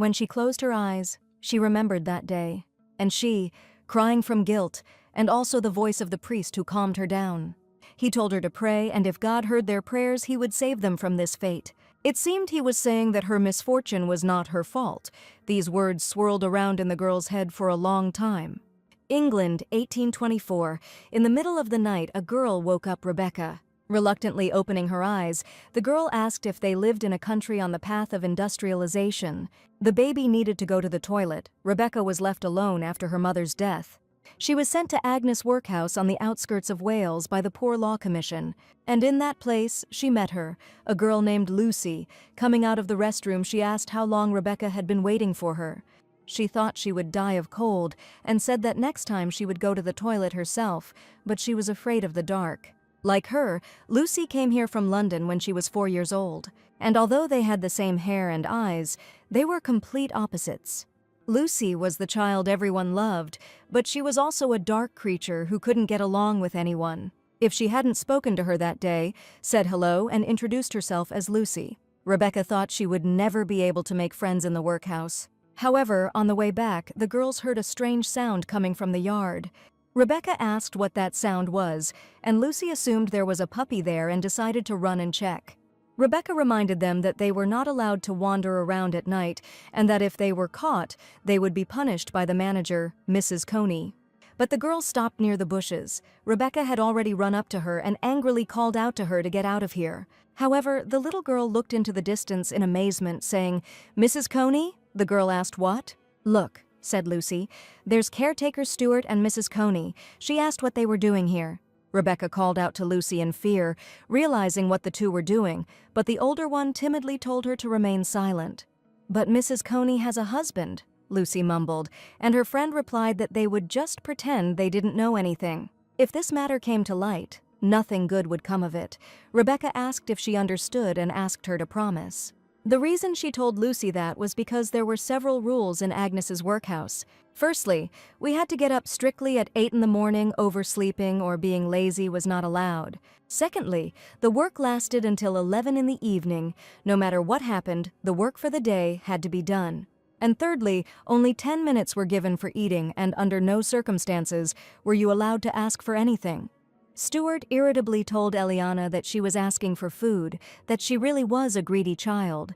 When she closed her eyes, she remembered that day, and she, crying from guilt, and also the voice of the priest who calmed her down. He told her to pray, and if God heard their prayers, he would save them from this fate. It seemed he was saying that her misfortune was not her fault. These words swirled around in the girl's head for a long time. England, 1824. In the middle of the night, a girl woke up Rebecca. Reluctantly opening her eyes, the girl asked if they lived in a country on the path of industrialization. The baby needed to go to the toilet. Rebecca was left alone after her mother's death. She was sent to Agnes Workhouse on the outskirts of Wales by the Poor Law Commission, and in that place she met her, a girl named Lucy. Coming out of the restroom, she asked how long Rebecca had been waiting for her. She thought she would die of cold and said that next time she would go to the toilet herself, but she was afraid of the dark. Like her, Lucy came here from London when she was 4 years old, and although they had the same hair and eyes, they were complete opposites. Lucy was the child everyone loved, but she was also a dark creature who couldn't get along with anyone. If she hadn't spoken to her that day, said hello, and introduced herself as Lucy, Rebecca thought she would never be able to make friends in the workhouse. However, on the way back, the girls heard a strange sound coming from the yard. Rebecca asked what that sound was, and Lucy assumed there was a puppy there and decided to run and check. Rebecca reminded them that they were not allowed to wander around at night, and that if they were caught, they would be punished by the manager, Mrs. Coney. But the girl stopped near the bushes. Rebecca had already run up to her and angrily called out to her to get out of here. However, the little girl looked into the distance in amazement, saying, "Mrs. Coney?" The girl asked, "What?" "Look," said Lucy. "There's caretaker Stewart and Mrs. Coney. She asked what they were doing here." Rebecca called out to Lucy in fear, realizing what the two were doing, but the older one timidly told her to remain silent. "But Mrs. Coney has a husband," Lucy mumbled, and her friend replied that they would just pretend they didn't know anything. If this matter came to light, nothing good would come of it. Rebecca asked if she understood and asked her to promise. The reason she told Lucy that was because there were several rules in Agnes's workhouse. Firstly, we had to get up strictly at 8 in the morning. Oversleeping or being lazy was not allowed. Secondly, the work lasted until 11 in the evening. No matter what happened, the work for the day had to be done. And thirdly, only 10 minutes were given for eating, and under no circumstances were you allowed to ask for anything. Stewart irritably told Eliana that she was asking for food, that she really was a greedy child.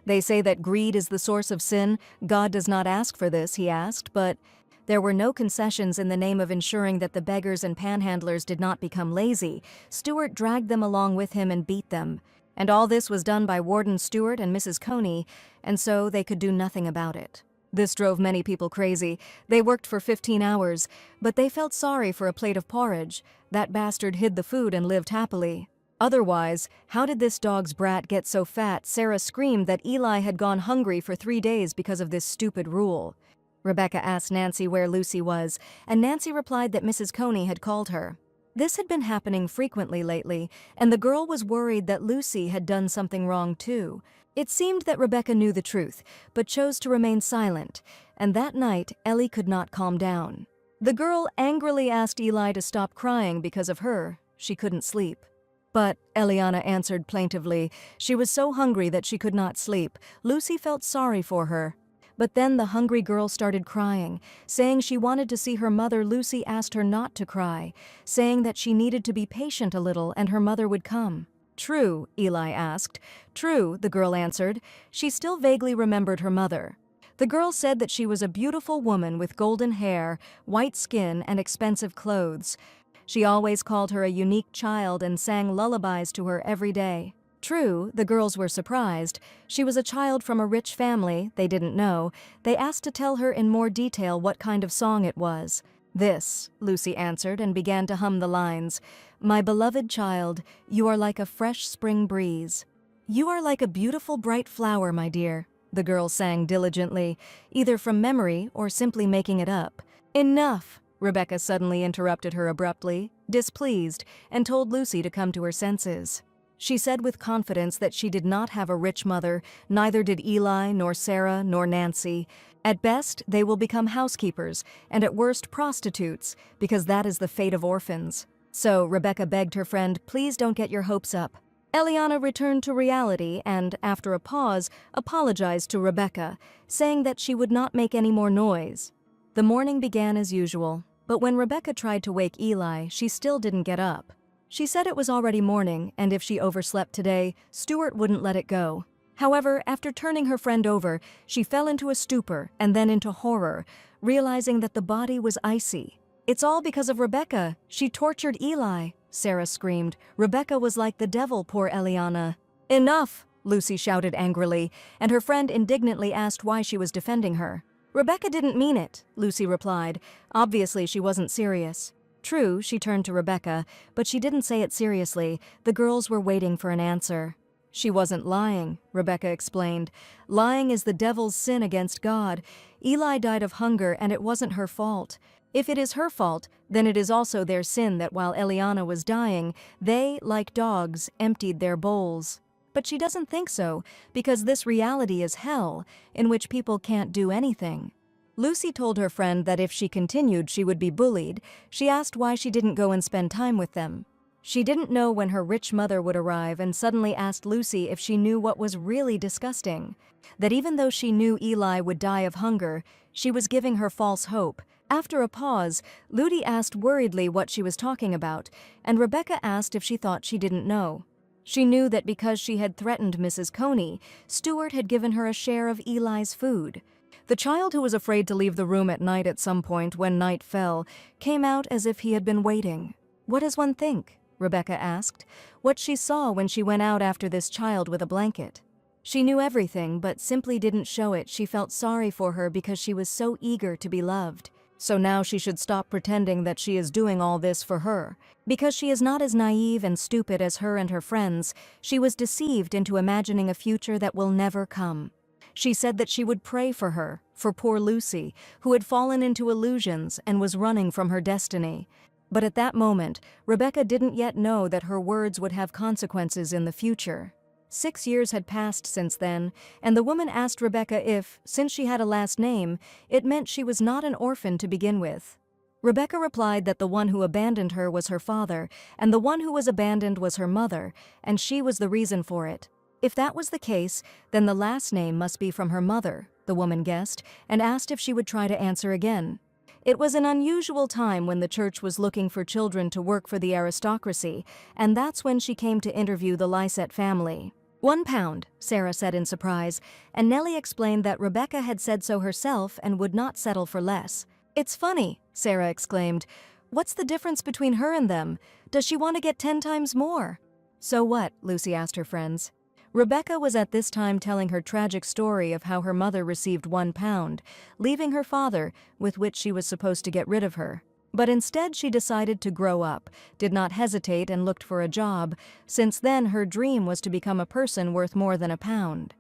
"They say that greed is the source of sin. God does not ask for this," he asked, but there were no concessions in the name of ensuring that the beggars and panhandlers did not become lazy. Stewart dragged them along with him and beat them. And all this was done by Warden Stewart and Mrs. Coney, and so they could do nothing about it. This drove many people crazy. They worked for 15 hours, but they felt sorry for a plate of porridge. That bastard hid the food and lived happily. Otherwise, how did this dog's brat get so fat? Sarah screamed that Eli had gone hungry for 3 days because of this stupid rule. Rebecca asked Nancy where Lucy was, and Nancy replied that Mrs. Coney had called her. This had been happening frequently lately, and the girl was worried that Lucy had done something wrong too. It seemed that Rebecca knew the truth, but chose to remain silent, and that night Ellie could not calm down. The girl angrily asked Eli to stop crying because of her. She couldn't sleep. But, Eliana answered plaintively, she was so hungry that she could not sleep. Lucy felt sorry for her. But then the hungry girl started crying, saying she wanted to see her mother. Lucy asked her not to cry, saying that she needed to be patient a little and her mother would come. "True?" Eli asked. "True," the girl answered. She still vaguely remembered her mother. The girl said that she was a beautiful woman with golden hair, white skin, and expensive clothes. She always called her a unique child and sang lullabies to her every day. True, the girls were surprised. She was a child from a rich family, they didn't know. They asked to tell her in more detail what kind of song it was. "This," Lucy answered and began to hum the lines. "My beloved child, you are like a fresh spring breeze. You are like a beautiful bright flower, my dear," the girl sang diligently, either from memory or simply making it up. "Enough!" Rebecca suddenly interrupted her abruptly, displeased, and told Lucy to come to her senses. She said with confidence that she did not have a rich mother, neither did Eli, nor Sarah, nor Nancy. At best, they will become housekeepers, and at worst prostitutes, because that is the fate of orphans. So Rebecca begged her friend, "Please don't get your hopes up. Eliana returned to reality and, after a pause, apologized to Rebecca, saying that she would not make any more noise. The morning began as usual, but when Rebecca tried to wake Eli, she still didn't get up. She said it was already morning, and if she overslept today, Stuart wouldn't let it go. However, after turning her friend over, she fell into a stupor and then into horror, realizing that the body was icy. "It's all because of Rebecca. She tortured Eli," Sarah screamed. "Rebecca was like the devil, poor Eliana." "Enough!" Lucy shouted angrily, and her friend indignantly asked why she was defending her. "Rebecca didn't mean it," Lucy replied. Obviously, she wasn't serious. True, she turned to Rebecca, but she didn't say it seriously. The girls were waiting for an answer. "She wasn't lying," Rebecca explained. "Lying is the devil's sin against God. Eli died of hunger, and it wasn't her fault. If it is her fault, then it is also their sin that while Eliana was dying, they, like dogs, emptied their bowls." But she doesn't think so, because this reality is hell, in which people can't do anything. Lucy told her friend that if she continued, she would be bullied. She asked why she didn't go and spend time with them. She didn't know when her rich mother would arrive and suddenly asked Lucy if she knew what was really disgusting. That even though she knew Eli would die of hunger, she was giving her false hope. After a pause, Ludi asked worriedly what she was talking about, and Rebecca asked if she thought she didn't know. She knew that because she had threatened Mrs. Coney, Stuart had given her a share of Eli's food. The child who was afraid to leave the room at night at some point when night fell came out as if he had been waiting. "What does one think?" Rebecca asked. What she saw when she went out after this child with a blanket. She knew everything, but simply didn't show it. She felt sorry for her because she was so eager to be loved. So now she should stop pretending that she is doing all this for her. Because she is not as naive and stupid as her and her friends, she was deceived into imagining a future that will never come. She said that she would pray for her, for poor Lucy, who had fallen into illusions and was running from her destiny. But at that moment, Rebecca didn't yet know that her words would have consequences in the future. 6 years had passed since then, and the woman asked Rebecca if, since she had a last name, it meant she was not an orphan to begin with. Rebecca replied that the one who abandoned her was her father, and the one who was abandoned was her mother, and she was the reason for it. If that was the case, then the last name must be from her mother, the woman guessed, and asked if she would try to answer again. It was an unusual time when the church was looking for children to work for the aristocracy, and that's when she came to interview the Lysette family. £1, Sarah said in surprise, and Nellie explained that Rebecca had said so herself and would not settle for less. "It's funny," Sarah exclaimed. "What's the difference between her and them? Does she want to get 10 times more?" "So what?" Lucy asked her friends. Rebecca was at this time telling her tragic story of how her mother received £1, leaving her father, with which she was supposed to get rid of her. But instead she decided to grow up, did not hesitate and looked for a job. Since then her dream was to become a person worth more than £1.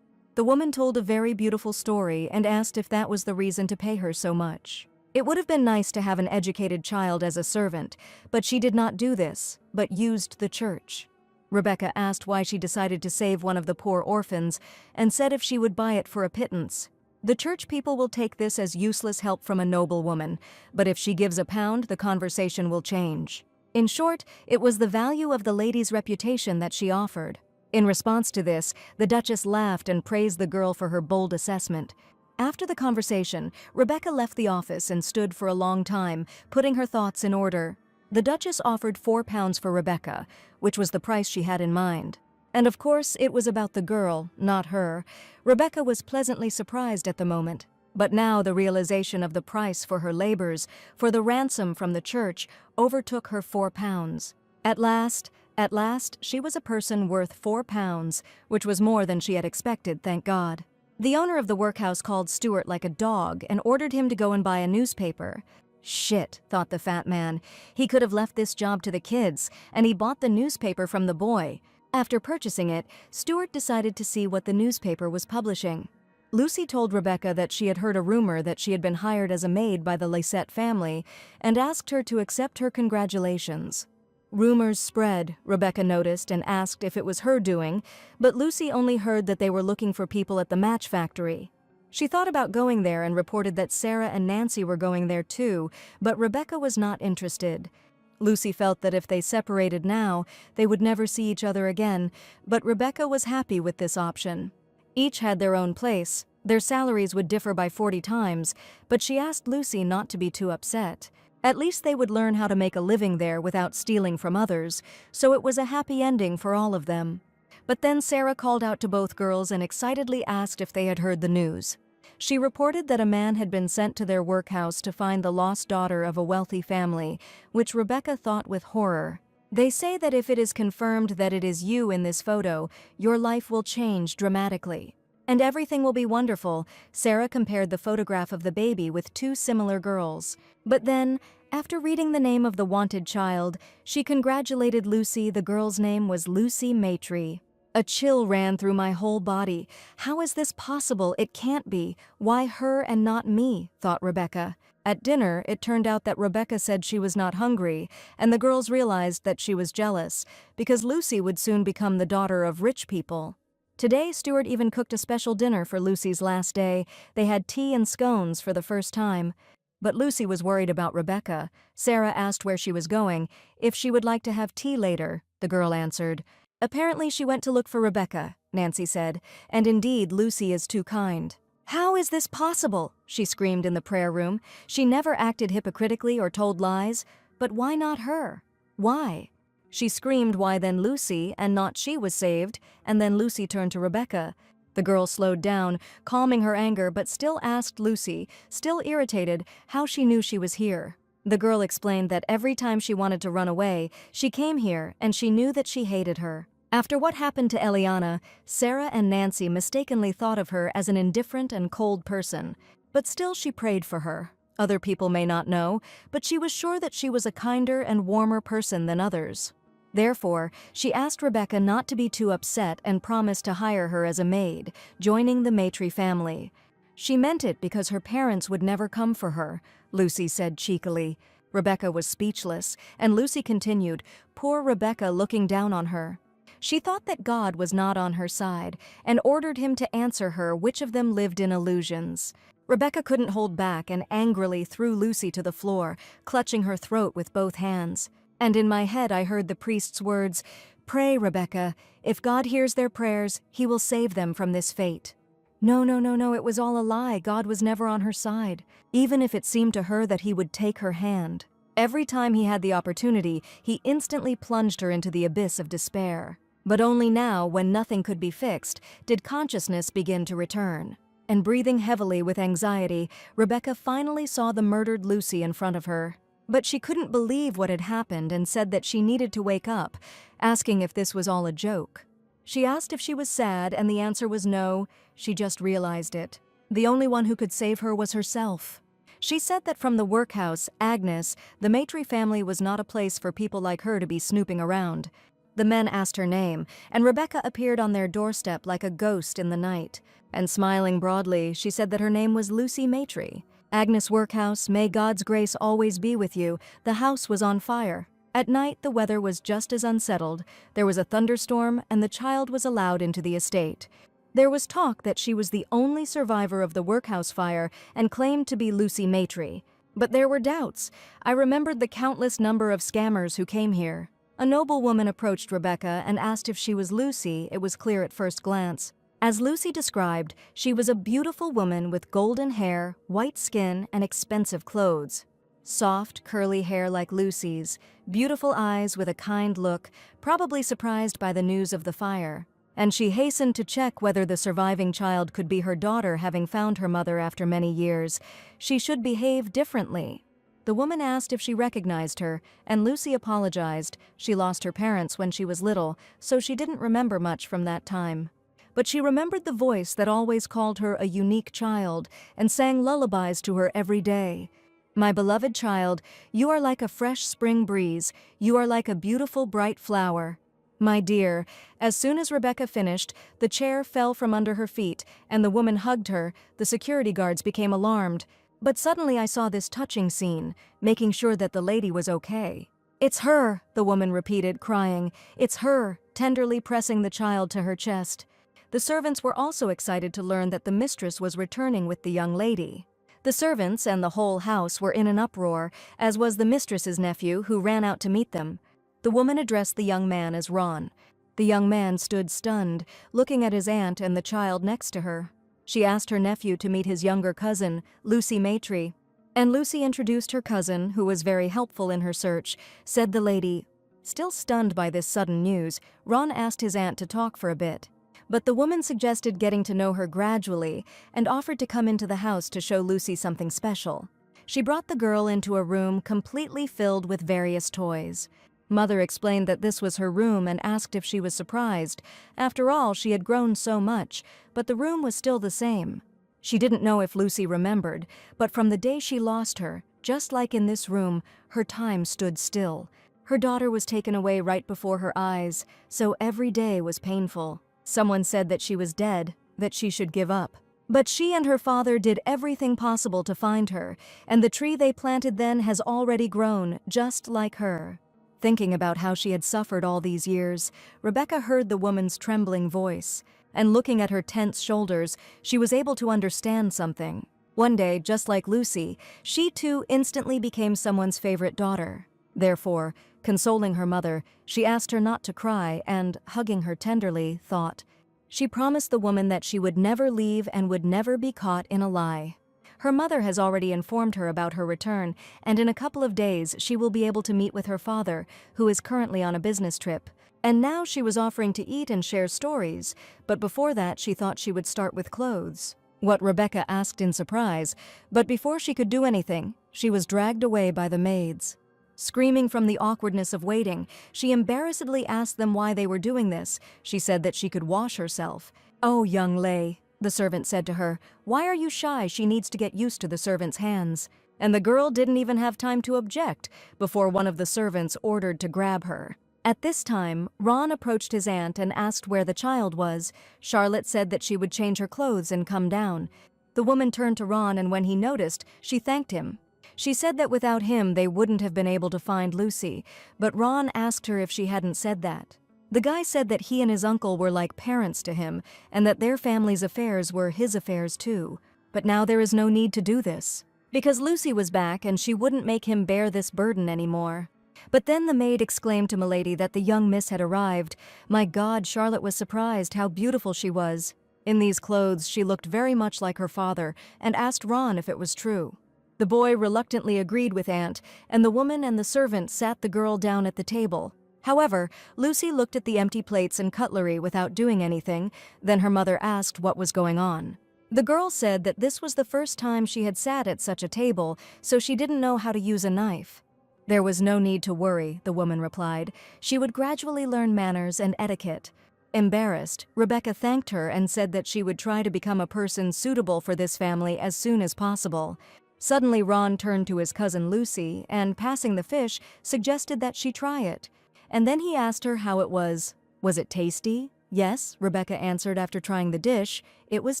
The woman told a very beautiful story and asked if that was the reason to pay her so much. It would have been nice to have an educated child as a servant, but she did not do this, but used the church. Rebecca asked why she decided to save one of the poor orphans and said if she would buy it for a pittance. The church people will take this as useless help from a noble woman, but if she gives £1, the conversation will change. In short, it was the value of the lady's reputation that she offered. In response to this, the Duchess laughed and praised the girl for her bold assessment. After the conversation, Rebecca left the office and stood for a long time, putting her thoughts in order. The Duchess offered £4 for Rebecca, which was the price she had in mind. And of course, it was about the girl, not her. Rebecca was pleasantly surprised at the moment. But now the realization of the price for her labors, for the ransom from the church, overtook her £4. At last, she was a person worth £4, which was more than she had expected, thank God. The owner of the workhouse called Stuart like a dog and ordered him to go and buy a newspaper. Shit, thought the fat man. He could have left this job to the kids, and he bought the newspaper from the boy. After purchasing it, Stuart decided to see what the newspaper was publishing. Lucy told Rebecca that she had heard a rumor that she had been hired as a maid by the Lysette family and asked her to accept her congratulations. Rumors spread, Rebecca noticed, and asked if it was her doing, but Lucy only heard that they were looking for people at the match factory. She thought about going there and reported that Sarah and Nancy were going there too, but Rebecca was not interested. Lucy felt that if they separated now, they would never see each other again, but Rebecca was happy with this option. Each had their own place. Their salaries would differ by 40 times, but she asked Lucy not to be too upset. At least they would learn how to make a living there without stealing from others, so it was a happy ending for all of them. But then Sarah called out to both girls and excitedly asked if they had heard the news. She reported that a man had been sent to their workhouse to find the lost daughter of a wealthy family, which Rebecca thought with horror. They say that if it is confirmed that it is you in this photo, your life will change dramatically. And everything will be wonderful. Sarah compared the photograph of the baby with two similar girls. But then, after reading the name of the wanted child, she congratulated Lucy. The girl's name was Lucy Maitre. A chill ran through my whole body. How is this possible? It can't be. Why her and not me? Thought Rebecca. At dinner, it turned out that Rebecca said she was not hungry, and the girls realized that she was jealous, because Lucy would soon become the daughter of rich people. Today, Stuart even cooked a special dinner for Lucy's last day. They had tea and scones for the first time. But Lucy was worried about Rebecca. Sarah asked where she was going, if she would like to have tea later. The girl answered. Apparently she went to look for Rebecca, Nancy said, and indeed Lucy is too kind. How is this possible? She screamed in the prayer room. She never acted hypocritically or told lies, but why not her? Why? She screamed why then Lucy and not she was saved, and then Lucy turned to Rebecca. The girl slowed down, calming her anger, but still asked Lucy, still irritated, how she knew she was here. The girl explained that every time she wanted to run away, she came here and she knew that she hated her. After what happened to Eliana, Sarah and Nancy mistakenly thought of her as an indifferent and cold person, but still she prayed for her. Other people may not know, but she was sure that she was a kinder and warmer person than others. Therefore, she asked Rebecca not to be too upset and promised to hire her as a maid, joining the Maitre family. She meant it because her parents would never come for her, Lucy said cheekily. Rebecca was speechless, and Lucy continued, poor Rebecca looking down on her. She thought that God was not on her side, and ordered him to answer her which of them lived in illusions. Rebecca couldn't hold back and angrily threw Lucy to the floor, clutching her throat with both hands. And in my head I heard the priest's words, "Pray, Rebecca. If God hears their prayers, he will save them from this fate." No, it was all a lie. God was never on her side, even if it seemed to her that he would take her hand. Every time he had the opportunity, he instantly plunged her into the abyss of despair. But only now, when nothing could be fixed, did consciousness begin to return. And breathing heavily with anxiety, Rebecca finally saw the murdered Lucy in front of her. But she couldn't believe what had happened and said that she needed to wake up, asking if this was all a joke. She asked if she was sad, and the answer was no. She just realized it. The only one who could save her was herself. She said that from the workhouse, Agnes, the Maitre family was not a place for people like her to be snooping around. The men asked her name, and Rebecca appeared on their doorstep like a ghost in the night. And smiling broadly, she said that her name was Lucy Maitre. Agnes Workhouse, may God's grace always be with you. The house was on fire. At night, the weather was just as unsettled. There was a thunderstorm, and the child was allowed into the estate. There was talk that she was the only survivor of the workhouse fire and claimed to be Lucy Maitre. But there were doubts. I remembered the countless number of scammers who came here. A noblewoman approached Rebecca and asked if she was Lucy. It was clear at first glance. As Lucy described, she was a beautiful woman with golden hair, white skin, and expensive clothes. Soft, curly hair like Lucy's, beautiful eyes with a kind look, probably surprised by the news of the fire. And she hastened to check whether the surviving child could be her daughter, having found her mother after many years. She should behave differently. The woman asked if she recognized her, and Lucy apologized. She lost her parents when she was little, so she didn't remember much from that time. But she remembered the voice that always called her a unique child and sang lullabies to her every day. My beloved child, you are like a fresh spring breeze. You are like a beautiful, bright flower. My dear, as soon as Rebecca finished, the chair fell from under her feet, and the woman hugged her. The security guards became alarmed. But suddenly I saw this touching scene, making sure that the lady was okay. It's her, the woman repeated, crying. It's her, tenderly pressing the child to her chest. The servants were also excited to learn that the mistress was returning with the young lady. The servants and the whole house were in an uproar, as was the mistress's nephew, who ran out to meet them. The woman addressed the young man as Ron. The young man stood stunned, looking at his aunt and the child next to her. She asked her nephew to meet his younger cousin, Lucy Maitre. And Lucy introduced her cousin, who was very helpful in her search, said the lady. Still stunned by this sudden news, Ron asked his aunt to talk for a bit. But the woman suggested getting to know her gradually and offered to come into the house to show Lucy something special. She brought the girl into a room completely filled with various toys. Mother explained that this was her room and asked if she was surprised. After all, she had grown so much, but the room was still the same. She didn't know if Lucy remembered, but from the day she lost her, just like in this room, her time stood still. Her daughter was taken away right before her eyes, so every day was painful. Someone said that she was dead, that she should give up. But she and her father did everything possible to find her, and the tree they planted then has already grown, just like her. Thinking about how she had suffered all these years, Rebecca heard the woman's trembling voice, and looking at her tense shoulders, she was able to understand something. One day, just like Lucy, she too instantly became someone's favorite daughter. Therefore, consoling her mother, she asked her not to cry and, hugging her tenderly, thought. She promised the woman that she would never leave and would never be caught in a lie. Her mother has already informed her about her return, and in a couple of days she will be able to meet with her father, who is currently on a business trip. And now she was offering to eat and share stories, but before that she thought she would start with clothes. What Rebecca asked in surprise, but before she could do anything, she was dragged away by the maids. Screaming from the awkwardness of waiting, she embarrassedly asked them why they were doing this. She said that she could wash herself. "Oh, young lay," the servant said to her, "why are you shy? She needs to get used to the servant's hands." And the girl didn't even have time to object before one of the servants ordered to grab her. At this time, Ron approached his aunt and asked where the child was. Charlotte said that she would change her clothes and come down. The woman turned to Ron, and when he noticed, she thanked him. She said that without him they wouldn't have been able to find Lucy, but Ron asked her if she hadn't said that. The guy said that he and his uncle were like parents to him, and that their family's affairs were his affairs too. But now there is no need to do this, because Lucy was back and she wouldn't make him bear this burden anymore. But then the maid exclaimed to Milady that the young miss had arrived. My God, Charlotte was surprised how beautiful she was. In these clothes she looked very much like her father, and asked Ron if it was true. The boy reluctantly agreed with Aunt, and the woman and the servant sat the girl down at the table. However, Lucy looked at the empty plates and cutlery without doing anything. Then her mother asked what was going on. The girl said that this was the first time she had sat at such a table, so she didn't know how to use a knife. There was no need to worry, the woman replied. She would gradually learn manners and etiquette. Embarrassed, Rebecca thanked her and said that she would try to become a person suitable for this family as soon as possible. Suddenly Ron turned to his cousin Lucy and, passing the fish, suggested that she try it. And then he asked her how it was. Was it tasty? Yes, Rebecca answered after trying the dish. It was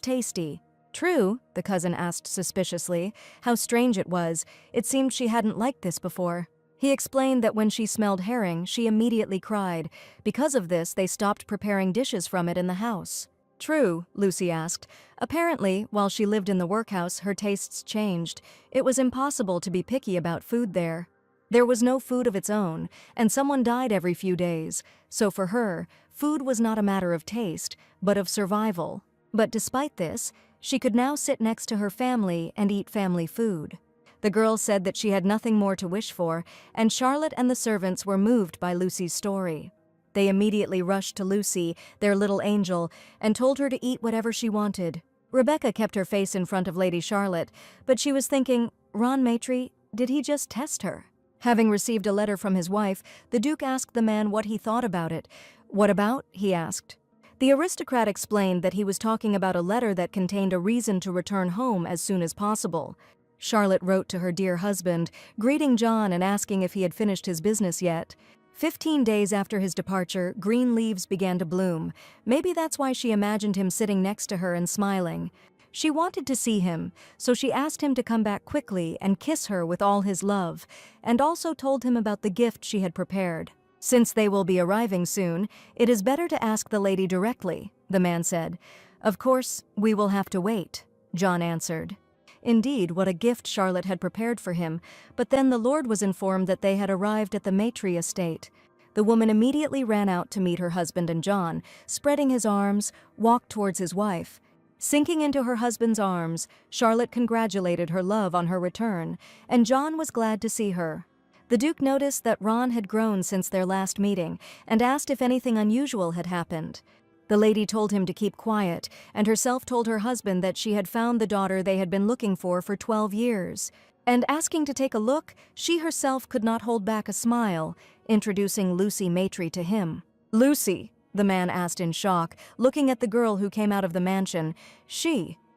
tasty. True, the cousin asked suspiciously. How strange it was. It seemed she hadn't liked this before. He explained that when she smelled herring, she immediately cried. Because of this, they stopped preparing dishes from it in the house. True, Lucy asked. Apparently, while she lived in the workhouse, her tastes changed. It was impossible to be picky about food there. There was no food of its own, and someone died every few days. So for her, food was not a matter of taste, but of survival. But despite this, she could now sit next to her family and eat family food. The girl said that she had nothing more to wish for, and Charlotte and the servants were moved by Lucy's story. They immediately rushed to Lucy, their little angel, and told her to eat whatever she wanted. Rebecca kept her face in front of Lady Charlotte, but she was thinking, Ron Maitre, did he just test her? Having received a letter from his wife, the Duke asked the man what he thought about it. What about? He asked. The aristocrat explained that he was talking about a letter that contained a reason to return home as soon as possible. Charlotte wrote to her dear husband, greeting John and asking if he had finished his business yet. 15 days after his departure, green leaves began to bloom. Maybe that's why she imagined him sitting next to her and smiling. She wanted to see him, so she asked him to come back quickly and kiss her with all his love, and also told him about the gift she had prepared. Since they will be arriving soon, it is better to ask the lady directly, the man said. Of course, we will have to wait, John answered. Indeed, what a gift Charlotte had prepared for him, but then the lord was informed that they had arrived at the Maitre estate. The woman immediately ran out to meet her husband, and John, spreading his arms, walked towards his wife. Sinking into her husband's arms, Charlotte congratulated her love on her return, and John was glad to see her. The Duke noticed that Ron had grown since their last meeting and asked if anything unusual had happened. The lady told him to keep quiet, and herself told her husband that she had found the daughter they had been looking for 12 years. And asking to take a look, she herself could not hold back a smile, introducing Lucy Maitre to him. "Lucy?" the man asked in shock, looking at the girl who came out of the mansion.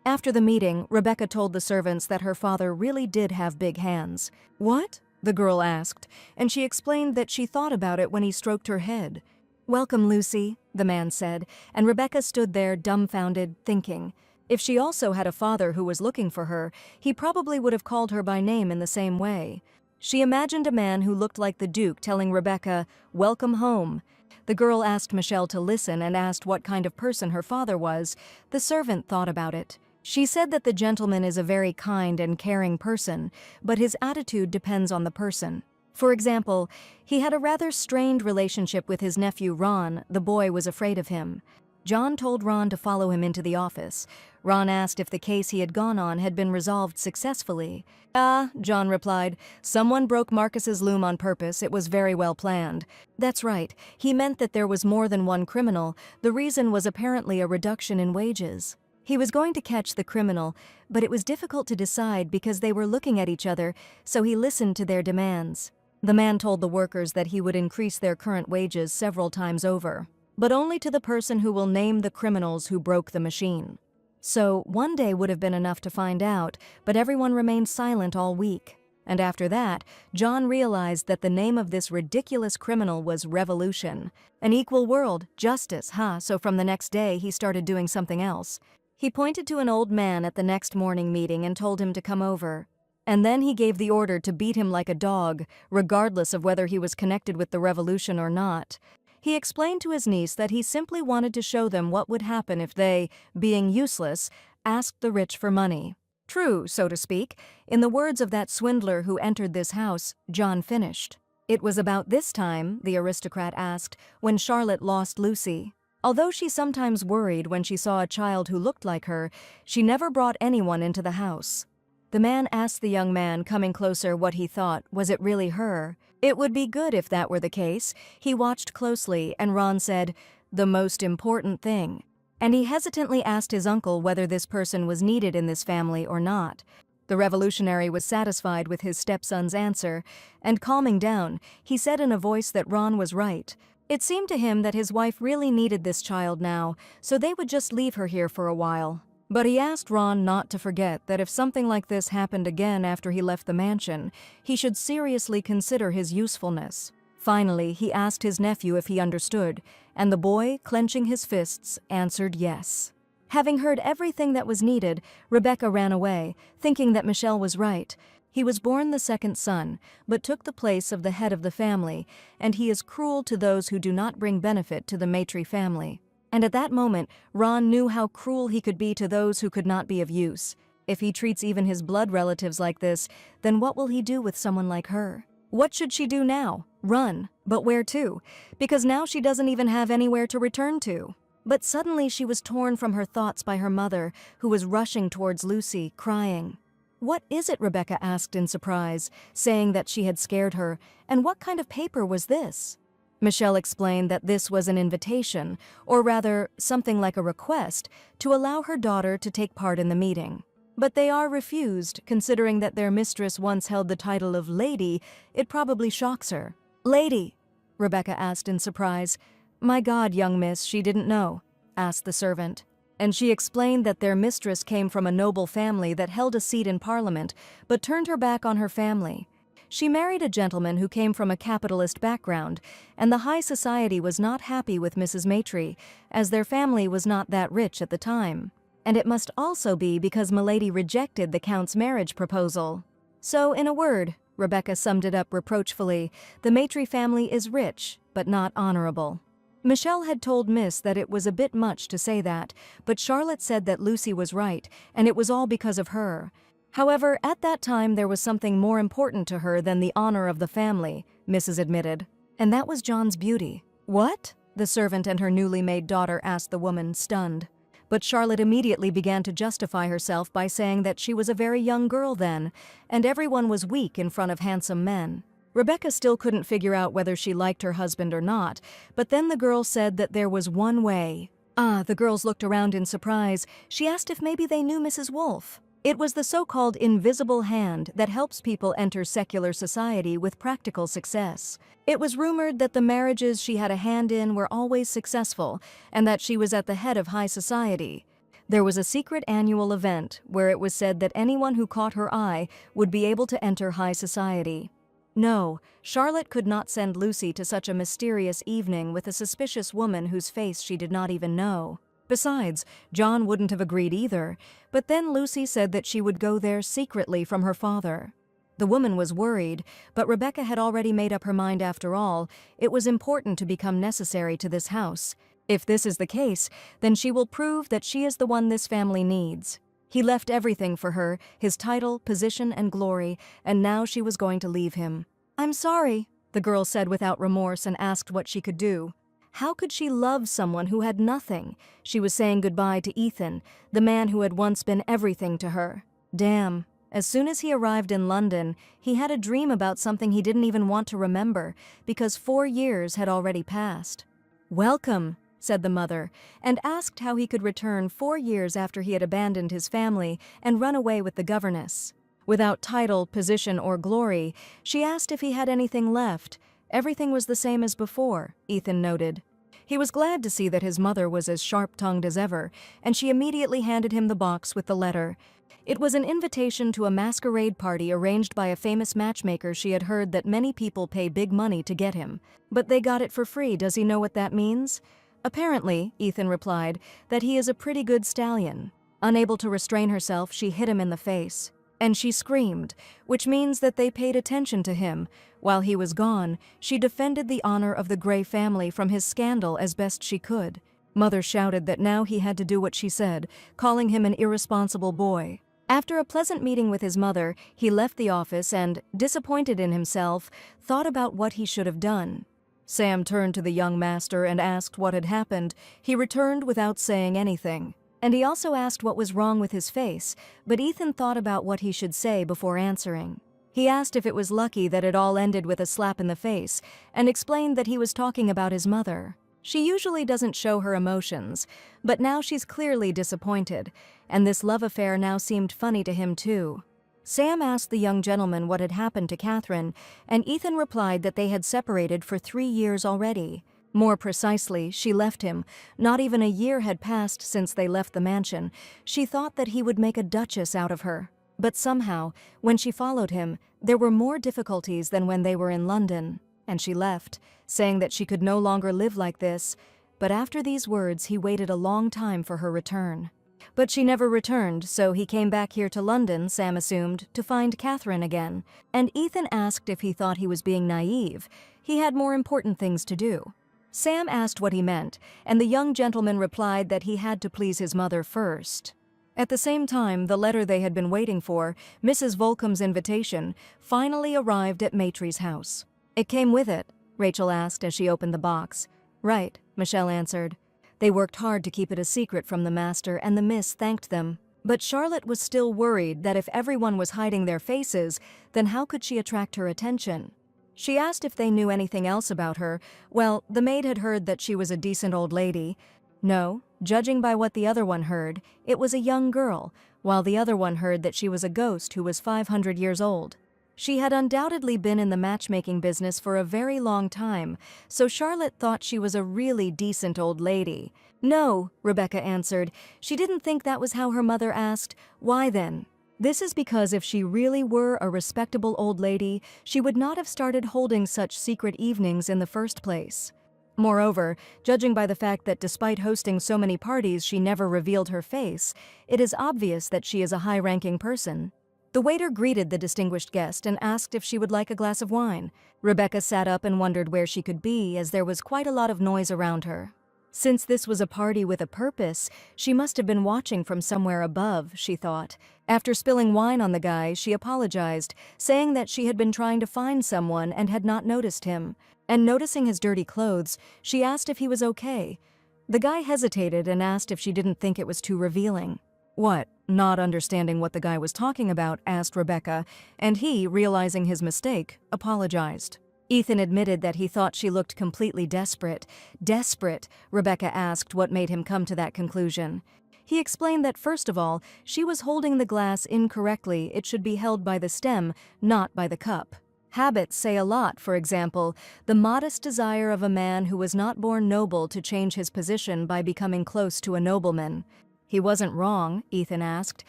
After the meeting, Rebecca told the servants that her father really did have big hands. "What?" the girl asked, and she explained that she thought about it when he stroked her head. "Welcome, Lucy," the man said, and Rebecca stood there dumbfounded, thinking. If she also had a father who was looking for her, he probably would have called her by name in the same way. She imagined a man who looked like the Duke telling Rebecca, "Welcome home." The girl asked Michelle to listen and asked what kind of person her father was. The servant thought about it. She said that the gentleman is a very kind and caring person, but his attitude depends on the person. For example, he had a rather strained relationship with his nephew Ron. The boy was afraid of him. John told Ron to follow him into the office. Ron asked if the case he had gone on had been resolved successfully. John replied, "Someone broke Marcus's loom on purpose. It was very well planned." That's right. He meant that there was more than one criminal. The reason was apparently a reduction in wages. He was going to catch the criminal, but it was difficult to decide because they were looking at each other, so he listened to their demands. The man told the workers that he would increase their current wages several times over, but only to the person who will name the criminals who broke the machine. So one day would have been enough to find out, but everyone remained silent all week. And after that, John realized that the name of this ridiculous criminal was Revolution. An equal world, justice, So from the next day, he started doing something else. He pointed to an old man at the next morning meeting and told him to come over. And then he gave the order to beat him like a dog, regardless of whether he was connected with the revolution or not. He explained to his niece that he simply wanted to show them what would happen if they, being useless, asked the rich for money. True, so to speak. In the words of that swindler who entered this house, John finished. It was about this time, the aristocrat asked, when Charlotte lost Lucy. Although she sometimes worried when she saw a child who looked like her, she never brought anyone into the house. The man asked the young man, coming closer, what he thought. Was it really her? It would be good if that were the case. He watched closely, and Ron said, "The most important thing." And he hesitantly asked his uncle whether this person was needed in this family or not. The revolutionary was satisfied with his stepson's answer, and calming down, he said in a voice that Ron was right. It seemed to him that his wife really needed this child now, so they would just leave her here for a while. But he asked Ron not to forget that if something like this happened again after he left the mansion, he should seriously consider his usefulness. Finally, he asked his nephew if he understood, and the boy, clenching his fists, answered yes. Having heard everything that was needed, Rebecca ran away, thinking that Michelle was right. He was born the second son, but took the place of the head of the family, and he is cruel to those who do not bring benefit to the Maitre family. And at that moment, Ron knew how cruel he could be to those who could not be of use. If he treats even his blood relatives like this, then what will he do with someone like her? What should she do now? Run. But where to? Because now she doesn't even have anywhere to return to. But suddenly she was torn from her thoughts by her mother, who was rushing towards Lucy, crying. "What is it?" Rebecca asked in surprise, saying that she had scared her. "And what kind of paper was this?" Michelle explained that this was an invitation, or rather, something like a request, to allow her daughter to take part in the meeting. But they are refused, considering that their mistress once held the title of Lady. It probably shocks her. "Lady?" Rebecca asked in surprise. "My God, young miss, she didn't know," asked the servant. And she explained that their mistress came from a noble family that held a seat in Parliament, but turned her back on her family. She married a gentleman who came from a capitalist background, and the high society was not happy with Mrs. Maitre, as their family was not that rich at the time. And it must also be because Milady rejected the Count's marriage proposal. So, in a word, Rebecca summed it up reproachfully, the Maitre family is rich, but not honorable. Michelle had told Miss that it was a bit much to say that, but Charlotte said that Lucy was right, and it was all because of her. However, at that time there was something more important to her than the honor of the family, Mrs. admitted, and that was John's beauty. What? The servant and her newly made daughter asked the woman, stunned. But Charlotte immediately began to justify herself by saying that she was a very young girl then, and everyone was weak in front of handsome men. Rebecca still couldn't figure out whether she liked her husband or not, but then the girl said that there was one way. The girls looked around in surprise. She asked if maybe they knew Mrs. Wolfe. It was the so-called invisible hand that helps people enter secular society with practical success. It was rumored that the marriages she had a hand in were always successful, and that she was at the head of high society. There was a secret annual event where it was said that anyone who caught her eye would be able to enter high society. No, Charlotte could not send Lucy to such a mysterious evening with a suspicious woman whose face she did not even know. Besides, John wouldn't have agreed either, but then Lucy said that she would go there secretly from her father. The woman was worried, but Rebecca had already made up her mind after all. It was important to become necessary to this house. If this is the case, then she will prove that she is the one this family needs. He left everything for her, his title, position, and glory, and now she was going to leave him. "I'm sorry," the girl said without remorse and asked what she could do. How could she love someone who had nothing? She was saying goodbye to Ethan, the man who had once been everything to her. Damn. As soon as he arrived in London, he had a dream about something he didn't even want to remember, because 4 years had already passed. "Welcome," said the mother, and asked how he could return 4 years after he had abandoned his family and run away with the governess. Without title, position, or glory, she asked if he had anything left. Everything was the same as before, Ethan noted. He was glad to see that his mother was as sharp-tongued as ever, and she immediately handed him the box with the letter. It was an invitation to a masquerade party arranged by a famous matchmaker she had heard that many people pay big money to get him. But they got it for free. Does he know what that means? Apparently, Ethan replied, that he is a pretty good stallion. Unable to restrain herself, she hit him in the face. And she screamed, which means that they paid attention to him. While he was gone, she defended the honor of the Grey family from his scandal as best she could. Mother shouted that now he had to do what she said, calling him an irresponsible boy. After a pleasant meeting with his mother, he left the office and, disappointed in himself, thought about what he should have done. Sam turned to the young master and asked what had happened. He returned without saying anything. And he also asked what was wrong with his face, but Ethan thought about what he should say before answering. He asked if it was lucky that it all ended with a slap in the face, and explained that he was talking about his mother. She usually doesn't show her emotions, but now she's clearly disappointed, and this love affair now seemed funny to him too. Sam asked the young gentleman what had happened to Catherine, and Ethan replied that they had separated for 3 years already. More precisely, she left him. Not even a year had passed since they left the mansion. She thought that he would make a duchess out of her. But somehow, when she followed him, there were more difficulties than when they were in London, and she left, saying that she could no longer live like this. But after these words, he waited a long time for her return. But she never returned, so he came back here to London, Sam assumed, to find Catherine again. And Ethan asked if he thought he was being naive. He had more important things to do. Sam asked what he meant, and the young gentleman replied that he had to please his mother first. At the same time, the letter they had been waiting for, Mrs. Volcom's invitation, finally arrived at Maitre's house. "It came with it?" Rachel asked as she opened the box. "Right," Michelle answered. They worked hard to keep it a secret from the master, and the miss thanked them. But Charlotte was still worried that if everyone was hiding their faces, then how could she attract her attention? She asked if they knew anything else about her. Well, the maid had heard that she was a decent old lady. No, judging by what the other one heard, it was a young girl, while the other one heard that she was a ghost who was 500 years old. She had undoubtedly been in the matchmaking business for a very long time, so Charlotte thought she was a really decent old lady. "No," Rebecca answered. She didn't think that was how her mother asked. "Why then?" This is because if she really were a respectable old lady, she would not have started holding such secret evenings in the first place. Moreover, judging by the fact that despite hosting so many parties she never revealed her face, it is obvious that she is a high-ranking person. The waiter greeted the distinguished guest and asked if she would like a glass of wine. Rebecca sat up and wondered where she could be, as there was quite a lot of noise around her. Since this was a party with a purpose, she must have been watching from somewhere above, she thought. After spilling wine on the guy, she apologized, saying that she had been trying to find someone and had not noticed him. And noticing his dirty clothes, she asked if he was okay. The guy hesitated and asked if she didn't think it was too revealing. What? Not understanding what the guy was talking about, asked Rebecca, and he, realizing his mistake, apologized. Ethan admitted that he thought she looked completely desperate. Desperate, Rebecca asked what made him come to that conclusion. He explained that first of all, she was holding the glass incorrectly. It should be held by the stem, not by the cup. Habits say a lot. For example, the modest desire of a man who was not born noble to change his position by becoming close to a nobleman. He wasn't wrong, Ethan asked.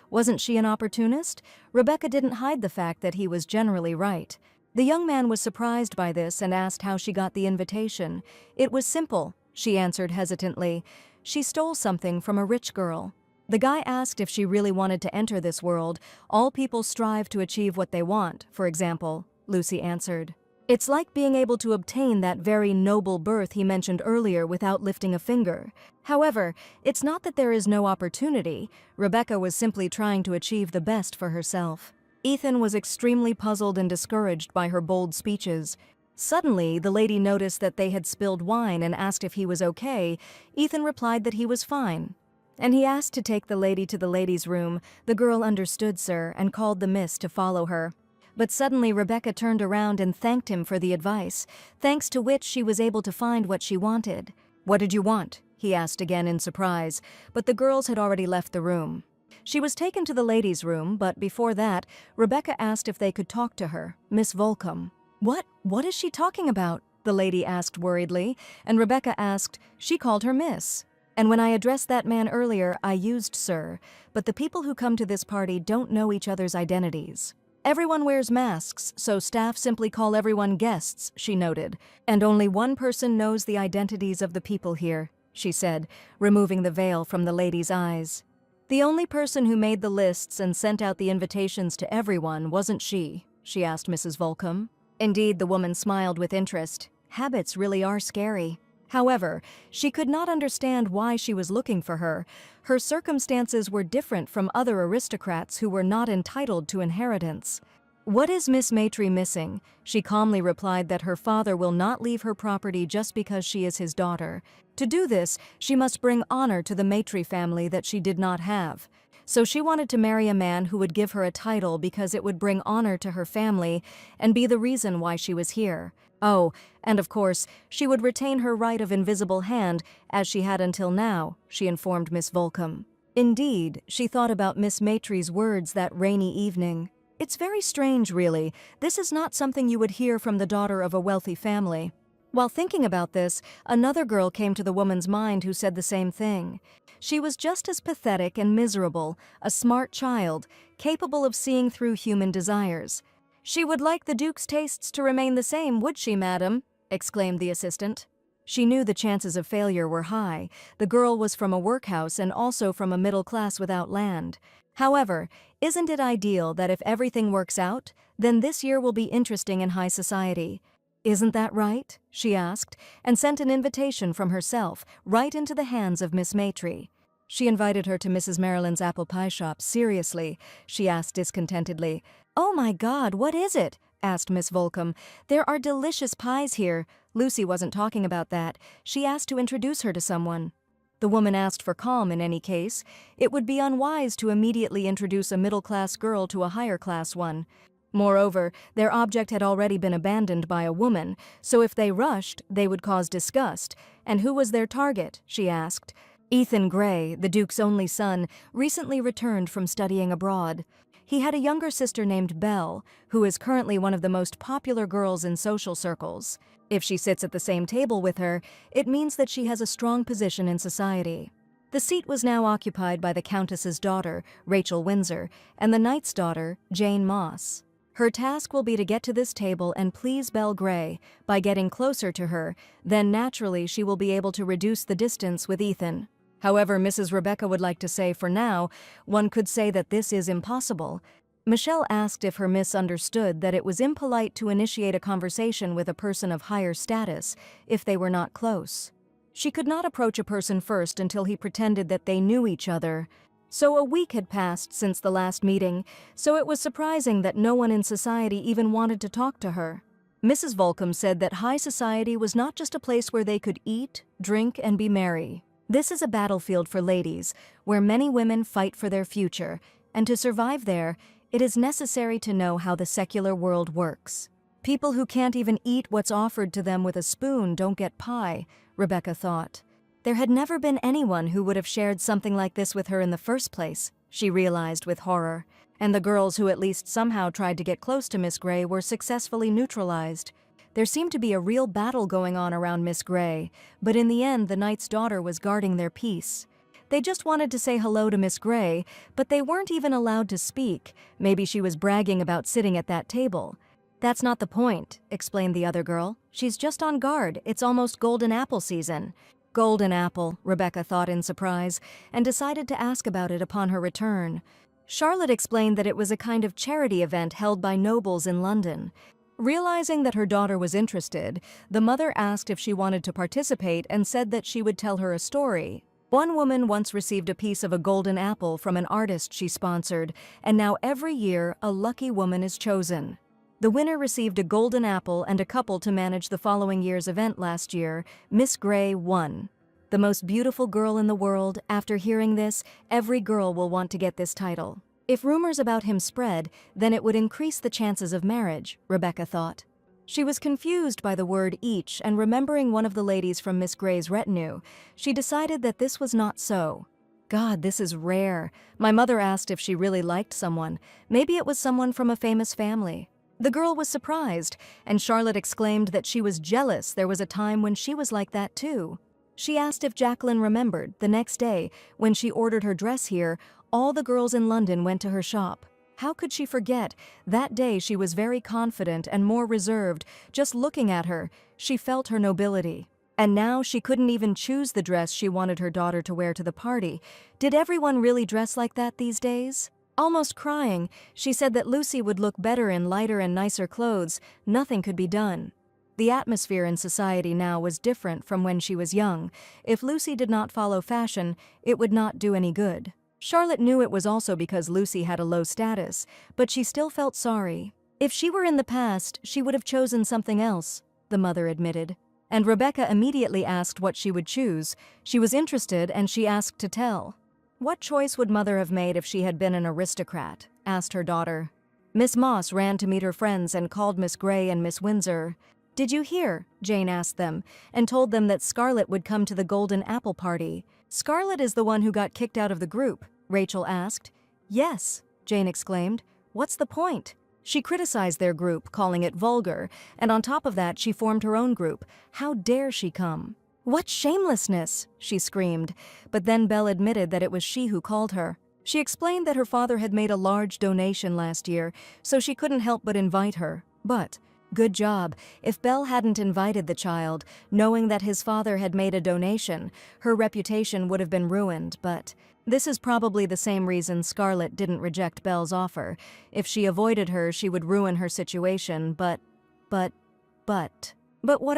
Wasn't she an opportunist? Rebecca didn't hide the fact that he was generally right. The young man was surprised by this and asked how she got the invitation. It was simple, she answered hesitantly. She stole something from a rich girl. The guy asked if she really wanted to enter this world. All people strive to achieve what they want, for example, Lucy answered. It's like being able to obtain that very noble birth he mentioned earlier without lifting a finger. However, it's not that there is no opportunity. Rebecca was simply trying to achieve the best for herself. Ethan was extremely puzzled and discouraged by her bold speeches. Suddenly, the lady noticed that they had spilled wine and asked if he was okay. Ethan replied that he was fine. And he asked to take the lady to the ladies' room. The girl understood, sir, and called the miss to follow her. But suddenly Rebecca turned around and thanked him for the advice, thanks to which she was able to find what she wanted. What did you want? He asked again in surprise, but the girls had already left the room. She was taken to the ladies' room, but before that, Rebecca asked if they could talk to her, Miss Volcom. What is she talking about? The lady asked worriedly, and Rebecca asked, she called her Miss. And when I addressed that man earlier, I used sir, but the people who come to this party don't know each other's identities. Everyone wears masks, so staff simply call everyone guests, she noted, and only one person knows the identities of the people here, she said, removing the veil from the lady's eyes. The only person who made the lists and sent out the invitations to everyone wasn't she asked Mrs. Volcom. Indeed, the woman smiled with interest. Habits really are scary. However, she could not understand why she was looking for her. Her circumstances were different from other aristocrats who were not entitled to inheritance. What is Miss Maitri missing? She calmly replied that her father will not leave her property just because she is his daughter. To do this, she must bring honor to the Maitri family that she did not have. So she wanted to marry a man who would give her a title because it would bring honor to her family and be the reason why she was here. Oh, and of course, she would retain her right of invisible hand as she had until now, she informed Miss Volcom. Indeed, she thought about Miss Maitri's words that rainy evening. It's very strange, really. This is not something you would hear from the daughter of a wealthy family. While thinking about this, another girl came to the woman's mind who said the same thing. She was just as pathetic and miserable, a smart child, capable of seeing through human desires. She would like the Duke's tastes to remain the same, would she, madam? Exclaimed the assistant. She knew the chances of failure were high. The girl was from a workhouse and also from a middle class without land. However, isn't it ideal that if everything works out, then this year will be interesting in high society? Isn't that right? She asked, and sent an invitation from herself right into the hands of Miss Maitri. She invited her to Mrs. Marilyn's apple pie shop. Seriously? She asked discontentedly. Oh my God, what is it? Asked Miss Volcom. There are delicious pies here. Lucy wasn't talking about that. She asked to introduce her to someone. The woman asked for calm in any case. It would be unwise to immediately introduce a middle-class girl to a higher-class one. Moreover, their object had already been abandoned by a woman, so if they rushed, they would cause disgust. And who was their target? She asked. Ethan Gray, the Duke's only son, recently returned from studying abroad. He had a younger sister named Belle, who is currently one of the most popular girls in social circles. If she sits at the same table with her, it means that she has a strong position in society. The seat was now occupied by the Countess's daughter, Rachel Windsor, and the Knight's daughter, Jane Moss. Her task will be to get to this table and please Belle Gray. By getting closer to her, then naturally she will be able to reduce the distance with Ethan. However, Mrs. Rebecca would like to say, for now, one could say that this is impossible. Michelle asked if her miss understood that it was impolite to initiate a conversation with a person of higher status if they were not close. She could not approach a person first until he pretended that they knew each other. So a week had passed since the last meeting, so it was surprising that no one in society even wanted to talk to her. Mrs. Volcom said that high society was not just a place where they could eat, drink, and be merry. This is a battlefield for ladies, where many women fight for their future, and to survive there, it is necessary to know how the secular world works. People who can't even eat what's offered to them with a spoon don't get pie, Rebecca thought. There had never been anyone who would have shared something like this with her in the first place, she realized with horror, and the girls who at least somehow tried to get close to Miss Gray were successfully neutralized. There seemed to be a real battle going on around Miss Gray, but in the end the knight's daughter was guarding their peace. They just wanted to say hello to Miss Gray, but they weren't even allowed to speak. Maybe she was bragging about sitting at that table. That's not the point, explained the other girl. She's just on guard. It's almost golden apple season. Golden apple, Rebecca thought in surprise, and decided to ask about it upon her return. Charlotte explained that it was a kind of charity event held by nobles in London. Realizing that her daughter was interested, the mother asked if she wanted to participate and said that she would tell her a story. One woman once received a piece of a golden apple from an artist she sponsored, and now every year a lucky woman is chosen. The winner received a golden apple and a couple to manage the following year's event last year. Miss Gray won. The most beautiful girl in the world. After hearing this, every girl will want to get this title. If rumors about him spread, then it would increase the chances of marriage, Rebecca thought. She was confused by the word each, and remembering one of the ladies from Miss Gray's retinue, she decided that this was not so. God, this is rare. My mother asked if she really liked someone. Maybe it was someone from a famous family. The girl was surprised, and Charlotte exclaimed that she was jealous. There was a time when she was like that too. She asked if Jacqueline remembered. The next day, when she ordered her dress here, all the girls in London went to her shop. How could she forget? That day she was very confident and more reserved. Just looking at her, she felt her nobility. And now she couldn't even choose the dress she wanted her daughter to wear to the party. Did everyone really dress like that these days? Almost crying, she said that Lucy would look better in lighter and nicer clothes. Nothing could be done. The atmosphere in society now was different from when she was young. If Lucy did not follow fashion, it would not do any good. Charlotte knew it was also because Lucy had a low status, but she still felt sorry. If she were in the past, she would have chosen something else, the mother admitted. And Rebecca immediately asked what she would choose. She was interested and she asked to tell. What choice would Mother have made if she had been an aristocrat? Asked her daughter. Miss Moss ran to meet her friends and called Miss Gray and Miss Windsor. Did you hear? Jane asked them, and told them that Scarlett would come to the Golden Apple Party. Scarlett is the one who got kicked out of the group, Rachel asked. Yes, Jane exclaimed. What's the point? She criticized their group, calling it vulgar, and on top of that she formed her own group. How dare she come? What shamelessness, she screamed, but then Belle admitted that it was she who called her. She explained that her father had made a large donation last year, so she couldn't help but invite her. But, good job, if Belle hadn't invited the child, knowing that his father had made a donation, her reputation would have been ruined, but this is probably the same reason Scarlett didn't reject Belle's offer. If she avoided her, she would ruin her situation, but what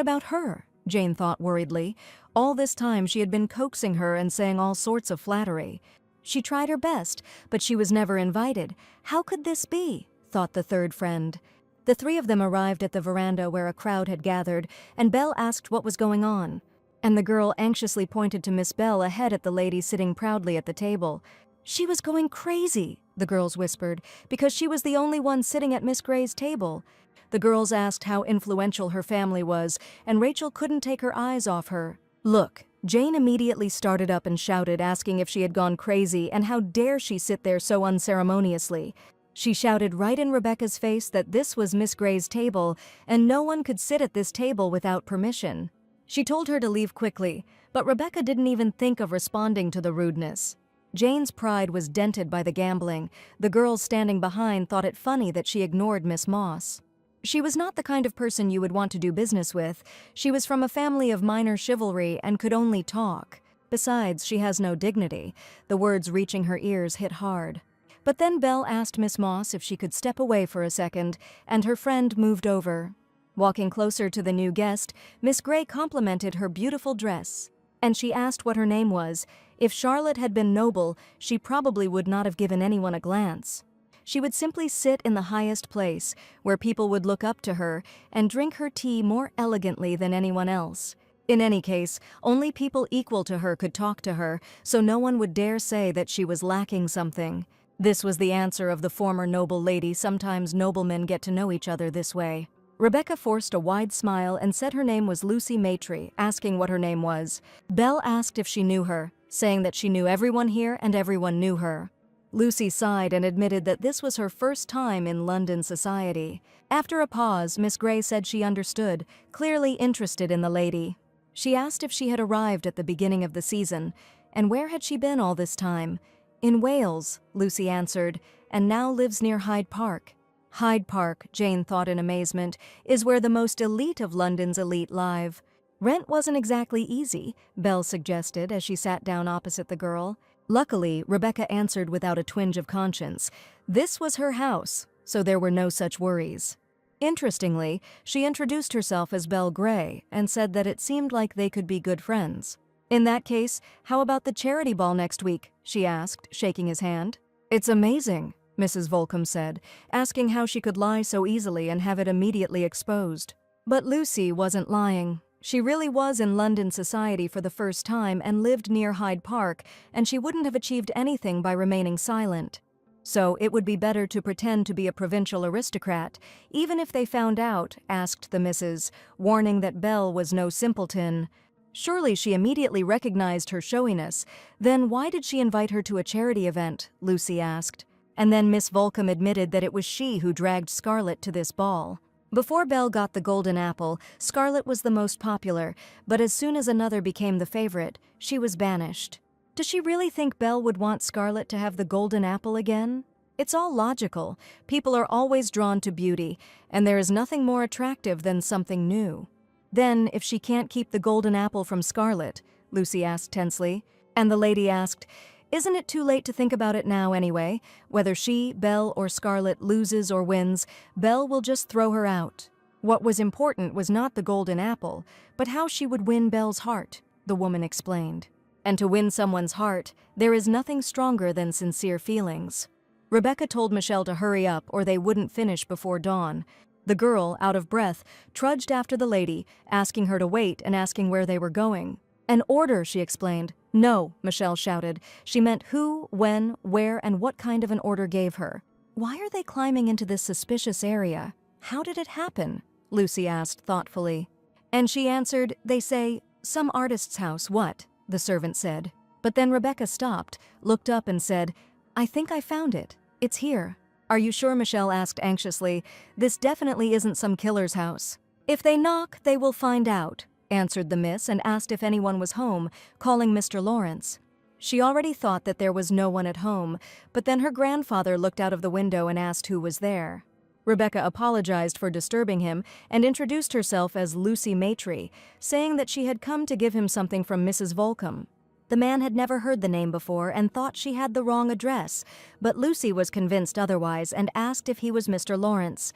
about her? Jane thought worriedly. All this time she had been coaxing her and saying all sorts of flattery. She tried her best, but she was never invited. How could this be? Thought the third friend. The three of them arrived at the veranda where a crowd had gathered, and Belle asked what was going on. And the girl anxiously pointed to Miss Belle ahead at the lady sitting proudly at the table. She was going crazy, the girls whispered, because she was the only one sitting at Miss Gray's table. The girls asked how influential her family was, and Rachel couldn't take her eyes off her. Look, Jane immediately started up and shouted, asking if she had gone crazy and how dare she sit there so unceremoniously. She shouted right in Rebecca's face that this was Miss Gray's table, and no one could sit at this table without permission. She told her to leave quickly, but Rebecca didn't even think of responding to the rudeness. Jane's pride was dented by the gambling. The girls standing behind thought it funny that she ignored Miss Moss. She was not the kind of person you would want to do business with. She was from a family of minor chivalry and could only talk. Besides, she has no dignity. The words reaching her ears hit hard. But then Belle asked Miss Moss if she could step away for a second, and her friend moved over. Walking closer to the new guest, Miss Gray complimented her beautiful dress. and she asked what her name was. If Charlotte had been noble, she probably would not have given anyone a glance. She would simply sit in the highest place, where people would look up to her, and drink her tea more elegantly than anyone else. In any case, only people equal to her could talk to her, so no one would dare say that she was lacking something. This was the answer of the former noble lady. Sometimes noblemen get to know each other this way. Rebecca forced a wide smile and said her name was Lucy Maitre, asking what her name was. Belle asked if she knew her, saying that she knew everyone here and everyone knew her. Lucy sighed and admitted that this was her first time in London society. After a pause, Miss Grey said she understood, clearly interested in the lady. She asked if she had arrived at the beginning of the season, and where had she been all this time? In Wales, Lucy answered, and now lives near Hyde Park. Hyde Park, Jane thought in amazement, is where the most elite of London's elite live. Rent wasn't exactly easy, Belle suggested as she sat down opposite the girl. Luckily, Rebecca answered without a twinge of conscience. This was her house, so there were no such worries. Interestingly, she introduced herself as Belle Grey and said that it seemed like they could be good friends. In that case, how about the charity ball next week? She asked, shaking his hand. It's amazing, Mrs. Volcom said, asking how she could lie so easily and have it immediately exposed. But Lucy wasn't lying. She really was in London society for the first time and lived near Hyde Park, and she wouldn't have achieved anything by remaining silent. So it would be better to pretend to be a provincial aristocrat, even if they found out, asked the missus, warning that Belle was no simpleton. Surely she immediately recognized her showiness. Then why did she invite her to a charity event? Lucy asked. And then Miss Volcom admitted that it was she who dragged Scarlett to this ball. Before Belle got the golden apple, Scarlett was the most popular, but as soon as another became the favorite, she was banished. Does she really think Belle would want Scarlett to have the golden apple again? It's all logical. People are always drawn to beauty, and there is nothing more attractive than something new. Then, if she can't keep the golden apple from Scarlett, Lucy asked tensely, and the lady asked, isn't it too late to think about it now anyway? Whether she, Belle, or Scarlett loses or wins, Belle will just throw her out. What was important was not the golden apple, but how she would win Belle's heart, the woman explained. And to win someone's heart, there is nothing stronger than sincere feelings. Rebecca told Michelle to hurry up or they wouldn't finish before dawn. The girl, out of breath, trudged after the lady, asking her to wait and asking where they were going. An order, she explained. No, Michelle shouted. She meant who, when, where, and what kind of an order gave her. Why are they climbing into this suspicious area? How did it happen? Lucy asked thoughtfully. And she answered, they say, some artist's house, what? The servant said. But then Rebecca stopped, looked up and said, I think I found it. It's here. Are you sure? Michelle asked anxiously. This definitely isn't some killer's house. If they knock, they will find out, answered the miss and asked if anyone was home, calling Mr. Lawrence. She already thought that there was no one at home, but then her grandfather looked out of the window and asked who was there. Rebecca apologized for disturbing him and introduced herself as Lucy Maitre, saying that she had come to give him something from Mrs. Volcom. The man had never heard the name before and thought she had the wrong address, but Lucy was convinced otherwise and asked if he was Mr. Lawrence.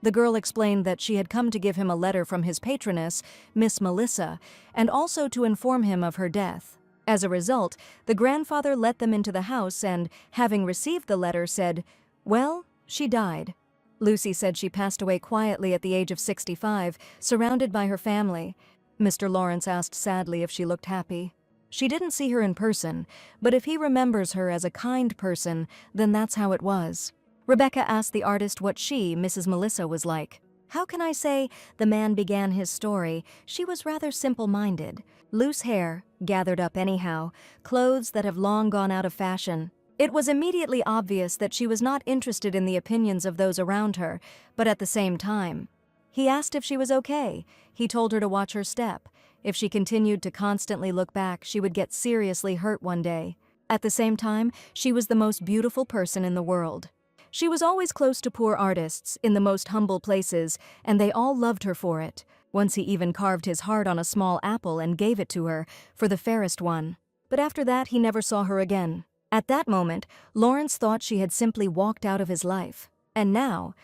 The girl explained that she had come to give him a letter from his patroness, Miss Melissa, and also to inform him of her death. As a result, the grandfather let them into the house and, having received the letter, said, well, she died. Lucy said she passed away quietly at the age of 65, surrounded by her family. Mr. Lawrence asked sadly if she looked happy. She didn't see her in person, but if he remembers her as a kind person, then that's how it was. Rebecca asked the artist what she, Mrs. Melissa, was like. How can I say? The man began his story. She was rather simple-minded. Loose hair, gathered up anyhow, clothes that have long gone out of fashion. It was immediately obvious that she was not interested in the opinions of those around her, but at the same time. He asked if she was okay. He told her to watch her step. If she continued to constantly look back, she would get seriously hurt one day. At the same time, she was the most beautiful person in the world. She was always close to poor artists, in the most humble places, and they all loved her for it. Once he even carved his heart on a small apple and gave it to her, for the fairest one. But after that, he never saw her again. At that moment, Lawrence thought she had simply walked out of his life. And now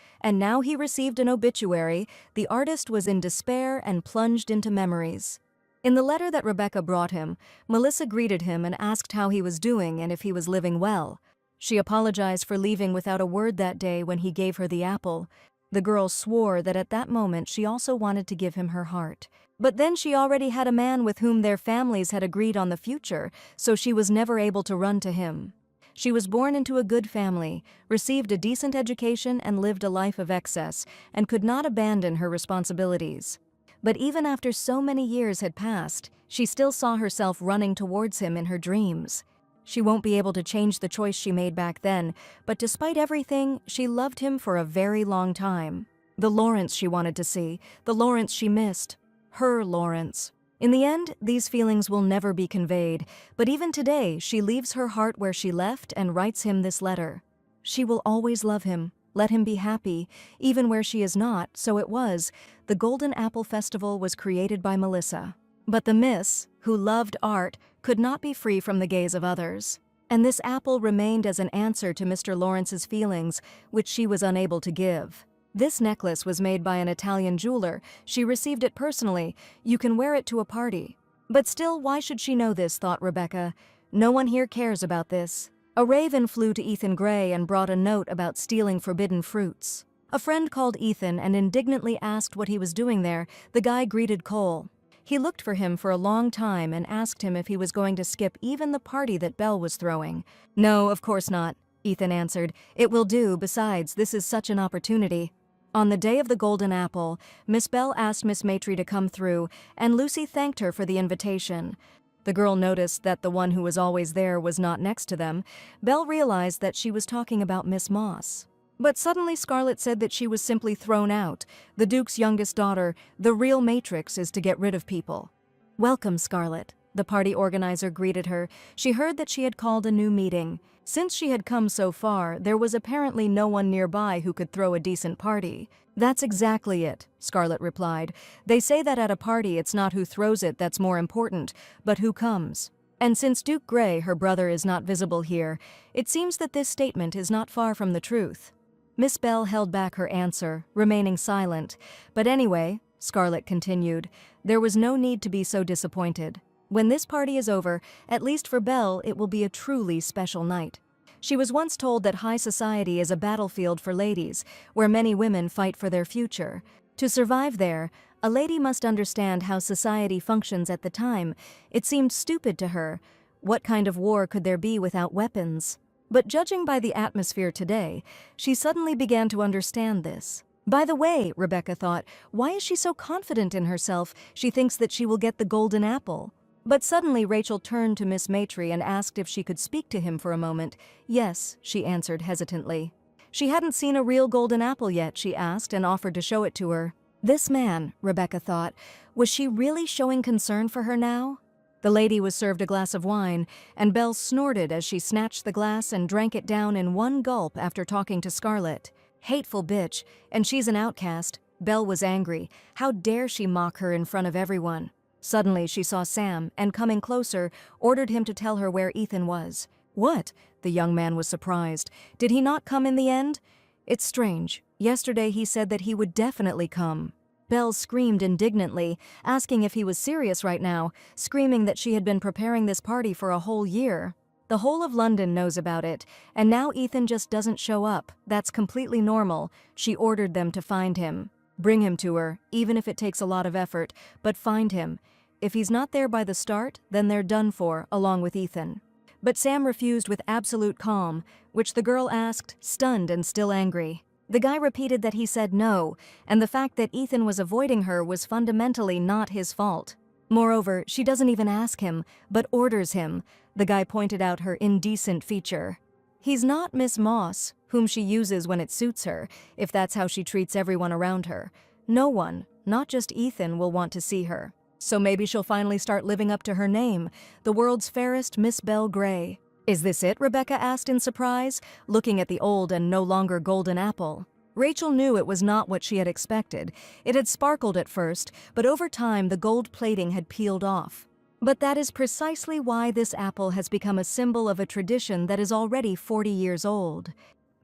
he received an obituary. The artist was in despair and plunged into memories. In the letter that Rebecca brought him, Melissa greeted him and asked how he was doing and if he was living well. She apologized for leaving without a word that day when he gave her the apple. The girl swore that at that moment she also wanted to give him her heart. But then she already had a man with whom their families had agreed on the future, so she was never able to run to him. She was born into a good family, received a decent education and lived a life of excess, and could not abandon her responsibilities. But even after so many years had passed, she still saw herself running towards him in her dreams. She won't be able to change the choice she made back then, but despite everything, she loved him for a very long time. The Lawrence she wanted to see, the Lawrence she missed. Her Lawrence. In the end, these feelings will never be conveyed, but even today, she leaves her heart where she left and writes him this letter. She will always love him, let him be happy, even where she is not, so it was. The Golden Apple Festival was created by Melissa. But the Miss, who loved art, could not be free from the gaze of others. And this apple remained as an answer to Mr. Lawrence's feelings, which she was unable to give. This necklace was made by an Italian jeweler. She received it personally. You can wear it to a party. But still, why should she know this, thought Rebecca. No one here cares about this. A raven flew to Ethan Gray and brought a note about stealing forbidden fruits. A friend called Ethan and indignantly asked what he was doing there. The guy greeted Cole. He looked for him for a long time and asked him if he was going to skip even the party that Belle was throwing. No, of course not, Ethan answered. It will do, besides, this is such an opportunity. On the day of the Golden Apple, Miss Belle asked Miss Matry to come through, and Lucy thanked her for the invitation. The girl noticed that the one who was always there was not next to them. Belle realized that she was talking about Miss Moss. But suddenly Scarlett said that she was simply thrown out. The Duke's youngest daughter, the real Matrix, is to get rid of people. Welcome, Scarlett. The party organizer greeted her. She heard that she had called a new meeting. Since she had come so far, there was apparently no one nearby who could throw a decent party. That's exactly it, Scarlett replied. They say that at a party it's not who throws it that's more important, but who comes. And since Duke Gray, her brother, is not visible here, it seems that this statement is not far from the truth. Miss Belle held back her answer, remaining silent. But anyway, Scarlett continued, there was no need to be so disappointed. When this party is over, at least for Belle, it will be a truly special night. She was once told that high society is a battlefield for ladies, where many women fight for their future. To survive there, a lady must understand how society functions at the time. It seemed stupid to her. What kind of war could there be without weapons? But judging by the atmosphere today, she suddenly began to understand this. By the way, Rebecca thought, why is she so confident in herself? She thinks that she will get the golden apple. But suddenly Rachel turned to Miss Matry and asked if she could speak to him for a moment. Yes, she answered hesitantly. She hadn't seen a real golden apple yet, she asked, and offered to show it to her. This man, Rebecca thought, was she really showing concern for her now? The lady was served a glass of wine, and Belle snorted as she snatched the glass and drank it down in one gulp after talking to Scarlett. Hateful bitch, and she's an outcast. Belle was angry. How dare she mock her in front of everyone? Suddenly she saw Sam, and coming closer, ordered him to tell her where Ethan was. What? The young man was surprised. Did he not come in the end? It's strange. Yesterday he said that he would definitely come. Belle screamed indignantly, asking if he was serious right now, screaming that she had been preparing this party for a whole year. The whole of London knows about it, and now Ethan just doesn't show up. That's completely normal. She ordered them to find him. Bring him to her, even if it takes a lot of effort, but find him. If he's not there by the start, then they're done for, along with Ethan. But Sam refused with absolute calm, which the girl asked, stunned and still angry. The guy repeated that he said no, and the fact that Ethan was avoiding her was fundamentally not his fault. Moreover, she doesn't even ask him, but orders him. The guy pointed out her indecent feature. He's not Miss Moss, whom she uses when it suits her, if that's how she treats everyone around her. No one, not just Ethan, will want to see her. So maybe she'll finally start living up to her name, the world's fairest Miss Belle Gray. Is this it? Rebecca asked in surprise, looking at the old and no longer golden apple. Rachel knew it was not what she had expected. It had sparkled at first, but over time the gold plating had peeled off. But that is precisely why this apple has become a symbol of a tradition that is already 40 years old.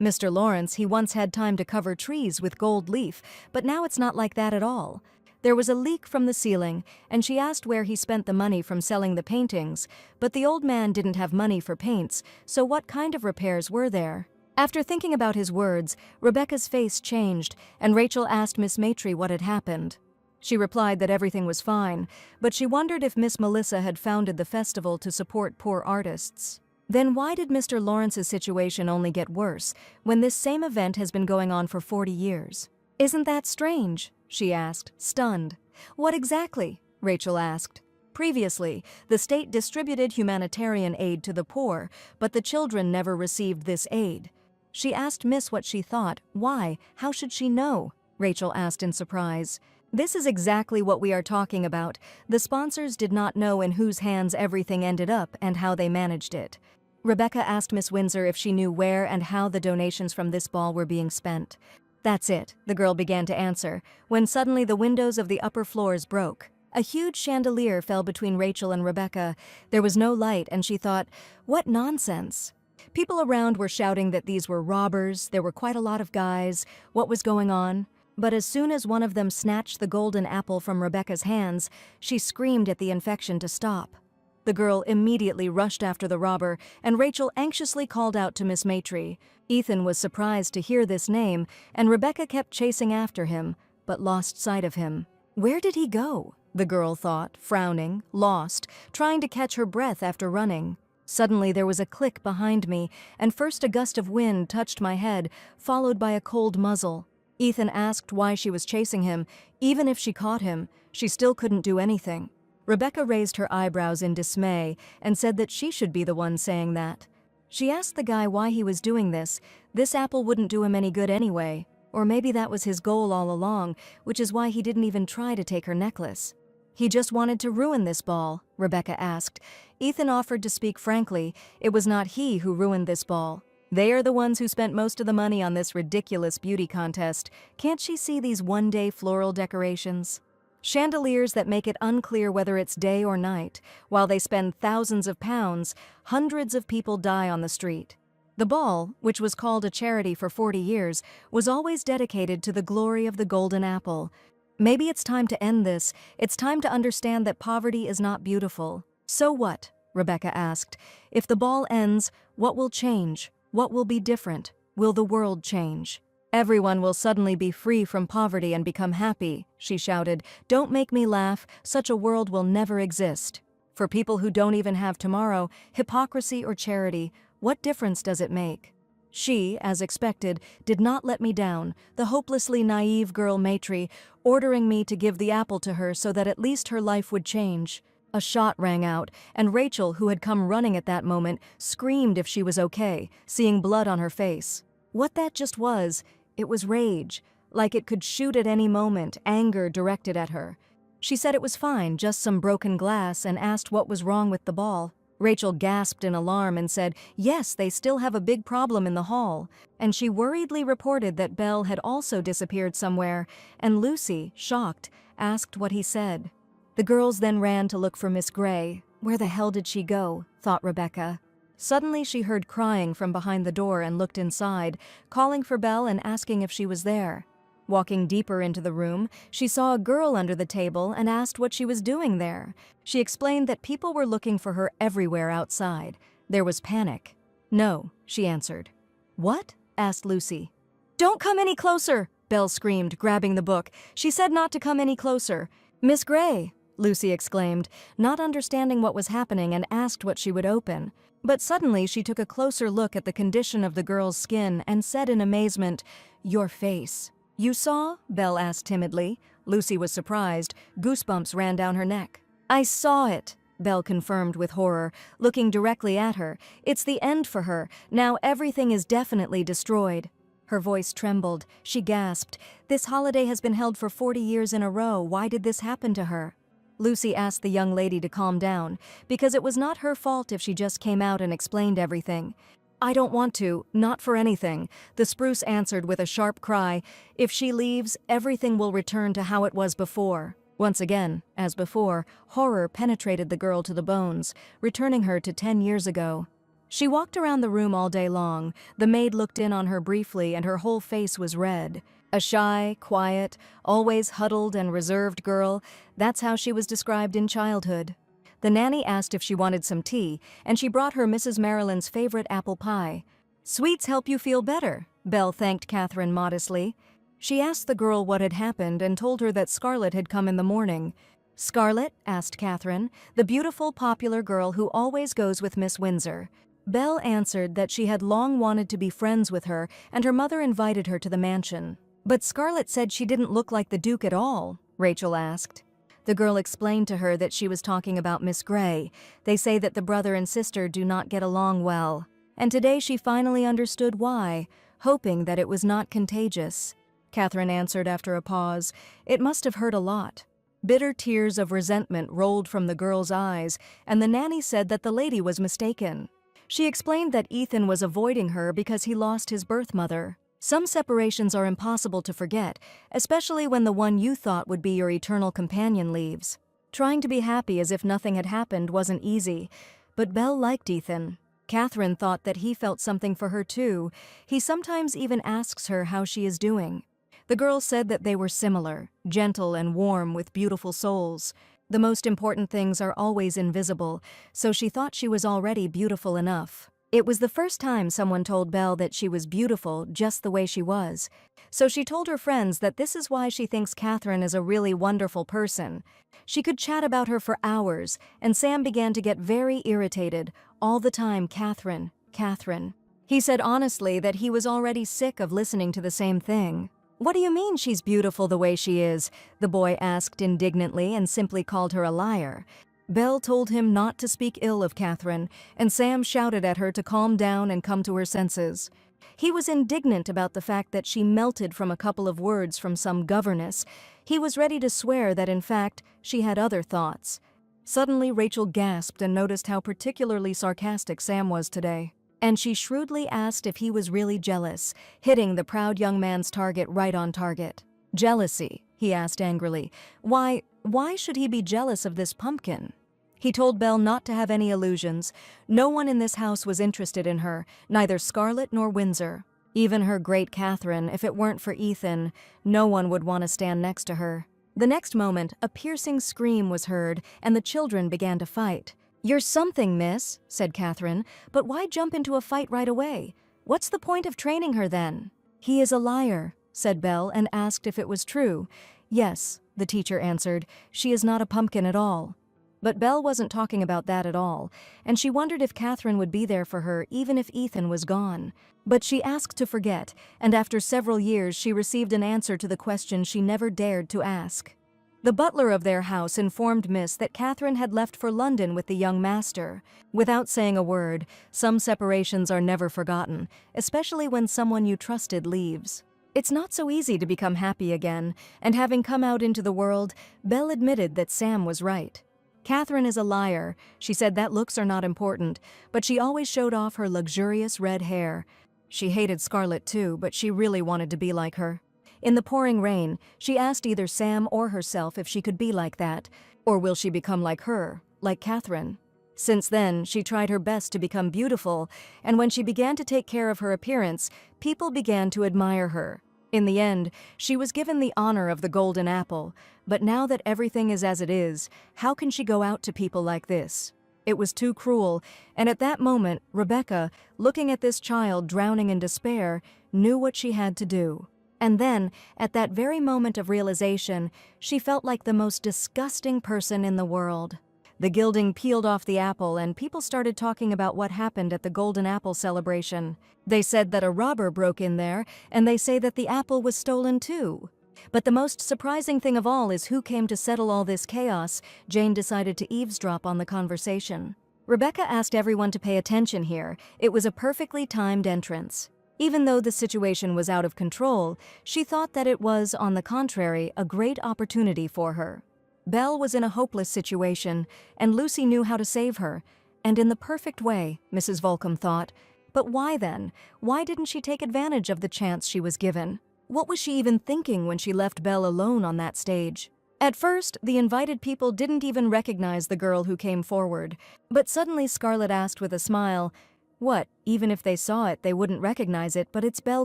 Mr. Lawrence, he once had time to cover trees with gold leaf, but now it's not like that at all. There was a leak from the ceiling, and she asked where he spent the money from selling the paintings, but the old man didn't have money for paints, so what kind of repairs were there? After thinking about his words, Rebecca's face changed, and Rachel asked Miss Matry what had happened. She replied that everything was fine, but she wondered if Miss Melissa had founded the festival to support poor artists. Then why did Mr. Lawrence's situation only get worse, when this same event has been going on for 40 years? "Isn't that strange?" she asked, stunned. "What exactly?" Rachel asked. Previously, the state distributed humanitarian aid to the poor, but the children never received this aid. She asked Miss what she thought. Why? How should she know? Rachel asked in surprise. This is exactly what we are talking about. The sponsors did not know in whose hands everything ended up and how they managed it. Rebecca asked Miss Windsor if she knew where and how the donations from this ball were being spent. "That's it," the girl began to answer, when suddenly the windows of the upper floors broke. A huge chandelier fell between Rachel and Rebecca. There was no light, and she thought, what nonsense. People around were shouting that these were robbers. There were quite a lot of guys. What was going on? But as soon as one of them snatched the golden apple from Rebecca's hands, she screamed at the infection to stop. The girl immediately rushed after the robber, and Rachel anxiously called out to Miss Matry. Ethan was surprised to hear this name, and Rebecca kept chasing after him, but lost sight of him. Where did he go? The girl thought, frowning, lost, trying to catch her breath after running. Suddenly there was a click behind me, and first a gust of wind touched my head, followed by a cold muzzle. Ethan asked why she was chasing him. Even if she caught him, she still couldn't do anything. Rebecca raised her eyebrows in dismay and said that she should be the one saying that. She asked the guy why he was doing this. This apple wouldn't do him any good anyway. Or maybe that was his goal all along, which is why he didn't even try to take her necklace. He just wanted to ruin this ball, Rebecca asked. Ethan offered to speak frankly. It was not he who ruined this ball. They are the ones who spent most of the money on this ridiculous beauty contest. Can't she see these one-day floral decorations? Chandeliers that make it unclear whether it's day or night. While they spend thousands of pounds, hundreds of people die on the street. The ball, which was called a charity for 40 years, was always dedicated to the glory of the golden apple. Maybe it's time to end this. It's time to understand that poverty is not beautiful. So what? Rebecca asked. If the ball ends, what will change? What will be different? Will the world change? Everyone will suddenly be free from poverty and become happy, she shouted. Don't make me laugh. Such a world will never exist. For people who don't even have tomorrow, hypocrisy or charity, what difference does it make? She, as expected, did not let me down, the hopelessly naive girl Matry, ordering me to give the apple to her so that at least her life would change. A shot rang out, and Rachel, who had come running at that moment, screamed if she was okay, seeing blood on her face. What that just was, it was rage, like it could shoot at any moment, anger directed at her. She said it was fine, just some broken glass, and asked what was wrong with the ball. Rachel gasped in alarm and said, yes, they still have a big problem in the hall. And she worriedly reported that Belle had also disappeared somewhere, and Lucy, shocked, asked what he said. The girls then ran to look for Miss Gray. Where the hell did she go? Thought Rebecca. Suddenly she heard crying from behind the door and looked inside, calling for Belle and asking if she was there. Walking deeper into the room, she saw a girl under the table and asked what she was doing there. She explained that people were looking for her everywhere outside. There was panic. No, she answered. What? Asked Lucy. Don't come any closer, Belle screamed, grabbing the book. She said not to come any closer. Miss Gray, Lucy exclaimed, not understanding what was happening, and asked what she would open. But suddenly she took a closer look at the condition of the girl's skin and said in amazement, your face. You saw? Belle asked timidly. Lucy was surprised. Goosebumps ran down her neck. I saw it, Belle confirmed with horror, looking directly at her. It's the end for her. Now everything is definitely destroyed. Her voice trembled. She gasped. This holiday has been held for 40 years in a row. Why did this happen to her? Lucy asked the young lady to calm down, because it was not her fault if she just came out and explained everything. I don't want to, not for anything, the spruce answered with a sharp cry. If she leaves, everything will return to how it was before. Once again, as before, horror penetrated the girl to the bones, returning her to 10 years ago. She walked around the room all day long. The maid looked in on her briefly and her whole face was red. A shy, quiet, always huddled and reserved girl, that's how she was described in childhood. The nanny asked if she wanted some tea, and she brought her Mrs. Marilyn's favorite apple pie. "Sweets help you feel better," Belle thanked Catherine modestly. She asked the girl what had happened and told her that Scarlett had come in the morning. "Scarlett?" asked Catherine, "the beautiful, popular girl who always goes with Miss Windsor." Belle answered that she had long wanted to be friends with her and her mother invited her to the mansion. "But Scarlett said she didn't look like the Duke at all," Rachel asked. The girl explained to her that she was talking about Miss Grey. They say that the brother and sister do not get along well. And today she finally understood why, hoping that it was not contagious. Catherine answered after a pause. It must have hurt a lot. Bitter tears of resentment rolled from the girl's eyes, and the nanny said that the lady was mistaken. She explained that Ethan was avoiding her because he lost his birth mother. Some separations are impossible to forget, especially when the one you thought would be your eternal companion leaves. Trying to be happy as if nothing had happened wasn't easy, but Belle liked Ethan. Catherine thought that he felt something for her too. He sometimes even asks her how she is doing. The girl said that they were similar, gentle and warm with beautiful souls. The most important things are always invisible, so she thought she was already beautiful enough. It was the first time someone told Belle that she was beautiful just the way she was. So she told her friends that this is why she thinks Catherine is a really wonderful person. She could chat about her for hours, and Sam began to get very irritated, all the time, "Catherine, Catherine." He said honestly that he was already sick of listening to the same thing. "What do you mean she's beautiful the way she is?" the boy asked indignantly and simply called her a liar. Belle told him not to speak ill of Catherine, and Sam shouted at her to calm down and come to her senses. He was indignant about the fact that she melted from a couple of words from some governess. He was ready to swear that, in fact, she had other thoughts. Suddenly, Rachel gasped and noticed how particularly sarcastic Sam was today. And she shrewdly asked if he was really jealous, hitting the proud young man's target right on target. "Jealousy?" he asked angrily. Why should he be jealous of this pumpkin?" He told Belle not to have any illusions. No one in this house was interested in her, neither Scarlett nor Windsor. Even her great Catherine, if it weren't for Ethan, no one would want to stand next to her. The next moment, a piercing scream was heard, and the children began to fight. "You're something, miss," said Catherine, "but why jump into a fight right away? What's the point of training her then?" "He is a liar," said Belle, and asked if it was true. "Yes," the teacher answered, "she is not a pumpkin at all." But Belle wasn't talking about that at all, and she wondered if Catherine would be there for her even if Ethan was gone. But she asked to forget, and after several years she received an answer to the question she never dared to ask. The butler of their house informed Miss that Catherine had left for London with the young master. Without saying a word, some separations are never forgotten, especially when someone you trusted leaves. It's not so easy to become happy again, and having come out into the world, Belle admitted that Sam was right. Catherine is a liar. She said that looks are not important, but she always showed off her luxurious red hair. She hated Scarlett too, but she really wanted to be like her. In the pouring rain, she asked either Sam or herself if she could be like that, or will she become like her, like Catherine? Since then, she tried her best to become beautiful, and when she began to take care of her appearance, people began to admire her. In the end, she was given the honor of the golden apple, but now that everything is as it is, how can she go out to people like this? It was too cruel, and at that moment, Rebecca, looking at this child drowning in despair, knew what she had to do. And then, at that very moment of realization, she felt like the most disgusting person in the world. The gilding peeled off the apple, and people started talking about what happened at the Golden Apple celebration. They said that a robber broke in there, and they say that the apple was stolen too. But the most surprising thing of all is who came to settle all this chaos. Jane decided to eavesdrop on the conversation. Rebecca asked everyone to pay attention here. It was a perfectly timed entrance. Even though the situation was out of control, she thought that it was, on the contrary, a great opportunity for her. Belle was in a hopeless situation, and Lucy knew how to save her. And in the perfect way, Mrs. Volcom thought. But why then? Why didn't she take advantage of the chance she was given? What was she even thinking when she left Belle alone on that stage? At first, the invited people didn't even recognize the girl who came forward. But suddenly Scarlett asked with a smile, "What, even if they saw it, they wouldn't recognize it, but it's Belle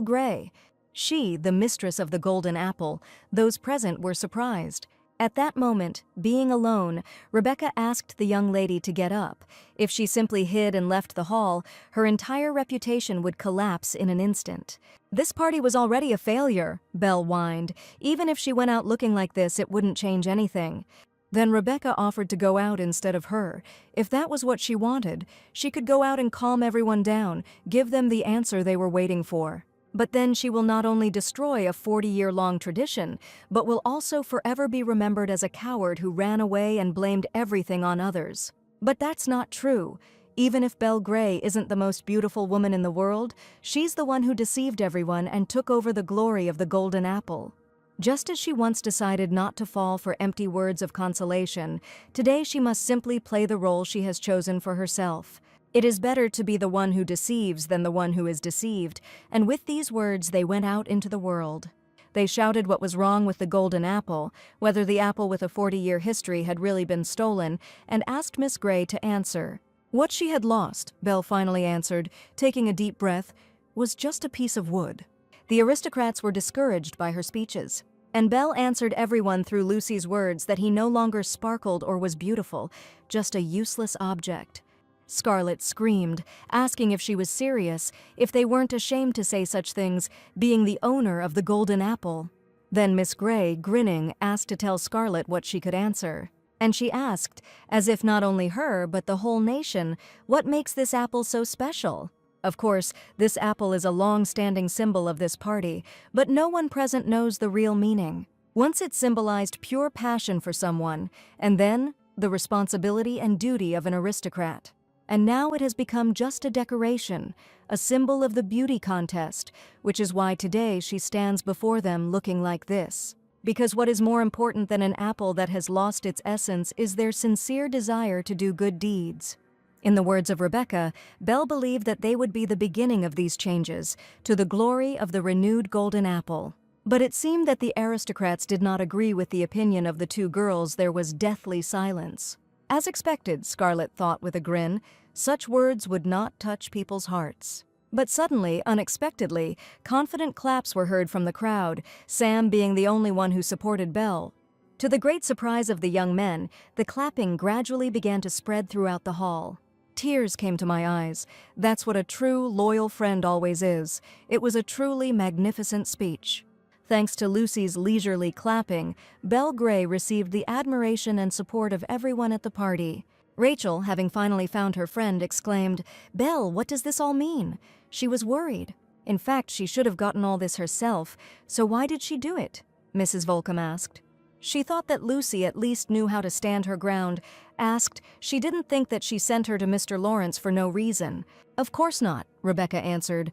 Grey." She, the mistress of the golden apple, those present were surprised. At that moment, being alone, Rebecca asked the young lady to get up. If she simply hid and left the hall, her entire reputation would collapse in an instant. This party was already a failure, Belle whined. Even if she went out looking like this, it wouldn't change anything. Then Rebecca offered to go out instead of her. If that was what she wanted, she could go out and calm everyone down, give them the answer they were waiting for. But then she will not only destroy a 40-year-long tradition, but will also forever be remembered as a coward who ran away and blamed everything on others. But that's not true. Even if Belle Gray isn't the most beautiful woman in the world, she's the one who deceived everyone and took over the glory of the golden apple. Just as she once decided not to fall for empty words of consolation, today she must simply play the role she has chosen for herself. It is better to be the one who deceives than the one who is deceived, and with these words they went out into the world. They shouted what was wrong with the golden apple, whether the apple with a 40-year history had really been stolen, and asked Miss Gray to answer. What she had lost, Belle finally answered, taking a deep breath, was just a piece of wood. The aristocrats were discouraged by her speeches, and Belle answered everyone through Lucy's words that he no longer sparkled or was beautiful, just a useless object. Scarlet screamed, asking if she was serious, if they weren't ashamed to say such things, being the owner of the golden apple. Then Miss Gray, grinning, asked to tell Scarlet what she could answer. And she asked, as if not only her but the whole nation, what makes this apple so special? Of course, this apple is a long-standing symbol of this party, but no one present knows the real meaning. Once it symbolized pure passion for someone, and then the responsibility and duty of an aristocrat. And now it has become just a decoration, a symbol of the beauty contest, which is why today she stands before them looking like this. Because what is more important than an apple that has lost its essence is their sincere desire to do good deeds. In the words of Rebecca, Belle believed that they would be the beginning of these changes, to the glory of the renewed golden apple. But it seemed that the aristocrats did not agree with the opinion of the two girls. There was deathly silence. As expected, Scarlet thought with a grin, such words would not touch people's hearts. But suddenly, unexpectedly, confident claps were heard from the crowd, Sam being the only one who supported Belle. To the great surprise of the young men, the clapping gradually began to spread throughout the hall. Tears came to my eyes. That's what a true, loyal friend always is. It was a truly magnificent speech. Thanks to Lucy's leisurely clapping, Belle Gray received the admiration and support of everyone at the party. Rachel, having finally found her friend, exclaimed, "Belle, what does this all mean?" She was worried. In fact, she should have gotten all this herself, so why did she do it? Mrs. Volcom asked. She thought that Lucy at least knew how to stand her ground, asked, she didn't think that she sent her to Mr. Lawrence for no reason. Of course not, Rebecca answered.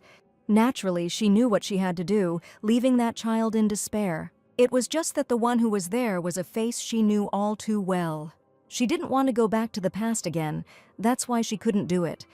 Naturally, she knew what she had to do, leaving that child in despair. It was just that the one who was there was a face she knew all too well. She didn't want to go back to the past again. That's why she couldn't do it.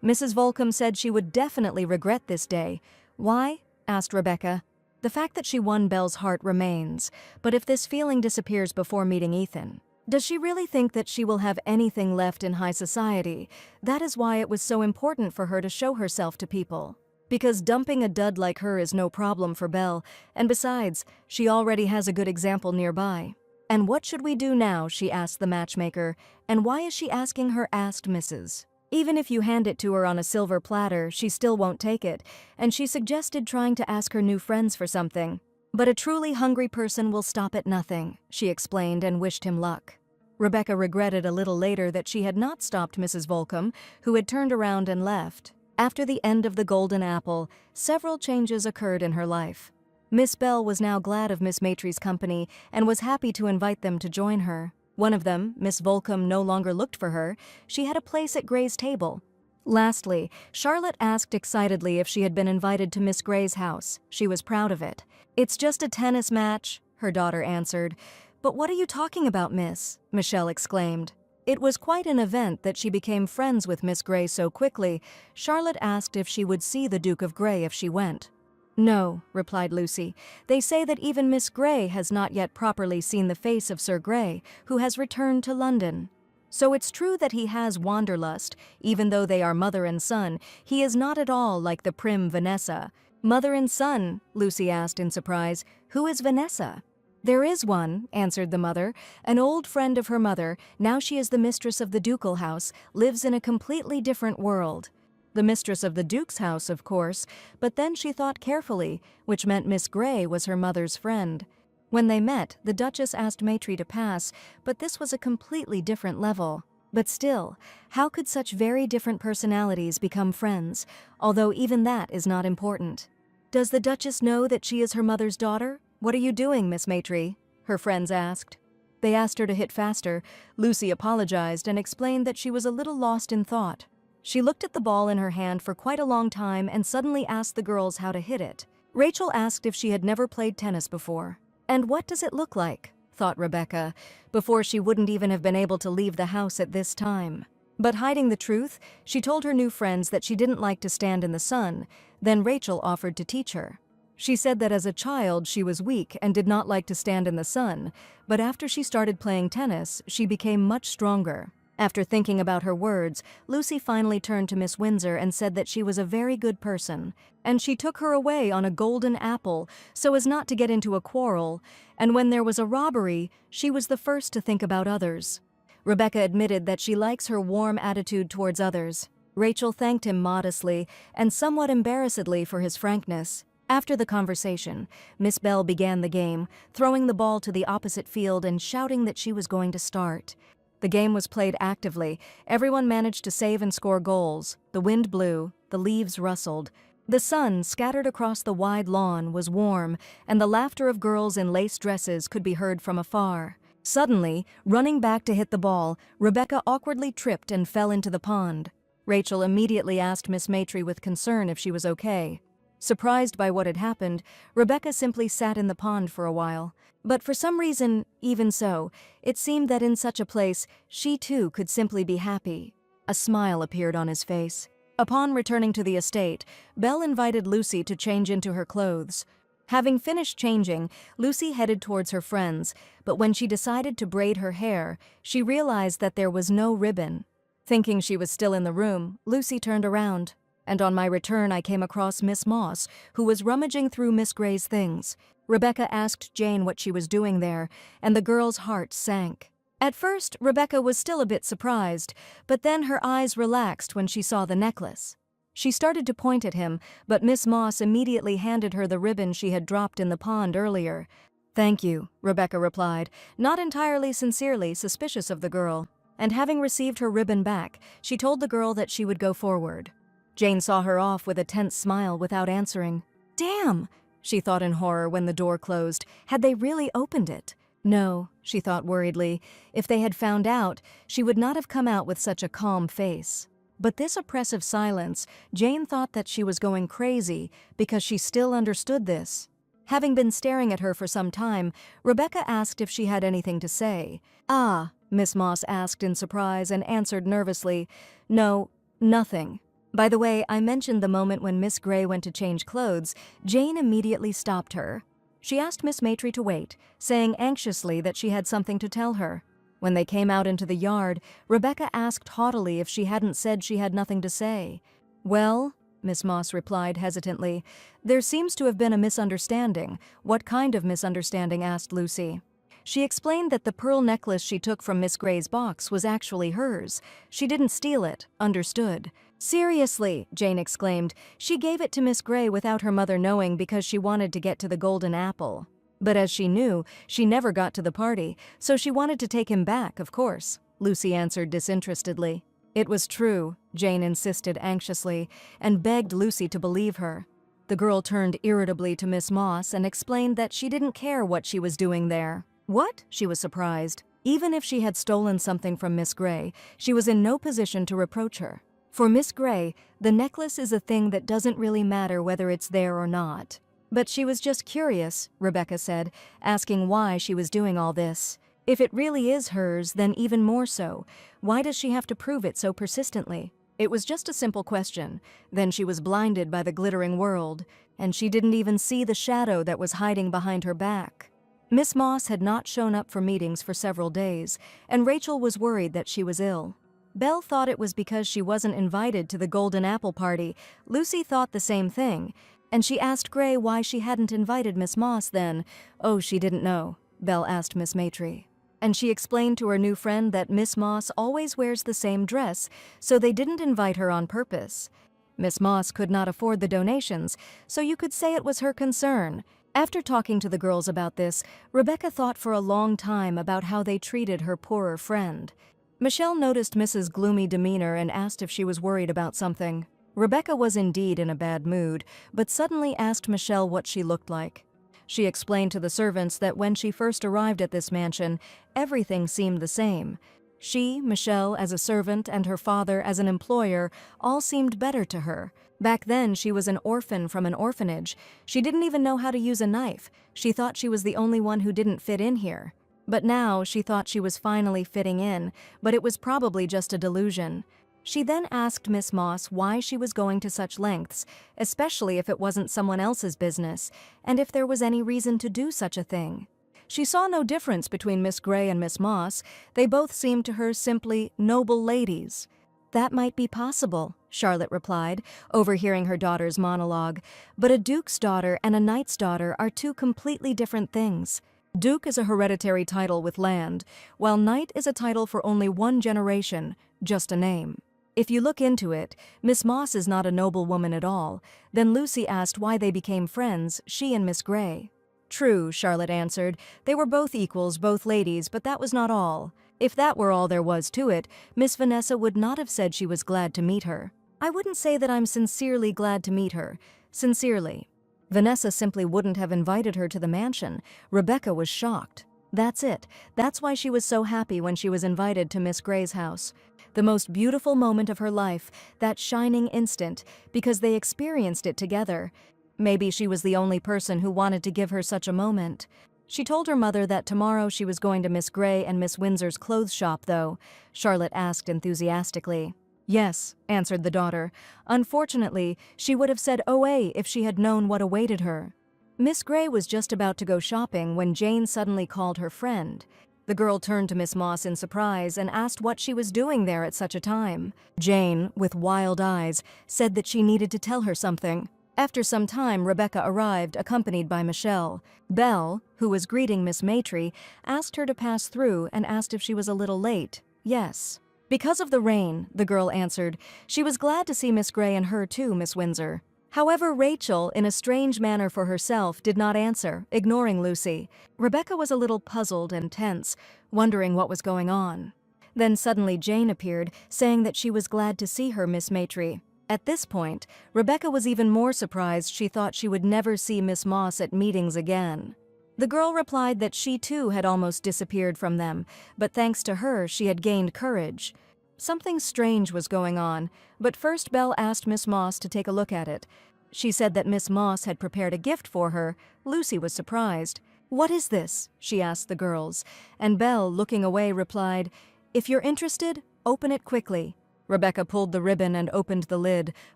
Mrs. Volcom said she would definitely regret this day. Why? Asked Rebecca. The fact that she won Belle's heart remains, but if this feeling disappears before meeting Ethan, does she really think that she will have anything left in high society? That is why it was so important for her to show herself to people. Because dumping a dud like her is no problem for Belle, and besides, she already has a good example nearby. And what should we do now, she asked the matchmaker, and why is she asking her, asked Mrs. Even if you hand it to her on a silver platter, she still won't take it, and she suggested trying to ask her new friends for something. But a truly hungry person will stop at nothing, she explained and wished him luck. Rebecca regretted a little later that she had not stopped Mrs. Volcom, who had turned around and left. After the end of the golden apple, several changes occurred in her life. Miss Belle was now glad of Miss Maitry's company and was happy to invite them to join her. One of them, Miss Volcom, no longer looked for her. She had a place at Gray's table. Lastly, Charlotte asked excitedly if she had been invited to Miss Gray's house. She was proud of it. "It's just a tennis match," her daughter answered. "But what are you talking about, miss?" Michelle exclaimed. It was quite an event that she became friends with Miss Gray so quickly. Charlotte asked if she would see the Duke of Gray if she went. "No," replied Lucy. "They say that even Miss Gray has not yet properly seen the face of Sir Gray, who has returned to London. So it's true that he has wanderlust. Even though they are mother and son, he is not at all like the prim Vanessa. "Mother and son," Lucy asked in surprise. "Who is Vanessa?" "There is one," answered the mother, "an old friend of her mother. Now she is the mistress of the ducal house, lives in a completely different world." The mistress of the Duke's house, of course, but then she thought carefully, which meant Miss Grey was her mother's friend. When they met, the Duchess asked Maitri to pass, but this was a completely different level. But still, how could such very different personalities become friends, although even that is not important? "Does the Duchess know that she is her mother's daughter? What are you doing, Miss Maitri?" her friends asked. They asked her to hit faster. Lucy apologized and explained that she was a little lost in thought. She looked at the ball in her hand for quite a long time and suddenly asked the girls how to hit it. Rachel asked if she had never played tennis before. "And what does it look like?" thought Rebecca, before she wouldn't even have been able to leave the house at this time. But hiding the truth, she told her new friends that she didn't like to stand in the sun. Then Rachel offered to teach her. She said that as a child she was weak and did not like to stand in the sun, but after she started playing tennis, she became much stronger. After thinking about her words, Lucy finally turned to Miss Windsor and said that she was a very good person, and she took her away on a golden apple so as not to get into a quarrel, and when there was a robbery, she was the first to think about others. Rebecca admitted that she likes her warm attitude towards others. Rachel thanked him modestly and somewhat embarrassedly for his frankness. After the conversation, Miss Bell began the game, throwing the ball to the opposite field and shouting that she was going to start. The game was played actively. Everyone managed to save and score goals. The wind blew, the leaves rustled. The sun, scattered across the wide lawn, was warm, and the laughter of girls in lace dresses could be heard from afar. Suddenly, running back to hit the ball, Rebecca awkwardly tripped and fell into the pond. Rachel immediately asked Miss Maitri with concern if she was okay. Surprised by what had happened, Rebecca simply sat in the pond for a while. But for some reason, even so, it seemed that in such a place, she too could simply be happy. A smile appeared on his face. Upon returning to the estate, Belle invited Lucy to change into her clothes. Having finished changing, Lucy headed towards her friends, but when she decided to braid her hair, she realized that there was no ribbon. Thinking she was still in the room, Lucy turned around, and on my return I came across Miss Moss, who was rummaging through Miss Grey's things. Rebecca asked Jane what she was doing there, and the girl's heart sank. At first, Rebecca was still a bit surprised, but then her eyes relaxed when she saw the necklace. She started to point at him, but Miss Moss immediately handed her the ribbon she had dropped in the pond earlier. "Thank you," Rebecca replied, not entirely sincerely suspicious of the girl. And having received her ribbon back, she told the girl that she would go forward. Jane saw her off with a tense smile without answering. "Damn!" she thought in horror when the door closed. Had they really opened it? No, she thought worriedly. If they had found out, she would not have come out with such a calm face. But this oppressive silence, Jane thought that she was going crazy because she still understood this. Having been staring at her for some time, Rebecca asked if she had anything to say. "Ah," Miss Moss asked in surprise and answered nervously, "No, nothing." By the way, I mentioned the moment when Miss Grey went to change clothes. Jane immediately stopped her. She asked Miss Maitri to wait, saying anxiously that she had something to tell her. When they came out into the yard, Rebecca asked haughtily if she hadn't said she had nothing to say. "Well," Miss Moss replied hesitantly, "there seems to have been a misunderstanding." "What kind of misunderstanding?" asked Lucy. She explained that the pearl necklace she took from Miss Grey's box was actually hers. She didn't steal it, understood. "Seriously," Jane exclaimed, "she gave it to Miss Grey without her mother knowing because she wanted to get to the golden apple. But as she knew, she never got to the party, so she wanted to take him back, of course," Lucy answered disinterestedly. It was true, Jane insisted anxiously, and begged Lucy to believe her. The girl turned irritably to Miss Moss and explained that she didn't care what she was doing there. What? She was surprised. Even if she had stolen something from Miss Grey, she was in no position to reproach her. For Miss Grey, the necklace is a thing that doesn't really matter whether it's there or not. But she was just curious, Rebecca said, asking why she was doing all this. If it really is hers, then even more so. Why does she have to prove it so persistently? It was just a simple question. Then she was blinded by the glittering world, and she didn't even see the shadow that was hiding behind her back. Miss Moss had not shown up for meetings for several days, and Rachel was worried that she was ill. Belle thought it was because she wasn't invited to the Golden Apple party. Lucy thought the same thing. And she asked Gray why she hadn't invited Miss Moss then. Oh, she didn't know, Belle asked Miss Maitre. And she explained to her new friend that Miss Moss always wears the same dress, so they didn't invite her on purpose. Miss Moss could not afford the donations, so you could say it was her concern. After talking to the girls about this, Rebecca thought for a long time about how they treated her poorer friend. Michelle noticed Mrs. gloomy demeanor and asked if she was worried about something. Rebecca was indeed in a bad mood, but suddenly asked Michelle what she looked like. She explained to the servants that when she first arrived at this mansion, everything seemed the same. She, Michelle, as a servant, and her father, as an employer, all seemed better to her. Back then, she was an orphan from an orphanage. She didn't even know how to use a knife. She thought she was the only one who didn't fit in here. But now, she thought she was finally fitting in, but it was probably just a delusion. She then asked Miss Moss why she was going to such lengths, especially if it wasn't someone else's business, and if there was any reason to do such a thing. She saw no difference between Miss Gray and Miss Moss. They both seemed to her simply noble ladies. That might be possible, Charlotte replied, overhearing her daughter's monologue, but a duke's daughter and a knight's daughter are two completely different things. Duke is a hereditary title with land, while knight is a title for only one generation, just a name. If you look into it, Miss Moss is not a noble woman at all. Then Lucy asked why they became friends, she and Miss Gray. True, Charlotte answered. They were both equals, both ladies, but that was not all. If that were all there was to it, Miss Vanessa would not have said she was glad to meet her. I wouldn't say that I'm sincerely glad to meet her. Sincerely. Vanessa simply wouldn't have invited her to the mansion. Rebecca was shocked. That's it. That's why she was so happy when she was invited to Miss Gray's house. The most beautiful moment of her life, that shining instant, because they experienced it together. Maybe she was the only person who wanted to give her such a moment. She told her mother that tomorrow she was going to Miss Gray and Miss Windsor's clothes shop, though, Charlotte asked enthusiastically. Yes, answered the daughter. Unfortunately, she would have said OA if she had known what awaited her. Miss Gray was just about to go shopping when Jane suddenly called her friend. The girl turned to Miss Moss in surprise and asked what she was doing there at such a time. Jane, with wild eyes, said that she needed to tell her something. After some time, Rebecca arrived, accompanied by Michelle. Belle, who was greeting Miss Maitre, asked her to pass through and asked if she was a little late. Yes. Because of the rain, the girl answered. She was glad to see Miss Gray and her too, Miss Windsor. However, Rachel, in a strange manner for herself, did not answer, ignoring Lucy. Rebecca was a little puzzled and tense, wondering what was going on. Then suddenly Jane appeared, saying that she was glad to see her, Miss Maitre. At this point, Rebecca was even more surprised. She thought she would never see Miss Moss at meetings again. The girl replied that she too had almost disappeared from them, but thanks to her she had gained courage. Something strange was going on, but first Belle asked Miss Moss to take a look at it. She said that Miss Moss had prepared a gift for her. Lucy was surprised. "What is this?" she asked the girls, and Belle, looking away, replied, "If you're interested, open it quickly." Rebecca pulled the ribbon and opened the lid,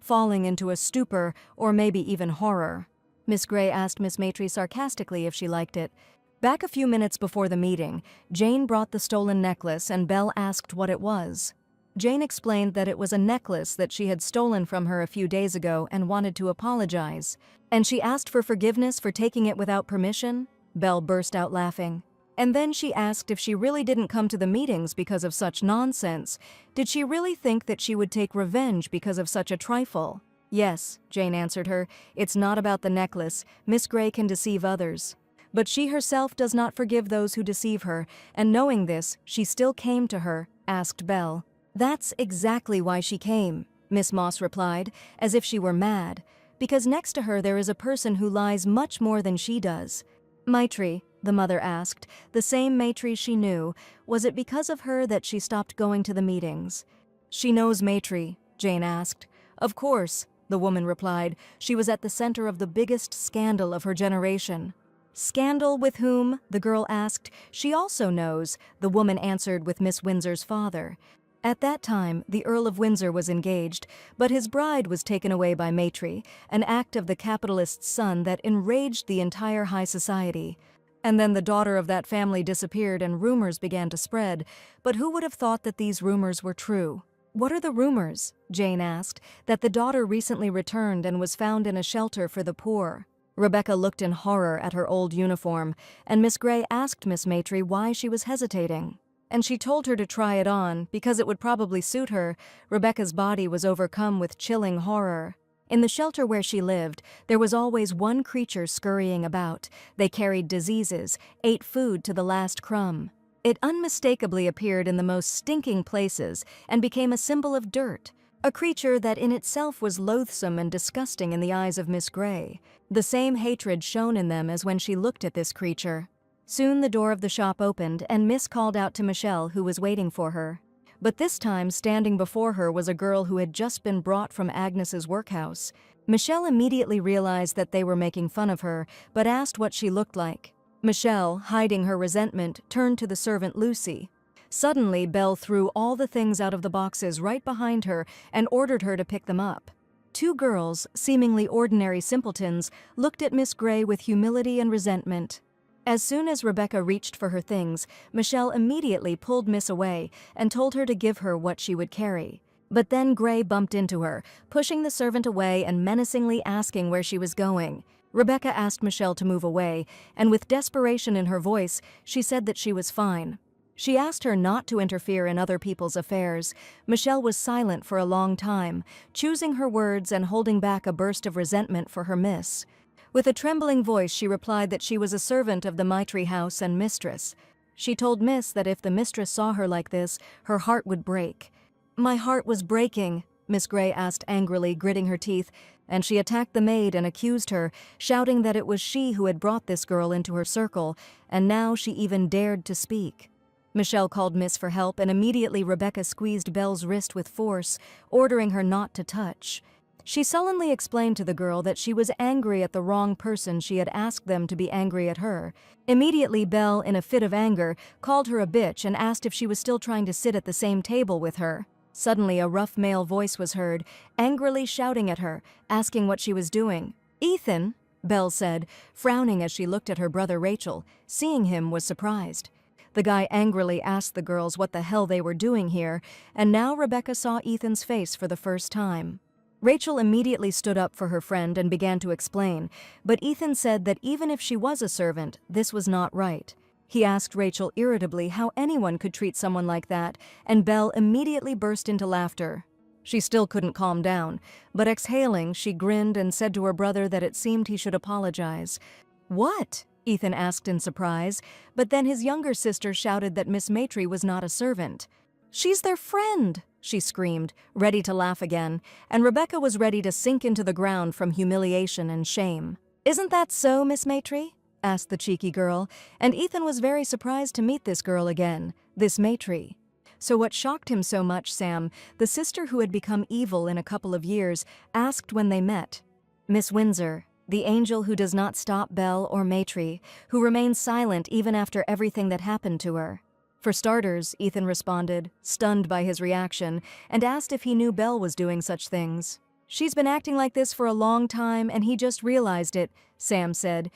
falling into a stupor or maybe even horror. Miss Gray asked Miss Maitre sarcastically if she liked it. Back a few minutes before the meeting, Jane brought the stolen necklace and Belle asked what it was. Jane explained that it was a necklace that she had stolen from her a few days ago and wanted to apologize. And she asked for forgiveness for taking it without permission? Belle burst out laughing. And then she asked if she really didn't come to the meetings because of such nonsense. Did she really think that she would take revenge because of such a trifle? Yes, Jane answered her. It's not about the necklace. Miss Gray can deceive others. But she herself does not forgive those who deceive her, and knowing this, she still came to her, asked Belle. That's exactly why she came, Miss Moss replied, as if she were mad, because next to her there is a person who lies much more than she does. Maitre, the mother asked, the same Maitre she knew. Was it because of her that she stopped going to the meetings? She knows Maitre, Jane asked. Of course, the woman replied. She was at the center of the biggest scandal of her generation. Scandal with whom? The girl asked. She also knows, the woman answered, with Miss Windsor's father. At that time, the Earl of Windsor was engaged, but his bride was taken away by Maitre, an act of the capitalist's son that enraged the entire high society. And then the daughter of that family disappeared and rumors began to spread, but who would have thought that these rumors were true? "What are the rumors?" Jane asked, "that the daughter recently returned and was found in a shelter for the poor." Rebecca looked in horror at her old uniform, and Miss Gray asked Miss Matry why she was hesitating. And she told her to try it on, because it would probably suit her. Rebecca's body was overcome with chilling horror. In the shelter where she lived, there was always one creature scurrying about. They carried diseases, ate food to the last crumb. It unmistakably appeared in the most stinking places and became a symbol of dirt, a creature that in itself was loathsome and disgusting in the eyes of Miss Gray. The same hatred shone in them as when she looked at this creature. Soon the door of the shop opened, and Miss called out to Michelle, who was waiting for her. But this time, standing before her was a girl who had just been brought from Agnes's workhouse. Michelle immediately realized that they were making fun of her, but asked what she looked like. Michelle, hiding her resentment, turned to the servant Lucy. Suddenly, Belle threw all the things out of the boxes right behind her and ordered her to pick them up. Two girls, seemingly ordinary simpletons, looked at Miss Gray with humility and resentment. As soon as Rebecca reached for her things, Michelle immediately pulled Miss away and told her to give her what she would carry. But then Gray bumped into her, pushing the servant away and menacingly asking where she was going. Rebecca asked Michelle to move away, and with desperation in her voice, she said that she was fine. She asked her not to interfere in other people's affairs. Michelle was silent for a long time, choosing her words and holding back a burst of resentment for her miss. With a trembling voice, she replied that she was a servant of the Mitry house and mistress. She told Miss that if the mistress saw her like this, her heart would break. "My heart was breaking," Miss Gray asked angrily, gritting her teeth, and she attacked the maid and accused her, shouting that it was she who had brought this girl into her circle, and now she even dared to speak. Michelle called Miss for help, and immediately Rebecca squeezed Belle's wrist with force, ordering her not to touch. She sullenly explained to the girl that she was angry at the wrong person. She had asked them to be angry at her. Immediately, Belle, in a fit of anger, called her a bitch and asked if she was still trying to sit at the same table with her. Suddenly, a rough male voice was heard, angrily shouting at her, asking what she was doing. "Ethan," Belle said, frowning as she looked at her brother Rachel. Seeing him was surprised. The guy angrily asked the girls what the hell they were doing here, and now Rebecca saw Ethan's face for the first time. Rachel immediately stood up for her friend and began to explain, but Ethan said that even if she was a servant, this was not right. He asked Rachel irritably how anyone could treat someone like that, and Belle immediately burst into laughter. She still couldn't calm down, but exhaling, she grinned and said to her brother that it seemed he should apologize. "What?" Ethan asked in surprise, but then his younger sister shouted that Miss Matry was not a servant. "She's their friend!" she screamed, ready to laugh again, and Rebecca was ready to sink into the ground from humiliation and shame. "Isn't that so, Miss Matry?" asked the cheeky girl, and Ethan was very surprised to meet this girl again, this Matry. So what shocked him so much, Sam, the sister who had become evil in a couple of years, asked when they met. "Miss Windsor, the angel who does not stop Belle or Matry, who remains silent even after everything that happened to her." "For starters," Ethan responded, stunned by his reaction, and asked if he knew Belle was doing such things. "She's been acting like this for a long time, and he just realized it," Sam said.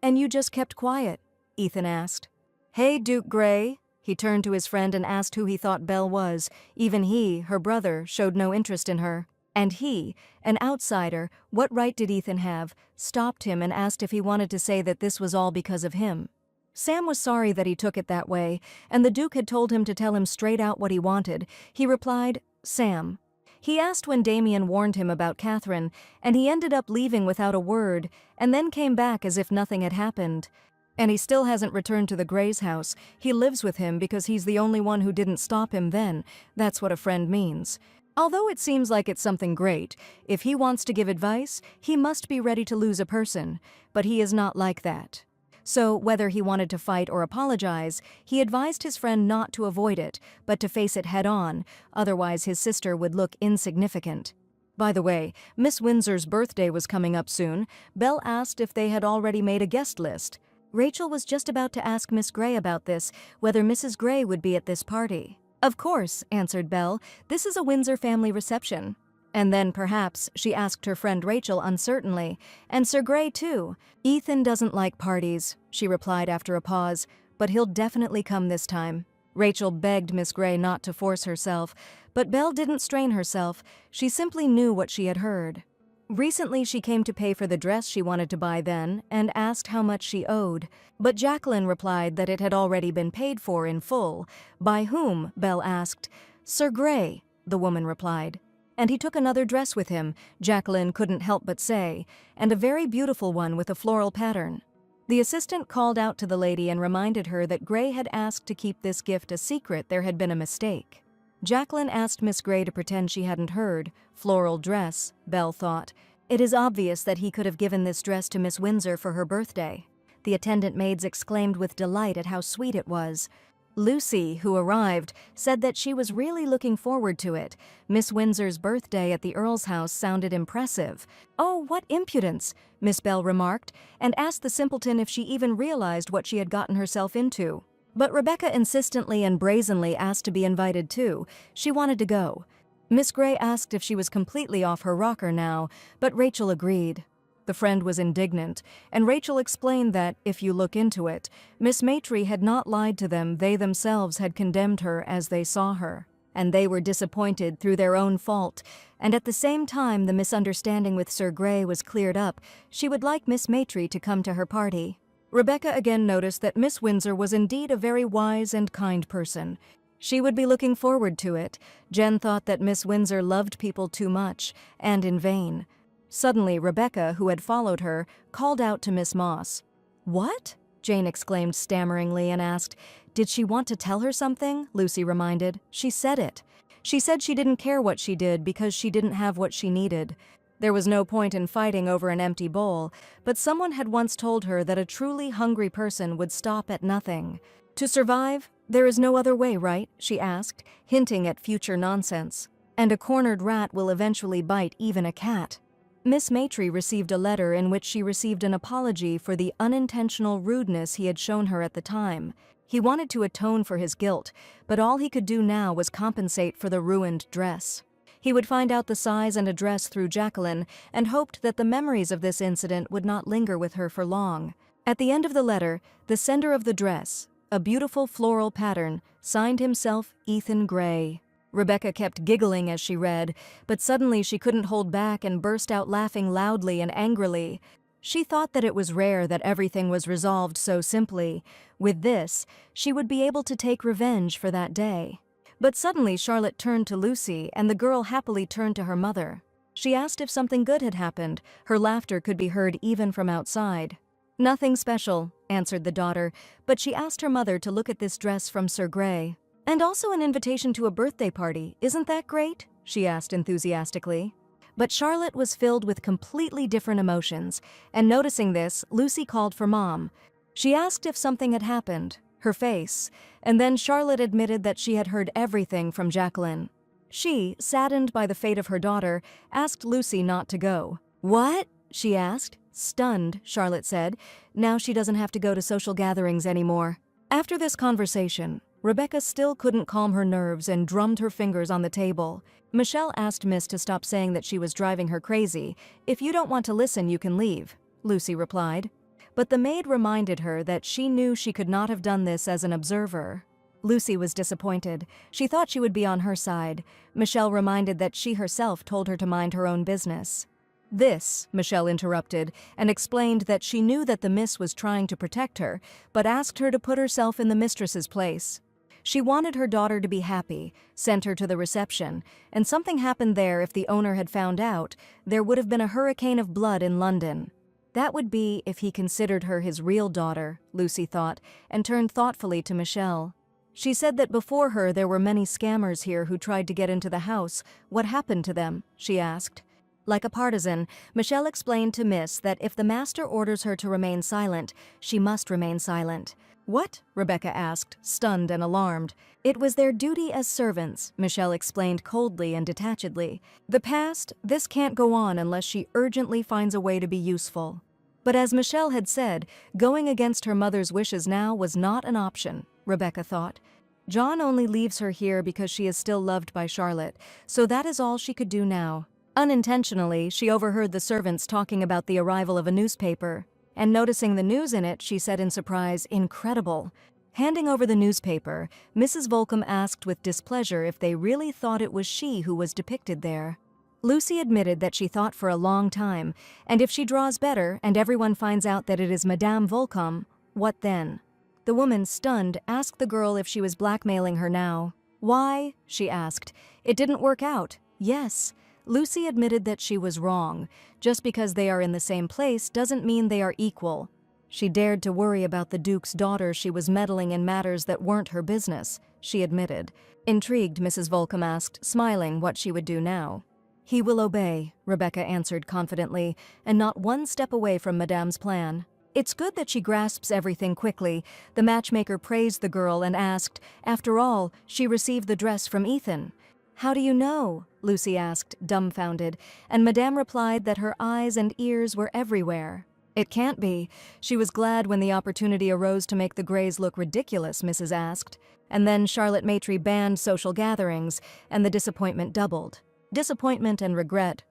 "And you just kept quiet?" Ethan asked. "Hey, Duke Gray." He turned to his friend and asked who he thought Belle was. Even he, her brother, showed no interest in her. And he, an outsider, what right did Ethan have, stopped him and asked if he wanted to say that this was all because of him. Sam was sorry that he took it that way, and the Duke had told him to tell him straight out what he wanted. He replied, "Sam." He asked when Damien warned him about Catherine, and he ended up leaving without a word, and then came back as if nothing had happened. And he still hasn't returned to the Gray's house. He lives with him because he's the only one who didn't stop him then. That's what a friend means. Although it seems like it's something great, if he wants to give advice, he must be ready to lose a person, but he is not like that. So, whether he wanted to fight or apologize, he advised his friend not to avoid it, but to face it head-on, otherwise his sister would look insignificant. By the way, Miss Windsor's birthday was coming up soon. Belle asked if they had already made a guest list. Rachel was just about to ask Miss Gray about this, whether Mrs. Gray would be at this party. "Of course," answered Belle. "This is a Windsor family reception." And then, perhaps, she asked her friend Rachel uncertainly, "And Sir Gray, too?" "Ethan doesn't like parties," she replied after a pause, "but he'll definitely come this time." Rachel begged Miss Gray not to force herself, but Belle didn't strain herself. She simply knew what she had heard. Recently, she came to pay for the dress she wanted to buy then and asked how much she owed, but Jacqueline replied that it had already been paid for in full. By whom? Belle asked. Sir Gray, the woman replied. And he took another dress with him, Jacqueline couldn't help but say, and a very beautiful one with a floral pattern. The assistant called out to the lady and reminded her that Gray had asked to keep this gift a secret. There had been a mistake. Jacqueline asked Miss Gray to pretend she hadn't heard. Floral dress, Belle thought. It is obvious that he could have given this dress to Miss Windsor for her birthday. The attendant maids exclaimed with delight at how sweet it was. Lucy, who arrived, said that she was really looking forward to it. Miss Windsor's birthday at the Earl's house sounded impressive. Oh, what impudence, Miss Bell remarked, and asked the simpleton if she even realized what she had gotten herself into. But Rebecca insistently and brazenly asked to be invited too. She wanted to go. Miss Gray asked if she was completely off her rocker now, but Rachel agreed. The friend was indignant, and Rachel explained that, if you look into it, Miss Maitry had not lied to them. They themselves had condemned her as they saw her, and they were disappointed through their own fault, and at the same time the misunderstanding with Sir Gray was cleared up. She would like Miss Maitry to come to her party. Rebecca again noticed that Miss Windsor was indeed a very wise and kind person. She would be looking forward to it. Jen thought that Miss Windsor loved people too much, and in vain. Suddenly, Rebecca, who had followed her, called out to Miss Moss. "What?" Jane exclaimed stammeringly and asked, "Did she want to tell her something?" Lucy reminded. "She said it. She said she didn't care what she did because she didn't have what she needed. There was no point in fighting over an empty bowl, but someone had once told her that a truly hungry person would stop at nothing. To survive, there is no other way, right?" she asked, hinting at future nonsense. "And a cornered rat will eventually bite even a cat." Miss Maitry received a letter in which she received an apology for the unintentional rudeness he had shown her at the time. He wanted to atone for his guilt, but all he could do now was compensate for the ruined dress. He would find out the size and address through Jacqueline and hoped that the memories of this incident would not linger with her for long. At the end of the letter, the sender of the dress, a beautiful floral pattern, signed himself Ethan Gray. Rebecca kept giggling as she read, but suddenly she couldn't hold back and burst out laughing loudly and angrily. She thought that it was rare that everything was resolved so simply. With this, she would be able to take revenge for that day. But suddenly Charlotte turned to Lucy, and the girl happily turned to her mother. She asked if something good had happened. Her laughter could be heard even from outside. "Nothing special," answered the daughter, but she asked her mother to look at this dress from Sir Gray. "And also an invitation to a birthday party. Isn't that great?" she asked enthusiastically. But Charlotte was filled with completely different emotions, and noticing this, Lucy called for Mom. She asked if something had happened, her face, and then Charlotte admitted that she had heard everything from Jacqueline. She, saddened by the fate of her daughter, asked Lucy not to go. "What?" she asked. Stunned, Charlotte said. Now she doesn't have to go to social gatherings anymore. After this conversation, Rebecca still couldn't calm her nerves and drummed her fingers on the table. Michelle asked Miss to stop saying that she was driving her crazy. "If you don't want to listen, you can leave," Lucy replied. But the maid reminded her that she knew she could not have done this as an observer. Lucy was disappointed. She thought she would be on her side. Michelle reminded that she herself told her to mind her own business. "This," Michelle interrupted, and explained that she knew that the miss was trying to protect her, but asked her to put herself in the mistress's place. She wanted her daughter to be happy, sent her to the reception, and something happened there. If the owner had found out, there would have been a hurricane of blood in London. That would be if he considered her his real daughter, Lucy thought, and turned thoughtfully to Michelle. She said that before her there were many scammers here who tried to get into the house. What happened to them? She asked. Like a partisan, Michelle explained to Miss that if the master orders her to remain silent, she must remain silent. "What?" Rebecca asked, stunned and alarmed. "It was their duty as servants," Michelle explained coldly and detachedly. "The past, this can't go on unless she urgently finds a way to be useful." But as Michelle had said, going against her mother's wishes now was not an option, Rebecca thought. John only leaves her here because she is still loved by Charlotte, so that is all she could do now. Unintentionally, she overheard the servants talking about the arrival of a newspaper, and noticing the news in it, she said in surprise, "Incredible." Handing over the newspaper, Mrs. Volcom asked with displeasure if they really thought it was she who was depicted there. Lucy admitted that she thought for a long time, and if she draws better and everyone finds out that it is Madame Volcom, what then? The woman, stunned, asked the girl if she was blackmailing her now. Why? She asked. It didn't work out. Yes. Lucy admitted that she was wrong. Just because they are in the same place doesn't mean they are equal. She dared to worry about the Duke's daughter. She was meddling in matters that weren't her business, she admitted. Intrigued, Mrs. Volcom asked, smiling, what she would do now. He will obey, Rebecca answered confidently, and not one step away from Madame's plan. It's good that she grasps everything quickly. The matchmaker praised the girl and asked, after all, she received the dress from Ethan. How do you know? Lucy asked, dumbfounded, and Madame replied that her eyes and ears were everywhere. It can't be. She was glad when the opportunity arose to make the Greys look ridiculous, Mrs. asked. And then Charlotte Maitre banned social gatherings, and the disappointment doubled. Disappointment and regret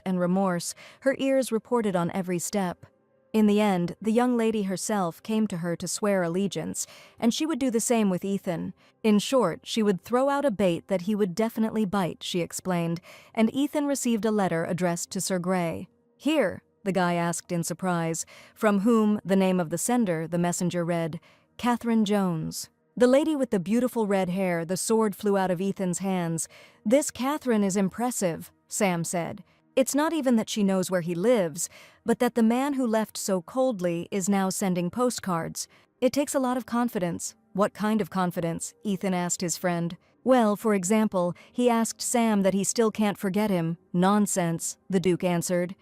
and remorse, her ears reported on every step. In the end, the young lady herself came to her to swear allegiance, and she would do the same with Ethan. In short, she would throw out a bait that he would definitely bite, she explained, and Ethan received a letter addressed to Sir Grey. Here, the guy asked in surprise, from whom, the name of the sender, the messenger read, Catherine Jones. The lady with the beautiful red hair, the sword flew out of Ethan's hands. This Catherine is impressive, Sam said. It's not even that she knows where he lives, but that the man who left so coldly is now sending postcards. It takes a lot of confidence. What kind of confidence? Ethan asked his friend. Well, for example, he asked Sam that he still can't forget him. Nonsense, the Duke answered.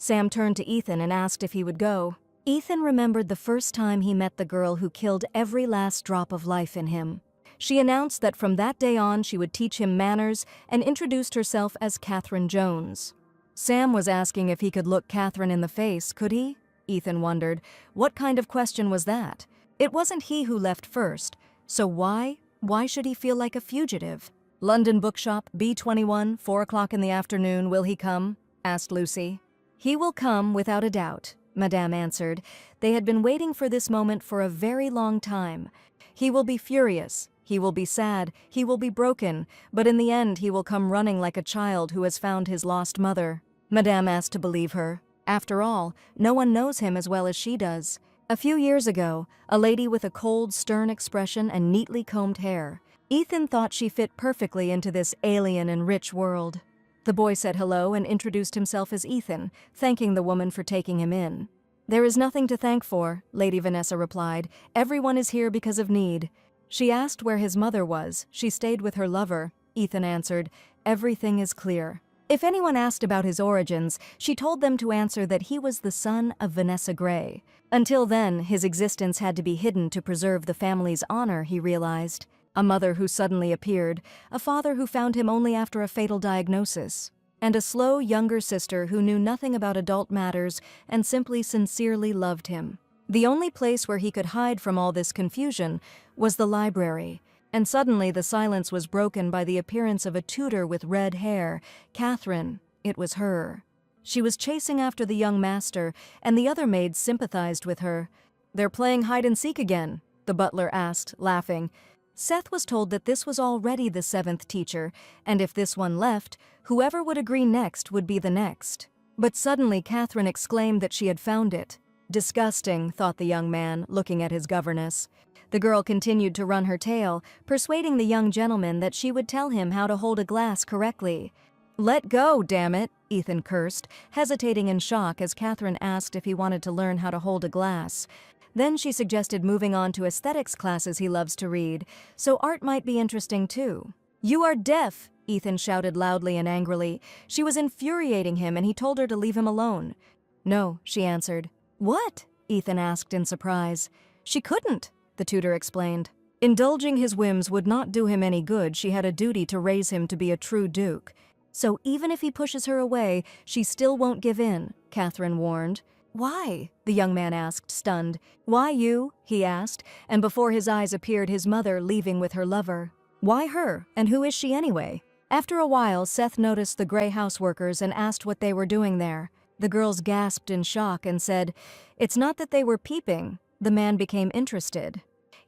Sam turned to Ethan and asked if he would go. Ethan remembered the first time he met the girl who killed every last drop of life in him. She announced that from that day on she would teach him manners and introduced herself as Catherine Jones. Sam was asking if he could look Catherine in the face, could he? Ethan wondered. What kind of question was that? It wasn't he who left first, so why? Why should he feel like a fugitive? London Bookshop, B21, 4 o'clock in the afternoon, will he come? Asked Lucy. He will come, without a doubt, Madame answered. They had been waiting for this moment for a very long time. He will be furious. He will be sad, he will be broken, but in the end he will come running like a child who has found his lost mother. Madame asked to believe her. After all, no one knows him as well as she does. A few years ago, a lady with a cold, stern expression and neatly combed hair. Ethan thought she fit perfectly into this alien and rich world. The boy said hello and introduced himself as Ethan, thanking the woman for taking him in. There is nothing to thank for, Lady Vanessa replied. Everyone is here because of need. She asked where his mother was. She stayed with her lover. Ethan answered, everything is clear. If anyone asked about his origins, she told them to answer that he was the son of Vanessa Grey. Until then, his existence had to be hidden to preserve the family's honor, he realized. A mother who suddenly appeared, a father who found him only after a fatal diagnosis, and a slow younger sister who knew nothing about adult matters and simply sincerely loved him. The only place where he could hide from all this confusion was the library, and suddenly the silence was broken by the appearance of a tutor with red hair. Catherine, it was her. She was chasing after the young master, and the other maids sympathized with her. They're playing hide-and-seek again, the butler asked, laughing. Seth was told that this was already the 7th teacher, and if this one left, whoever would agree next would be the next. But suddenly Catherine exclaimed that she had found it. Disgusting, thought the young man, looking at his governess. The girl continued to run her tale, persuading the young gentleman that she would tell him how to hold a glass correctly. Let go, damn it, Ethan cursed, hesitating in shock as Catherine asked if he wanted to learn how to hold a glass. Then she suggested moving on to aesthetics classes he loves to read, so art might be interesting too. You are deaf, Ethan shouted loudly and angrily. She was infuriating him and he told her to leave him alone. No, she answered. What? Ethan asked in surprise. She couldn't, the tutor explained. Indulging his whims would not do him any good. She had a duty to raise him to be a true duke. So even if he pushes her away, she still won't give in, Catherine warned. Why? The young man asked, stunned. Why you? He asked, and before his eyes appeared his mother leaving with her lover. Why her? And who is she anyway? After a while, Seth noticed the Grey houseworkers and asked what they were doing there. The girls gasped in shock and said, It's not that they were peeping. The man became interested.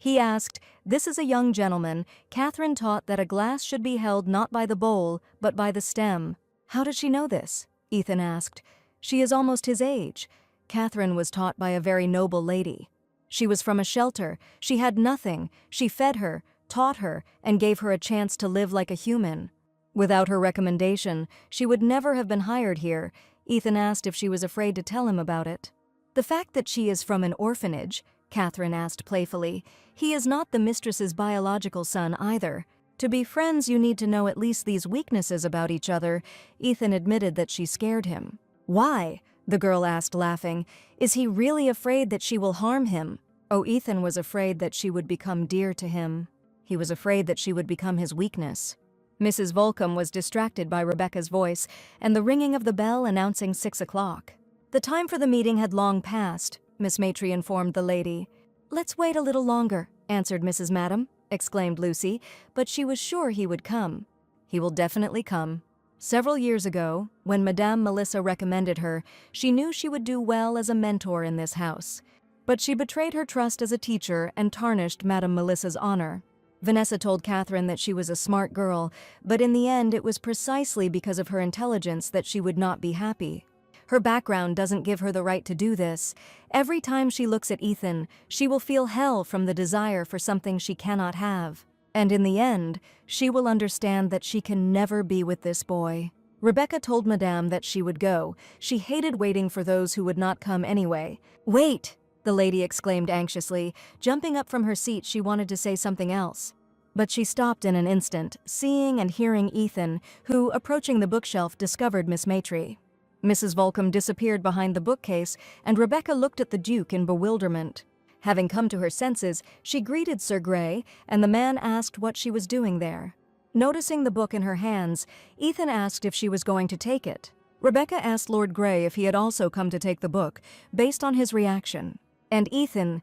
He asked, "This is a young gentleman." Catherine taught that a glass should be held not by the bowl, but by the stem. "How does she know this?" Ethan asked. "She is almost his age." Catherine was taught by a very noble lady. She was from a shelter. She had nothing. She fed her, taught her, and gave her a chance to live like a human. Without her recommendation, she would never have been hired here. Ethan asked if she was afraid to tell him about it. "The fact that she is from an orphanage," Catherine asked playfully. "He is not the mistress's biological son either. To be friends, you need to know at least these weaknesses about each other." Ethan admitted that she scared him. "Why?" the girl asked, laughing. "Is he really afraid that she will harm him?" Oh, Ethan was afraid that she would become dear to him. He was afraid that she would become his weakness. Mrs. Volcom was distracted by Rebecca's voice and the ringing of the bell announcing 6 o'clock. The time for the meeting had long passed, Miss Matry informed the lady. "Let's wait a little longer," answered Mrs. Madam, exclaimed Lucy, but she was sure he would come. He will definitely come. Several years ago, when Madame Melissa recommended her, she knew she would do well as a mentor in this house. But she betrayed her trust as a teacher and tarnished Madame Melissa's honor. Vanessa told Catherine that she was a smart girl, but in the end it was precisely because of her intelligence that she would not be happy. Her background doesn't give her the right to do this. Every time she looks at Ethan, she will feel hell from the desire for something she cannot have. And in the end, she will understand that she can never be with this boy. Rebecca told Madame that she would go. She hated waiting for those who would not come anyway. "Wait!" the lady exclaimed anxiously. Jumping up from her seat, she wanted to say something else. But she stopped in an instant, seeing and hearing Ethan, who, approaching the bookshelf, discovered Miss Matry. Mrs. Volcom disappeared behind the bookcase, and Rebecca looked at the Duke in bewilderment. Having come to her senses, she greeted Sir Grey, and the man asked what she was doing there. Noticing the book in her hands, Ethan asked if she was going to take it. Rebecca asked Lord Grey if he had also come to take the book, based on his reaction. And Ethan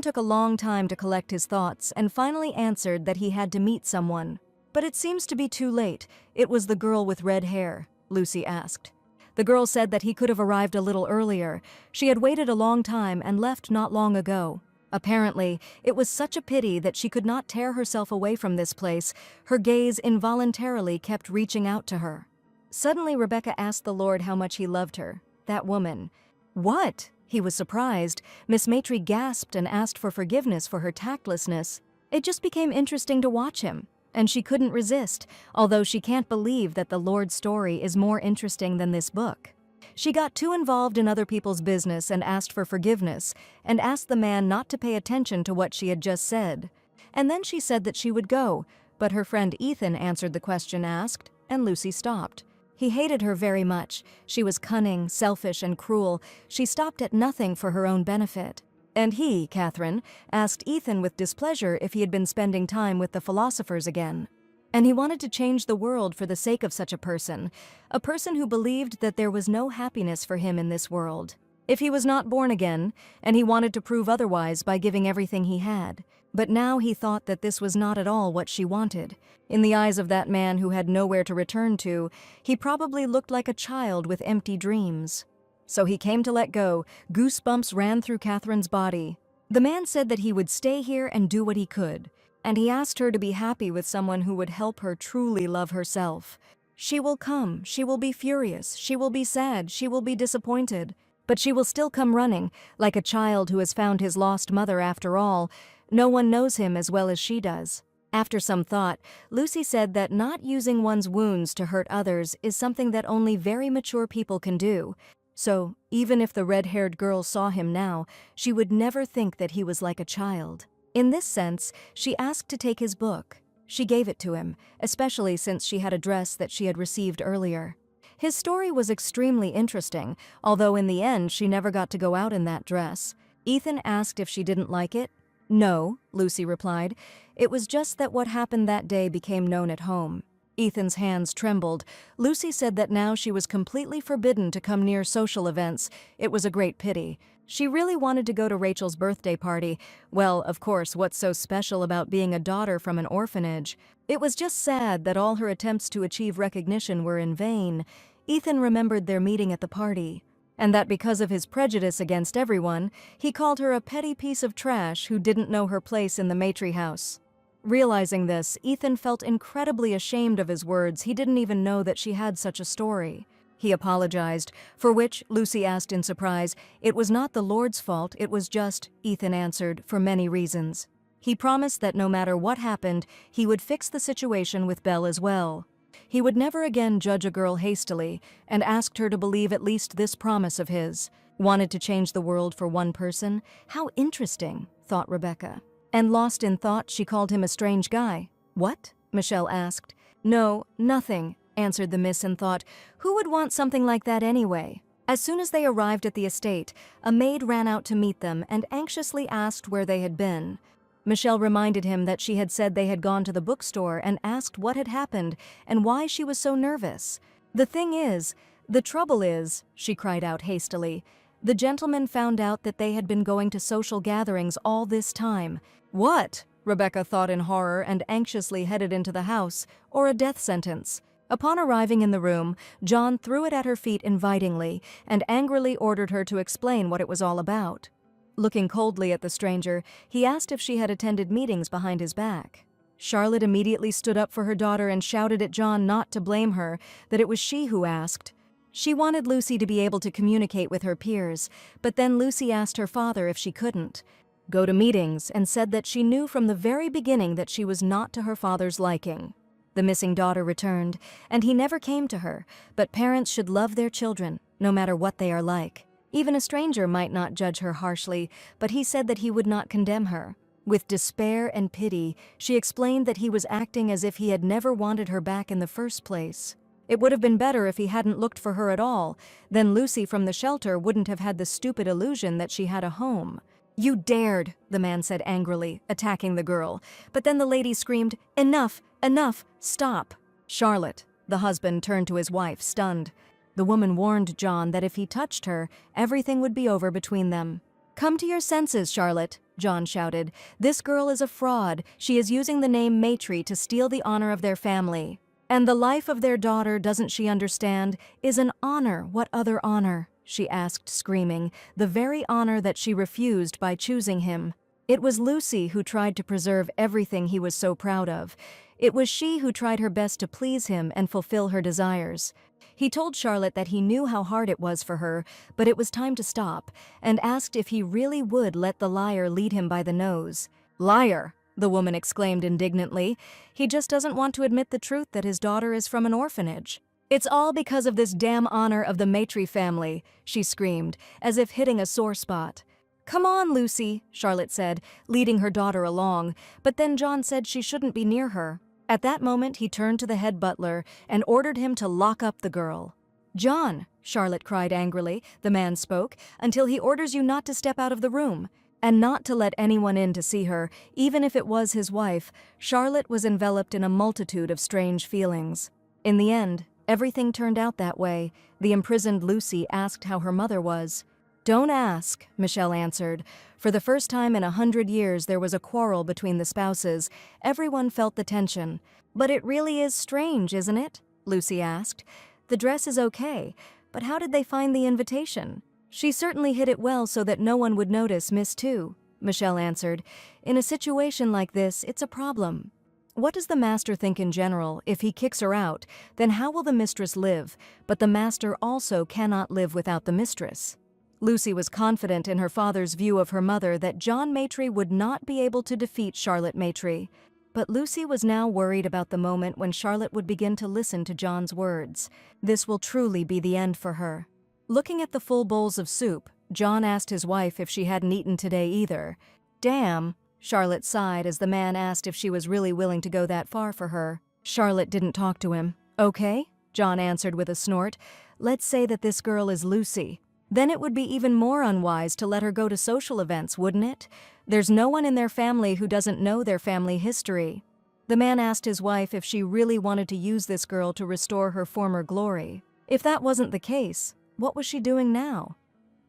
took a long time to collect his thoughts and finally answered that he had to meet someone. "But it seems to be too late. It was the girl with red hair," Lucy asked. The girl said that he could have arrived a little earlier. She had waited a long time and left not long ago. Apparently, it was such a pity that she could not tear herself away from this place. Her gaze involuntarily kept reaching out to her. Suddenly, Rebecca asked the Lord how much he loved her. That woman. "What?" He was surprised. Miss Matry gasped and asked for forgiveness for her tactlessness. It just became interesting to watch him, and she couldn't resist, although she can't believe that the Lord's story is more interesting than this book. She got too involved in other people's business and asked for forgiveness, and asked the man not to pay attention to what she had just said. And then she said that she would go, but her friend Ethan answered the question asked, and Lucy stopped. He hated her very much. She was cunning, selfish, and cruel. She stopped at nothing for her own benefit. And he, Catherine, asked Ethan with displeasure if he had been spending time with the philosophers again. And he wanted to change the world for the sake of such a person who believed that there was no happiness for him in this world. If he was not born again, and he wanted to prove otherwise by giving everything he had. But now he thought that this was not at all what she wanted. In the eyes of that man who had nowhere to return to, he probably looked like a child with empty dreams. So he came to let go. Goosebumps ran through Catherine's body. The man said that he would stay here and do what he could, and he asked her to be happy with someone who would help her truly love herself. She will come, she will be furious, she will be sad, she will be disappointed, but she will still come running, like a child who has found his lost mother after all. No one knows him as well as she does. After some thought, Lucy said that not using one's wounds to hurt others is something that only very mature people can do. So, even if the red-haired girl saw him now, she would never think that he was like a child. In this sense, she asked to take his book. She gave it to him, especially since she had a dress that she had received earlier. His story was extremely interesting, although in the end she never got to go out in that dress. Ethan asked if she didn't like it. "No," Lucy replied. "It was just that what happened that day became known at home." Ethan's hands trembled. Lucy said that now she was completely forbidden to come near social events. It was a great pity. She really wanted to go to Rachel's birthday party. Well, of course, what's so special about being a daughter from an orphanage? It was just sad that all her attempts to achieve recognition were in vain. Ethan remembered their meeting at the party. and that because of his prejudice against everyone, he called her a petty piece of trash who didn't know her place in the Maitre house. Realizing this, Ethan felt incredibly ashamed of his words. He didn't even know that she had such a story. He apologized, for which, Lucy asked in surprise, it was not the Lord's fault, it was just, Ethan answered, for many reasons. He promised that no matter what happened, he would fix the situation with Belle as well. He would never again judge a girl hastily, and asked her to believe at least this promise of his. Wanted to change the world for one person? How interesting, thought Rebecca. And lost in thought, she called him a strange guy. What? Michelle asked. No, nothing, answered the miss in thought. Who would want something like that anyway? As soon as they arrived at the estate, a maid ran out to meet them and anxiously asked where they had been. Michelle reminded him that she had said they had gone to the bookstore and asked what had happened and why she was so nervous. The trouble is, she cried out hastily, the gentleman found out that they had been going to social gatherings all this time. What? Rebecca thought in horror and anxiously headed into the house, or a death sentence. Upon arriving in the room, John threw it at her feet invitingly and angrily ordered her to explain what it was all about. Looking coldly at the stranger, he asked if she had attended meetings behind his back. Charlotte immediately stood up for her daughter and shouted at John not to blame her, that it was she who asked. She wanted Lucy to be able to communicate with her peers, but then Lucy asked her father if she couldn't go to meetings and said that she knew from the very beginning that she was not to her father's liking. The missing daughter returned, and he never came to her, but parents should love their children, no matter what they are like. Even a stranger might not judge her harshly, but he said that he would not condemn her. With despair and pity, she explained that he was acting as if he had never wanted her back in the first place. It would have been better if he hadn't looked for her at all. Then Lucy from the shelter wouldn't have had the stupid illusion that she had a home. You dared, the man said angrily, attacking the girl. But then the lady screamed, Enough, enough, stop. Charlotte, the husband, turned to his wife, stunned. The woman warned John that if he touched her, everything would be over between them. Come to your senses, Charlotte, John shouted. This girl is a fraud. She is using the name Maitre to steal the honor of their family. And the life of their daughter, doesn't she understand, is an honor. What other honor? She asked, screaming, the very honor that she refused by choosing him. It was Lucy who tried to preserve everything he was so proud of. It was she who tried her best to please him and fulfill her desires. He told Charlotte that he knew how hard it was for her, but it was time to stop, and asked if he really would let the liar lead him by the nose. Liar, the woman exclaimed indignantly. He just doesn't want to admit the truth that his daughter is from an orphanage. It's all because of this damn honor of the Maitre family, she screamed, as if hitting a sore spot. Come on, Lucy, Charlotte said, leading her daughter along, but then John said she shouldn't be near her. At that moment, he turned to the head butler and ordered him to lock up the girl. John, Charlotte cried angrily, the man spoke, until he orders you not to step out of the room, and not to let anyone in to see her, even if it was his wife. Charlotte was enveloped in a multitude of strange feelings. In the end, everything turned out that way. The imprisoned Lucy asked how her mother was. Don't ask, Michelle answered. For the first time in 100 years, there was a quarrel between the spouses. Everyone felt the tension. But it really is strange, isn't it? Lucy asked. The dress is okay, but how did they find the invitation? She certainly hid it well so that no one would notice Miss Two, Michelle answered. In a situation like this, it's a problem. What does the master think in general? If he kicks her out, then how will the mistress live? But the master also cannot live without the mistress. Lucy was confident in her father's view of her mother that John Maitre would not be able to defeat Charlotte Maitre. But Lucy was now worried about the moment when Charlotte would begin to listen to John's words. This will truly be the end for her. Looking at the full bowls of soup, John asked his wife if she hadn't eaten today either. Damn, Charlotte sighed as the man asked if she was really willing to go that far for her. Charlotte didn't talk to him. Okay, John answered with a snort. Let's say that this girl is Lucy. Then it would be even more unwise to let her go to social events, wouldn't it? There's no one in their family who doesn't know their family history. The man asked his wife if she really wanted to use this girl to restore her former glory. If that wasn't the case, what was she doing now?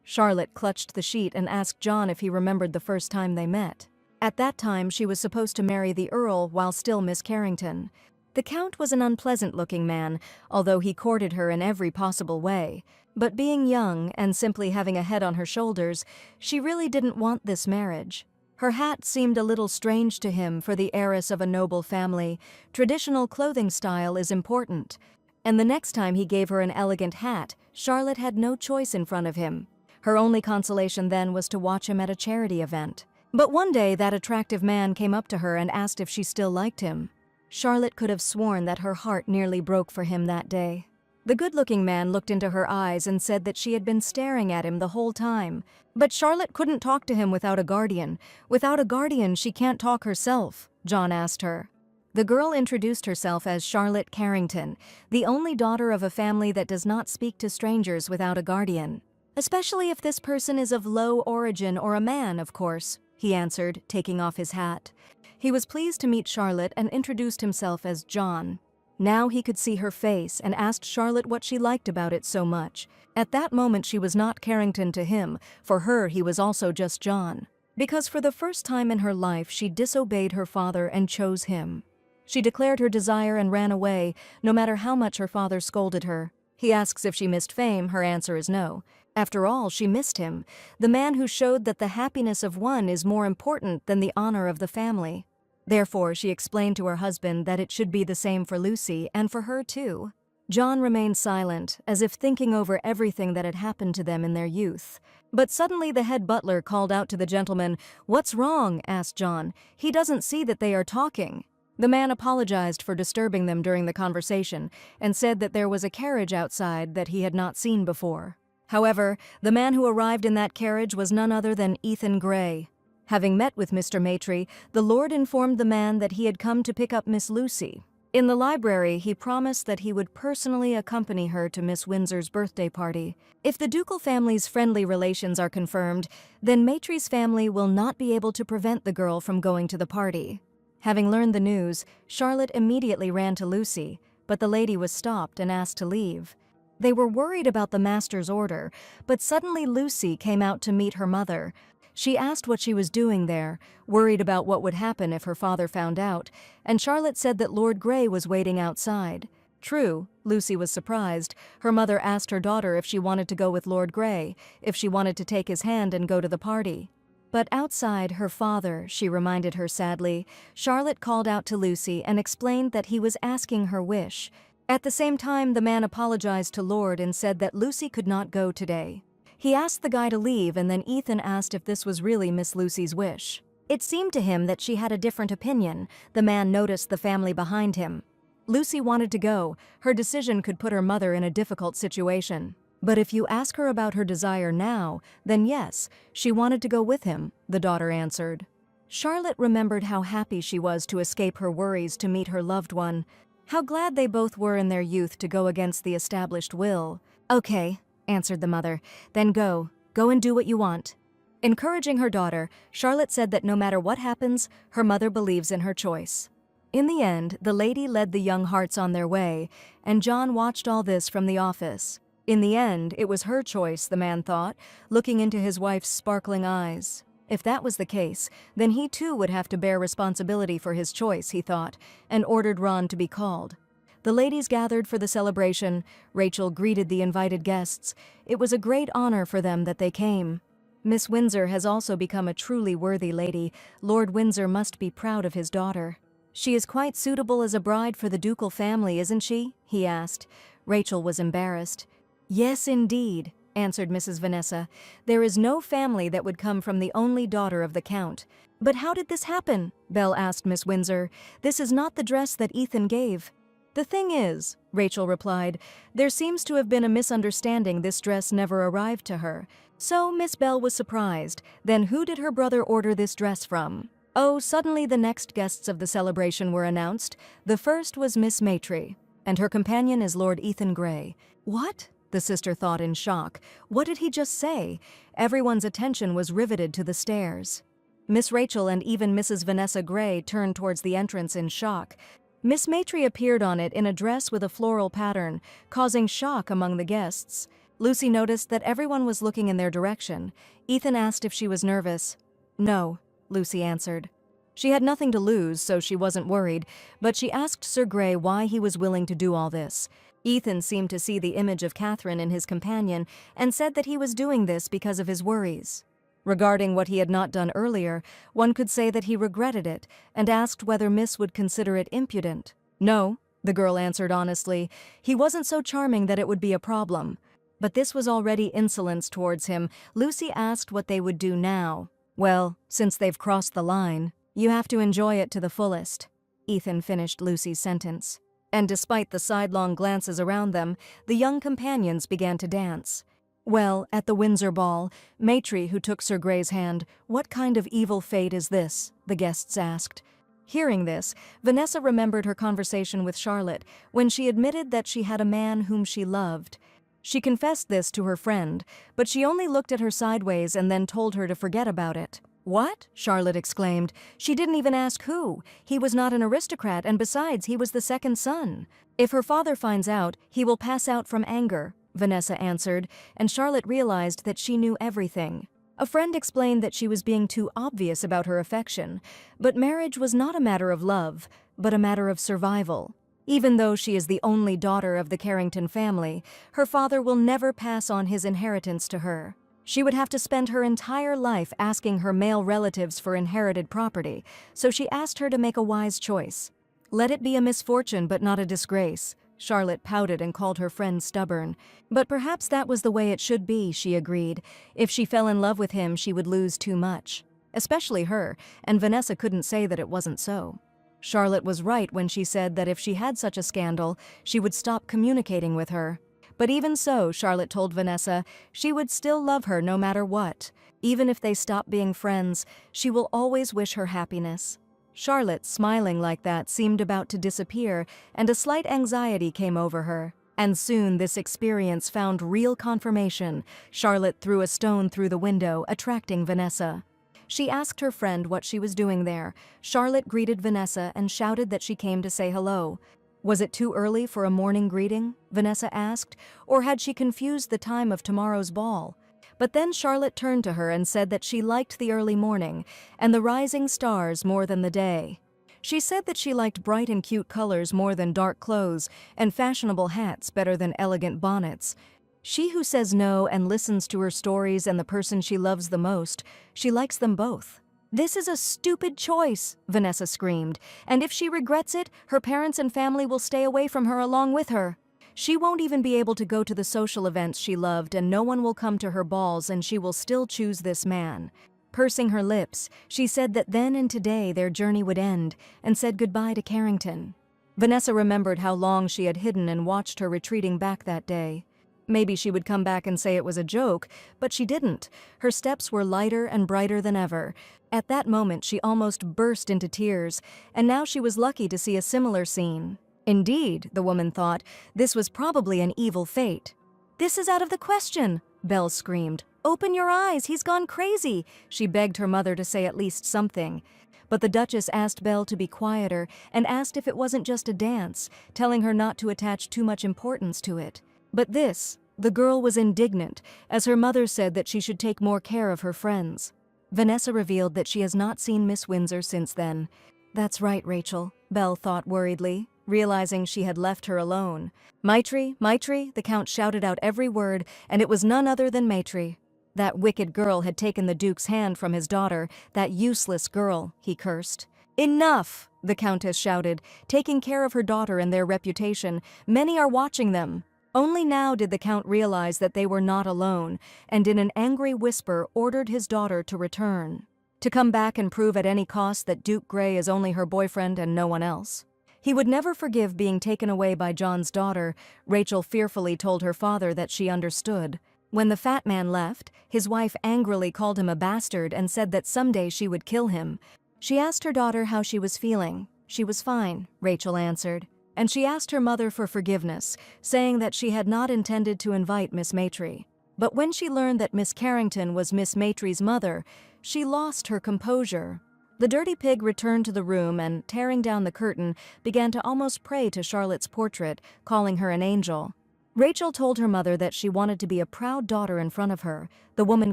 Charlotte clutched the sheet and asked John if he remembered the first time they met. At that time, she was supposed to marry the Earl while still Miss Carrington. The Count was an unpleasant-looking man, although he courted her in every possible way. But being young and simply having a head on her shoulders, she really didn't want this marriage. Her hat seemed a little strange to him for the heiress of a noble family. Traditional clothing style is important. And the next time he gave her an elegant hat, Charlotte had no choice in front of him. Her only consolation then was to watch him at a charity event. But one day that attractive man came up to her and asked if she still liked him. Charlotte could have sworn that her heart nearly broke for him that day. The good-looking man looked into her eyes and said that she had been staring at him the whole time. But Charlotte couldn't talk to him without a guardian. Without a guardian, she can't talk herself, John asked her. The girl introduced herself as Charlotte Carrington, the only daughter of a family that does not speak to strangers without a guardian. Especially if this person is of low origin or a man, of course, he answered, taking off his hat. He was pleased to meet Charlotte and introduced himself as John. Now he could see her face and asked Charlotte what she liked about it so much. At that moment she was not Carrington to him. For her he was also just John. Because for the first time in her life she disobeyed her father and chose him. She declared her desire and ran away, no matter how much her father scolded her. He asks if she missed fame, her answer is no. After all, she missed him, the man who showed that the happiness of one is more important than the honor of the family. Therefore, she explained to her husband that it should be the same for Lucy and for her too. John remained silent, as if thinking over everything that had happened to them in their youth. But suddenly the head butler called out to the gentleman. "What's wrong?" asked John. "He doesn't see that they are talking." The man apologized for disturbing them during the conversation and said that there was a carriage outside that he had not seen before. However, the man who arrived in that carriage was none other than Ethan Gray. Having met with Mr. Maitre, the lord informed the man that he had come to pick up Miss Lucy. In the library, he promised that he would personally accompany her to Miss Windsor's birthday party. If the ducal family's friendly relations are confirmed, then Maitre's family will not be able to prevent the girl from going to the party. Having learned the news, Charlotte immediately ran to Lucy, but the lady was stopped and asked to leave. They were worried about the master's order, but suddenly Lucy came out to meet her mother. She asked what she was doing there, worried about what would happen if her father found out, and Charlotte said that Lord Gray was waiting outside. True, Lucy was surprised. Her mother asked her daughter if she wanted to go with Lord Gray, if she wanted to take his hand and go to the party. But outside, her father, she reminded her sadly. Charlotte called out to Lucy and explained that he was asking her wish. At the same time, the man apologized to Lord and said that Lucy could not go today. He asked the guy to leave, and then Ethan asked if this was really Miss Lucy's wish. It seemed to him that she had a different opinion. The man noticed the family behind him. Lucy wanted to go. Her decision could put her mother in a difficult situation. But if you ask her about her desire now, then yes, she wanted to go with him, the daughter answered. Charlotte remembered how happy she was to escape her worries to meet her loved one. How glad they both were in their youth to go against the established will. "Okay," answered the mother. "Then go. Go and do what you want." Encouraging her daughter, Charlotte said that no matter what happens, her mother believes in her choice. In the end, the lady led the young hearts on their way, and John watched all this from the office. In the end, it was her choice, the man thought, looking into his wife's sparkling eyes. If that was the case, then he too would have to bear responsibility for his choice, he thought, and ordered Ron to be called. The ladies gathered for the celebration. Rachel greeted the invited guests. It was a great honor for them that they came. Miss Windsor has also become a truly worthy lady. Lord Windsor must be proud of his daughter. "She is quite suitable as a bride for the ducal family, isn't she?" he asked. Rachel was embarrassed. "Yes, indeed," answered Mrs. Vanessa. "There is no family that would come from the only daughter of the Count." "But how did this happen?" Belle asked Miss Windsor. "This is not the dress that Ethan gave." "The thing is," Rachel replied, "there seems to have been a misunderstanding. This dress never arrived to her." So Miss Belle was surprised. Then who did her brother order this dress from? Oh, suddenly the next guests of the celebration were announced. The first was Miss Maitre, and her companion is Lord Ethan Gray. "What?" the sister thought in shock. What did he just say? Everyone's attention was riveted to the stairs. Miss Rachel and even Mrs. Vanessa Gray turned towards the entrance in shock. Miss Maitre appeared on it in a dress with a floral pattern, causing shock among the guests. Lucy noticed that everyone was looking in their direction. Ethan asked if she was nervous. "No," Lucy answered. She had nothing to lose, so she wasn't worried, but she asked Sir Grey why he was willing to do all this. Ethan seemed to see the image of Catherine in his companion and said that he was doing this because of his worries. Regarding what he had not done earlier, one could say that he regretted it and asked whether Miss would consider it impudent. No, the girl answered honestly. He wasn't so charming that it would be a problem. But this was already insolence towards him. Lucy asked what they would do now. Well, since they've crossed the line, you have to enjoy it to the fullest. Ethan finished Lucy's sentence. And despite the sidelong glances around them, the young companions began to dance. Well, at the Windsor ball, Maitri, who took Sir Grey's hand, "What kind of evil fate is this?" the guests asked. Hearing this, Vanessa remembered her conversation with Charlotte when she admitted that she had a man whom she loved. She confessed this to her friend, but she only looked at her sideways and then told her to forget about it. "What?" Charlotte exclaimed. "She didn't even ask who. He was not an aristocrat, and besides, he was the second son. If her father finds out, he will pass out from anger," Vanessa answered, and Charlotte realized that she knew everything. A friend explained that she was being too obvious about her affection, but marriage was not a matter of love, but a matter of survival. Even though she is the only daughter of the Carrington family, her father will never pass on his inheritance to her. She would have to spend her entire life asking her male relatives for inherited property, so she asked her to make a wise choice. "Let it be a misfortune but not a disgrace." Charlotte pouted and called her friend stubborn. But perhaps that was the way it should be, she agreed. If she fell in love with him, she would lose too much. Especially her, and Vanessa couldn't say that it wasn't so. Charlotte was right when she said that if she had such a scandal, she would stop communicating with her. But even so, Charlotte told Vanessa, she would still love her no matter what. Even if they stop being friends, she will always wish her happiness. Charlotte, smiling like that, seemed about to disappear, and a slight anxiety came over her. And soon this experience found real confirmation. Charlotte threw a stone through the window, attracting Vanessa. She asked her friend what she was doing there. Charlotte greeted Vanessa and shouted that she came to say hello. Was it too early for a morning greeting? Vanessa asked, or had she confused the time of tomorrow's ball? But then Charlotte turned to her and said that she liked the early morning and the rising stars more than the day. She said that she liked bright and cute colors more than dark clothes and fashionable hats better than elegant bonnets. She who says no and listens to her stories and the person she loves the most, she likes them both. "This is a stupid choice," Vanessa screamed, "and if she regrets it, her parents and family will stay away from her along with her. She won't even be able to go to the social events she loved, and no one will come to her balls, and she will still choose this man." Pursing her lips, she said that then and today their journey would end, and said goodbye to Carrington. Vanessa remembered how long she had hidden and watched her retreating back that day. Maybe she would come back and say it was a joke, but she didn't. Her steps were lighter and brighter than ever. At that moment she almost burst into tears, and now she was lucky to see a similar scene. Indeed, the woman thought, this was probably an evil fate. "This is out of the question," Belle screamed. "Open your eyes, he's gone crazy." She begged her mother to say at least something. But the Duchess asked Belle to be quieter and asked if it wasn't just a dance, telling her not to attach too much importance to it. But the girl was indignant, as her mother said that she should take more care of her friends. Vanessa revealed that she has not seen Miss Windsor since then. "That's right, Rachel," Belle thought worriedly, realizing she had left her alone. "Maitri, Maitri," the Count shouted out every word, and it was none other than Maitri. That wicked girl had taken the Duke's hand from his daughter, that useless girl, he cursed. "Enough," the Countess shouted, taking care of her daughter and their reputation. "Many are watching them." Only now did the Count realize that they were not alone, and in an angry whisper ordered his daughter to return. To come back and prove at any cost that Duke Grey is only her boyfriend and no one else. He would never forgive being taken away by John's daughter. Rachel fearfully told her father that she understood. When the fat man left, his wife angrily called him a bastard and said that someday she would kill him. She asked her daughter how she was feeling. She was fine, Rachel answered. And she asked her mother for forgiveness, saying that she had not intended to invite Miss Maitri. But when she learned that Miss Carrington was Miss Maitri's mother, she lost her composure. The dirty pig returned to the room and, tearing down the curtain, began to almost pray to Charlotte's portrait, calling her an angel. Rachel told her mother that she wanted to be a proud daughter in front of her. The woman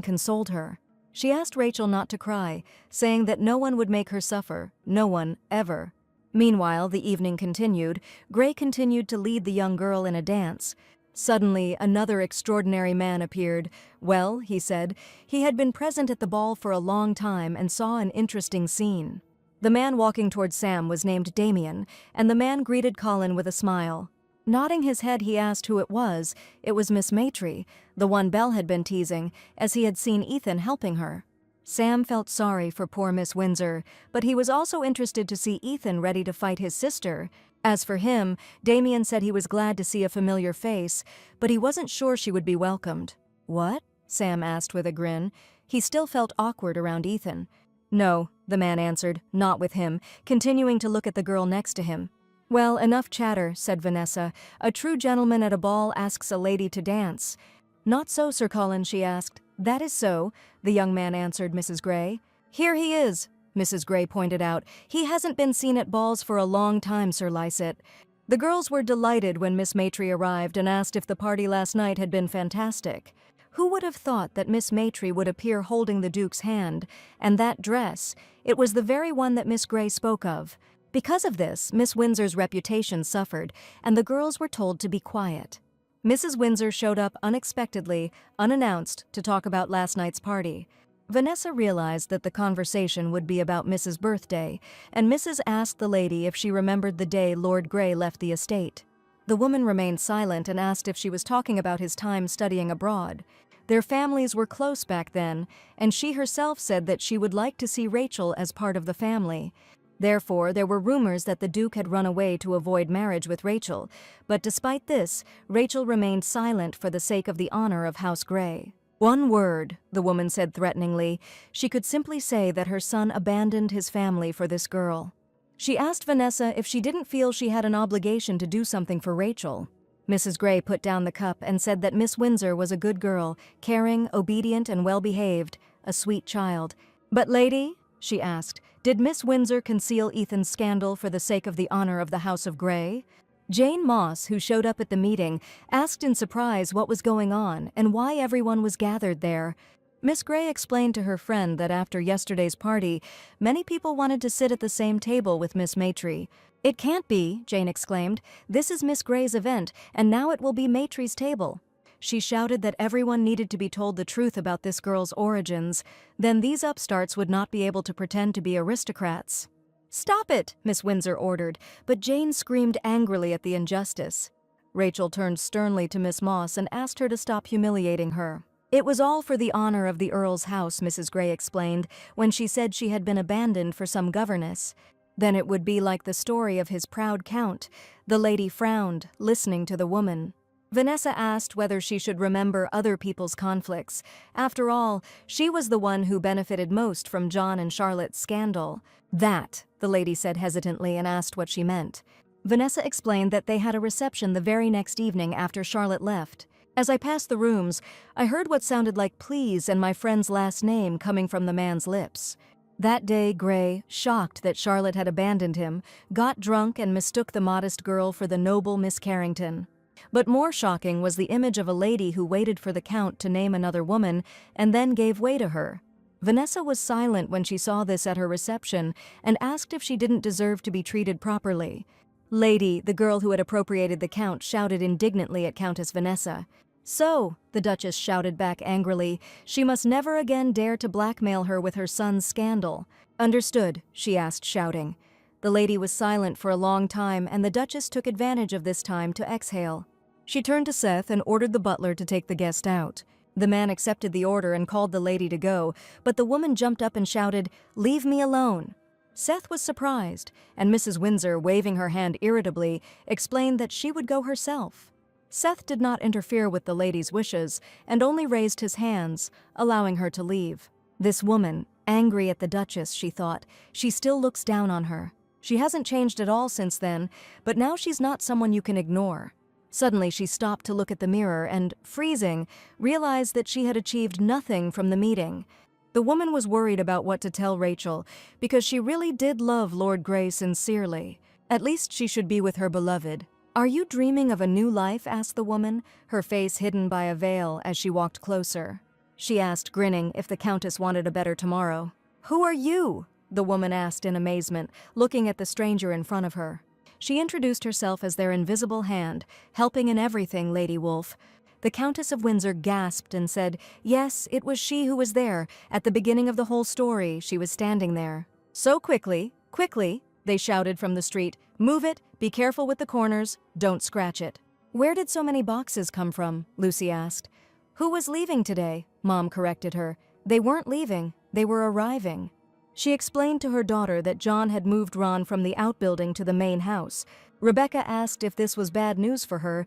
consoled her. She asked Rachel not to cry, saying that no one would make her suffer, no one, ever. Meanwhile, the evening continued. Gray continued to lead the young girl in a dance. Suddenly, another extraordinary man appeared. Well, he said, he had been present at the ball for a long time and saw an interesting scene. The man walking towards Sam was named Damien, and the man greeted Colin with a smile. Nodding his head, he asked who it was. It was Miss Matry, the one Belle had been teasing, as he had seen Ethan helping her. Sam felt sorry for poor Miss Windsor, but he was also interested to see Ethan ready to fight his sister. As for him, Damien said he was glad to see a familiar face, but he wasn't sure she would be welcomed. "What?" Sam asked with a grin. He still felt awkward around Ethan. "No," the man answered, "not with him," continuing to look at the girl next to him. "Well, enough chatter," said Vanessa. "A true gentleman at a ball asks a lady to dance." "Not so, Sir Colin," she asked. "That is so," the young man answered Mrs. Gray. "Here he is," Mrs. Gray pointed out. "He hasn't been seen at balls for a long time, Sir Lycett." The girls were delighted when Miss Matry arrived and asked if the party last night had been fantastic. Who would have thought that Miss Matry would appear holding the Duke's hand? And that dress, it was the very one that Miss Gray spoke of. Because of this, Miss Windsor's reputation suffered, and the girls were told to be quiet. Mrs. Windsor showed up unexpectedly, unannounced, to talk about last night's party. Vanessa realized that the conversation would be about Mrs. Birthday, and Mrs. asked the lady if she remembered the day Lord Gray left the estate. The woman remained silent and asked if she was talking about his time studying abroad. Their families were close back then, and she herself said that she would like to see Rachel as part of the family. Therefore, there were rumors that the Duke had run away to avoid marriage with Rachel, but despite this, Rachel remained silent for the sake of the honor of House Gray. "One word," the woman said threateningly. She could simply say that her son abandoned his family for this girl. She asked Vanessa if she didn't feel she had an obligation to do something for Rachel. Mrs. Gray put down the cup and said that Miss Windsor was a good girl, caring, obedient, and well-behaved, a sweet child. "But lady," she asked, "did Miss Windsor conceal Ethan's scandal for the sake of the honor of the House of Gray?" Jane Moss, who showed up at the meeting, asked in surprise what was going on and why everyone was gathered there. Miss Gray explained to her friend that after yesterday's party, many people wanted to sit at the same table with Miss Matry. "It can't be," Jane exclaimed. "This is Miss Gray's event, and now it will be Matry's table." She shouted that everyone needed to be told the truth about this girl's origins. Then these upstarts would not be able to pretend to be aristocrats. "Stop it," Miss Windsor ordered, but Jane screamed angrily at the injustice. Rachel turned sternly to Miss Moss and asked her to stop humiliating her. "It was all for the honor of the Earl's house," Mrs. Gray explained, when she said she had been abandoned for some governess. Then it would be like the story of his proud count. The lady frowned, listening to the woman. Vanessa asked whether she should remember other people's conflicts. After all, she was the one who benefited most from John and Charlotte's scandal. "That," the lady said hesitantly and asked what she meant. Vanessa explained that they had a reception the very next evening after Charlotte left. "As I passed the rooms, I heard what sounded like please and my friend's last name coming from the man's lips." That day, Gray, shocked that Charlotte had abandoned him, got drunk and mistook the modest girl for the noble Miss Carrington. But more shocking was the image of a lady who waited for the Count to name another woman and then gave way to her. Vanessa was silent when she saw this at her reception and asked if she didn't deserve to be treated properly. "Lady," the girl who had appropriated the Count shouted indignantly at Countess Vanessa. "So," the Duchess shouted back angrily, "she must never again dare to blackmail her with her son's scandal." "Understood?" she asked, shouting. The lady was silent for a long time, and the Duchess took advantage of this time to exhale. She turned to Seth and ordered the butler to take the guest out. The man accepted the order and called the lady to go, but the woman jumped up and shouted, "Leave me alone." Seth was surprised, and Mrs. Windsor, waving her hand irritably, explained that she would go herself. Seth did not interfere with the lady's wishes and only raised his hands, allowing her to leave. This woman, angry at the Duchess, she thought, she still looks down on her. She hasn't changed at all since then, but now she's not someone you can ignore. Suddenly she stopped to look at the mirror and, freezing, realized that she had achieved nothing from the meeting. The woman was worried about what to tell Rachel, because she really did love Lord Gray sincerely. At least she should be with her beloved. "Are you dreaming of a new life?" asked the woman, her face hidden by a veil as she walked closer. she asked, grinning, if the Countess wanted a better tomorrow. "Who are you?" the woman asked in amazement, looking at the stranger in front of her. She introduced herself as their invisible hand, helping in everything, Lady Wolf. The Countess of Windsor gasped and said, yes, it was she who was there. At the beginning of the whole story, she was standing there. "So quickly, quickly," they shouted from the street. "Move it, be careful with the corners, don't scratch it." "Where did so many boxes come from?" Lucy asked. "Who was leaving today?" Mom corrected her. "They weren't leaving, they were arriving." She explained to her daughter that John had moved Ron from the outbuilding to the main house. Rebecca asked if this was bad news for her.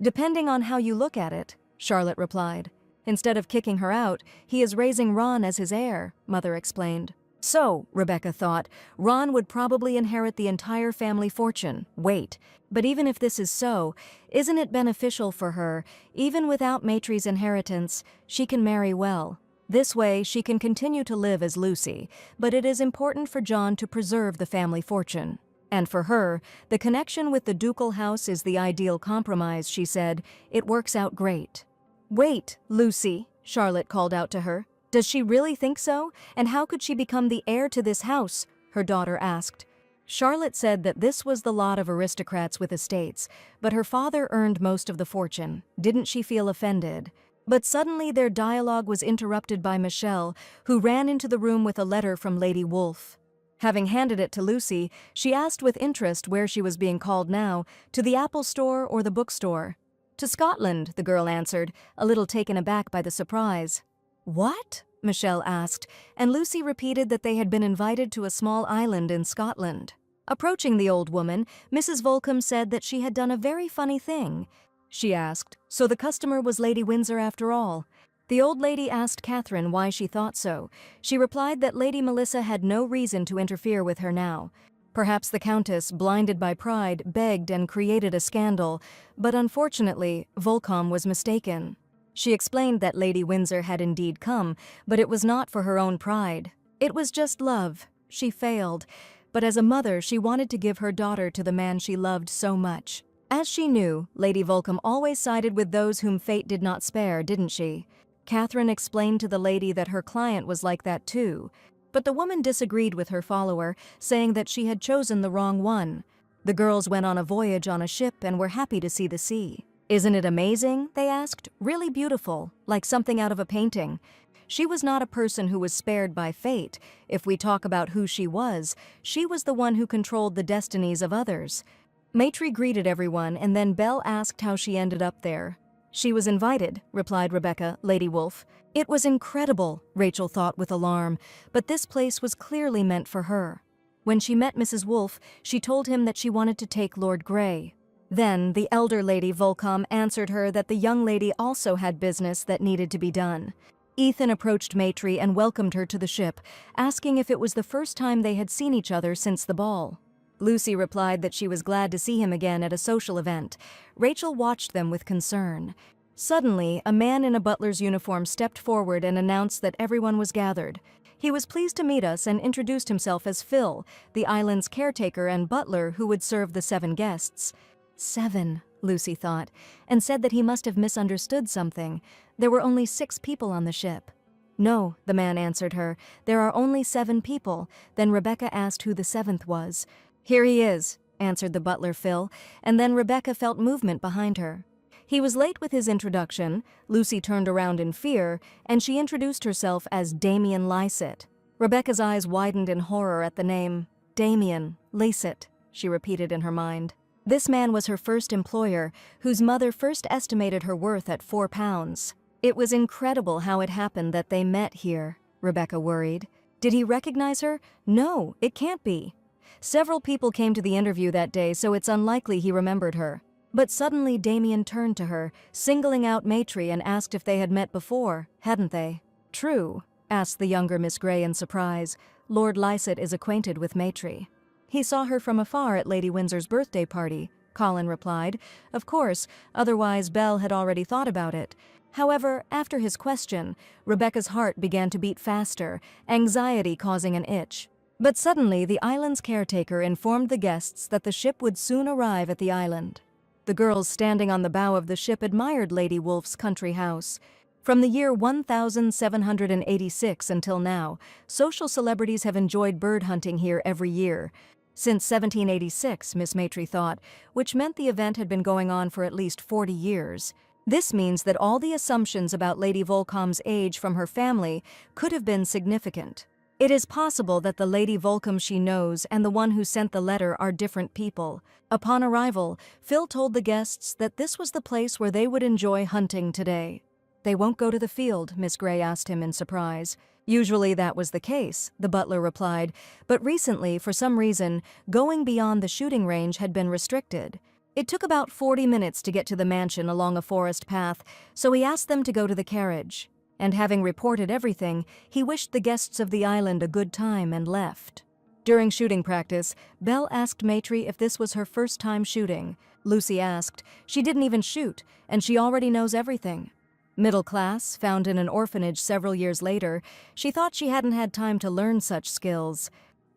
"Depending on how you look at it," Charlotte replied. "Instead of kicking her out, he is raising Ron as his heir," Mother explained. So, Rebecca thought, Ron would probably inherit the entire family fortune. Wait, but even if this is so, isn't it beneficial for her? Even without Maitre's inheritance, she can marry well. This way, she can continue to live as Lucy, but it is important for John to preserve the family fortune. And for her, the connection with the ducal house is the ideal compromise, she said. It works out great. "Wait, Lucy," Charlotte called out to her. "Does she really think so? And how could she become the heir to this house?" her daughter asked. Charlotte said that this was the lot of aristocrats with estates, but her father earned most of the fortune. Didn't she feel offended? But suddenly their dialogue was interrupted by Michelle, who ran into the room with a letter from Lady Wolf. Having handed it to Lucy, she asked with interest where she was being called now, to the Apple store or the bookstore. "To Scotland," the girl answered, a little taken aback by the surprise. "What?" Michelle asked, and Lucy repeated that they had been invited to a small island in Scotland. Approaching the old woman, Mrs. Volcom said that she had done a very funny thing. She asked, "So the customer was Lady Windsor after all?" The old lady asked Catherine why she thought so. She replied that Lady Melissa had no reason to interfere with her now. Perhaps the Countess, blinded by pride, begged and created a scandal, but unfortunately, Volcom was mistaken. She explained that Lady Windsor had indeed come, but it was not for her own pride. It was just love. She failed, but as a mother she wanted to give her daughter to the man she loved so much. As she knew, Lady Volcom always sided with those whom fate did not spare, didn't she? Catherine explained to the lady that her client was like that too, but the woman disagreed with her follower, saying that she had chosen the wrong one. The girls went on a voyage on a ship and were happy to see the sea. "Isn't it amazing?" they asked. "Really beautiful, like something out of a painting." She was not a person who was spared by fate. If we talk about who she was the one who controlled the destinies of others. Maitre greeted everyone, and then Belle asked how she ended up there. "She was invited," replied Rebecca, Lady Wolf. "It was incredible," Rachel thought with alarm, but this place was clearly meant for her. When she met Mrs. Wolf, she told him that she wanted to take Lord Grey. Then the elder Lady Volcom answered her that the young lady also had business that needed to be done. Ethan approached Maitre and welcomed her to the ship, asking if it was the first time they had seen each other since the ball. Lucy replied that she was glad to see him again at a social event. Rachel watched them with concern. Suddenly, a man in a butler's uniform stepped forward and announced that everyone was gathered. He was pleased to meet us and introduced himself as Phil, the island's caretaker and butler who would serve the 7 guests. 7, Lucy thought, and said that he must have misunderstood something. There were only 6 people on the ship. "No," the man answered her, "there are only 7 people." Then Rebecca asked who the 7th was. "Here he is," answered the butler Phil, and then Rebecca felt movement behind her. He was late with his introduction. Lucy turned around in fear, and she introduced herself as Damien Lycett. Rebecca's eyes widened in horror at the name. "Damien Lycett," she repeated in her mind. This man was her first employer, whose mother first estimated her worth at £4. It was incredible how it happened that they met here, Rebecca worried. Did he recognize her? No, it can't be. Several people came to the interview that day, so it's unlikely he remembered her. But suddenly Damien turned to her, singling out Maitre, and asked if they had met before, hadn't they? "True," asked the younger Miss Grey in surprise. "Lord Lycett is acquainted with Maitre." "He saw her from afar at Lady Windsor's birthday party," Colin replied. Of course, otherwise Belle had already thought about it. However, after his question, Rebecca's heart began to beat faster, anxiety causing an itch. But suddenly the island's caretaker informed the guests that the ship would soon arrive at the island. The girls standing on the bow of the ship admired Lady Wolf's country house. From the year 1786 until now, social celebrities have enjoyed bird hunting here every year. Since 1786, Miss Maitre thought, which meant the event had been going on for at least 40 years. This means that all the assumptions about Lady Volcom's age from her family could have been significant. It is possible that the Lady Volcom she knows and the one who sent the letter are different people. Upon arrival, Phil told the guests that this was the place where they would enjoy hunting today. "They won't go to the field?" Miss Gray asked him in surprise. "Usually that was the case," the butler replied, but recently, for some reason, going beyond the shooting range had been restricted. It took about 40 minutes to get to the mansion along a forest path, so he asked them to go to the carriage. And having reported everything, he wished the guests of the island a good time and left. During shooting practice, Belle asked Maitre if this was her first time shooting. Lucy asked. She didn't even shoot, and she already knows everything. Middle class, found in an orphanage several years later, she thought she hadn't had time to learn such skills.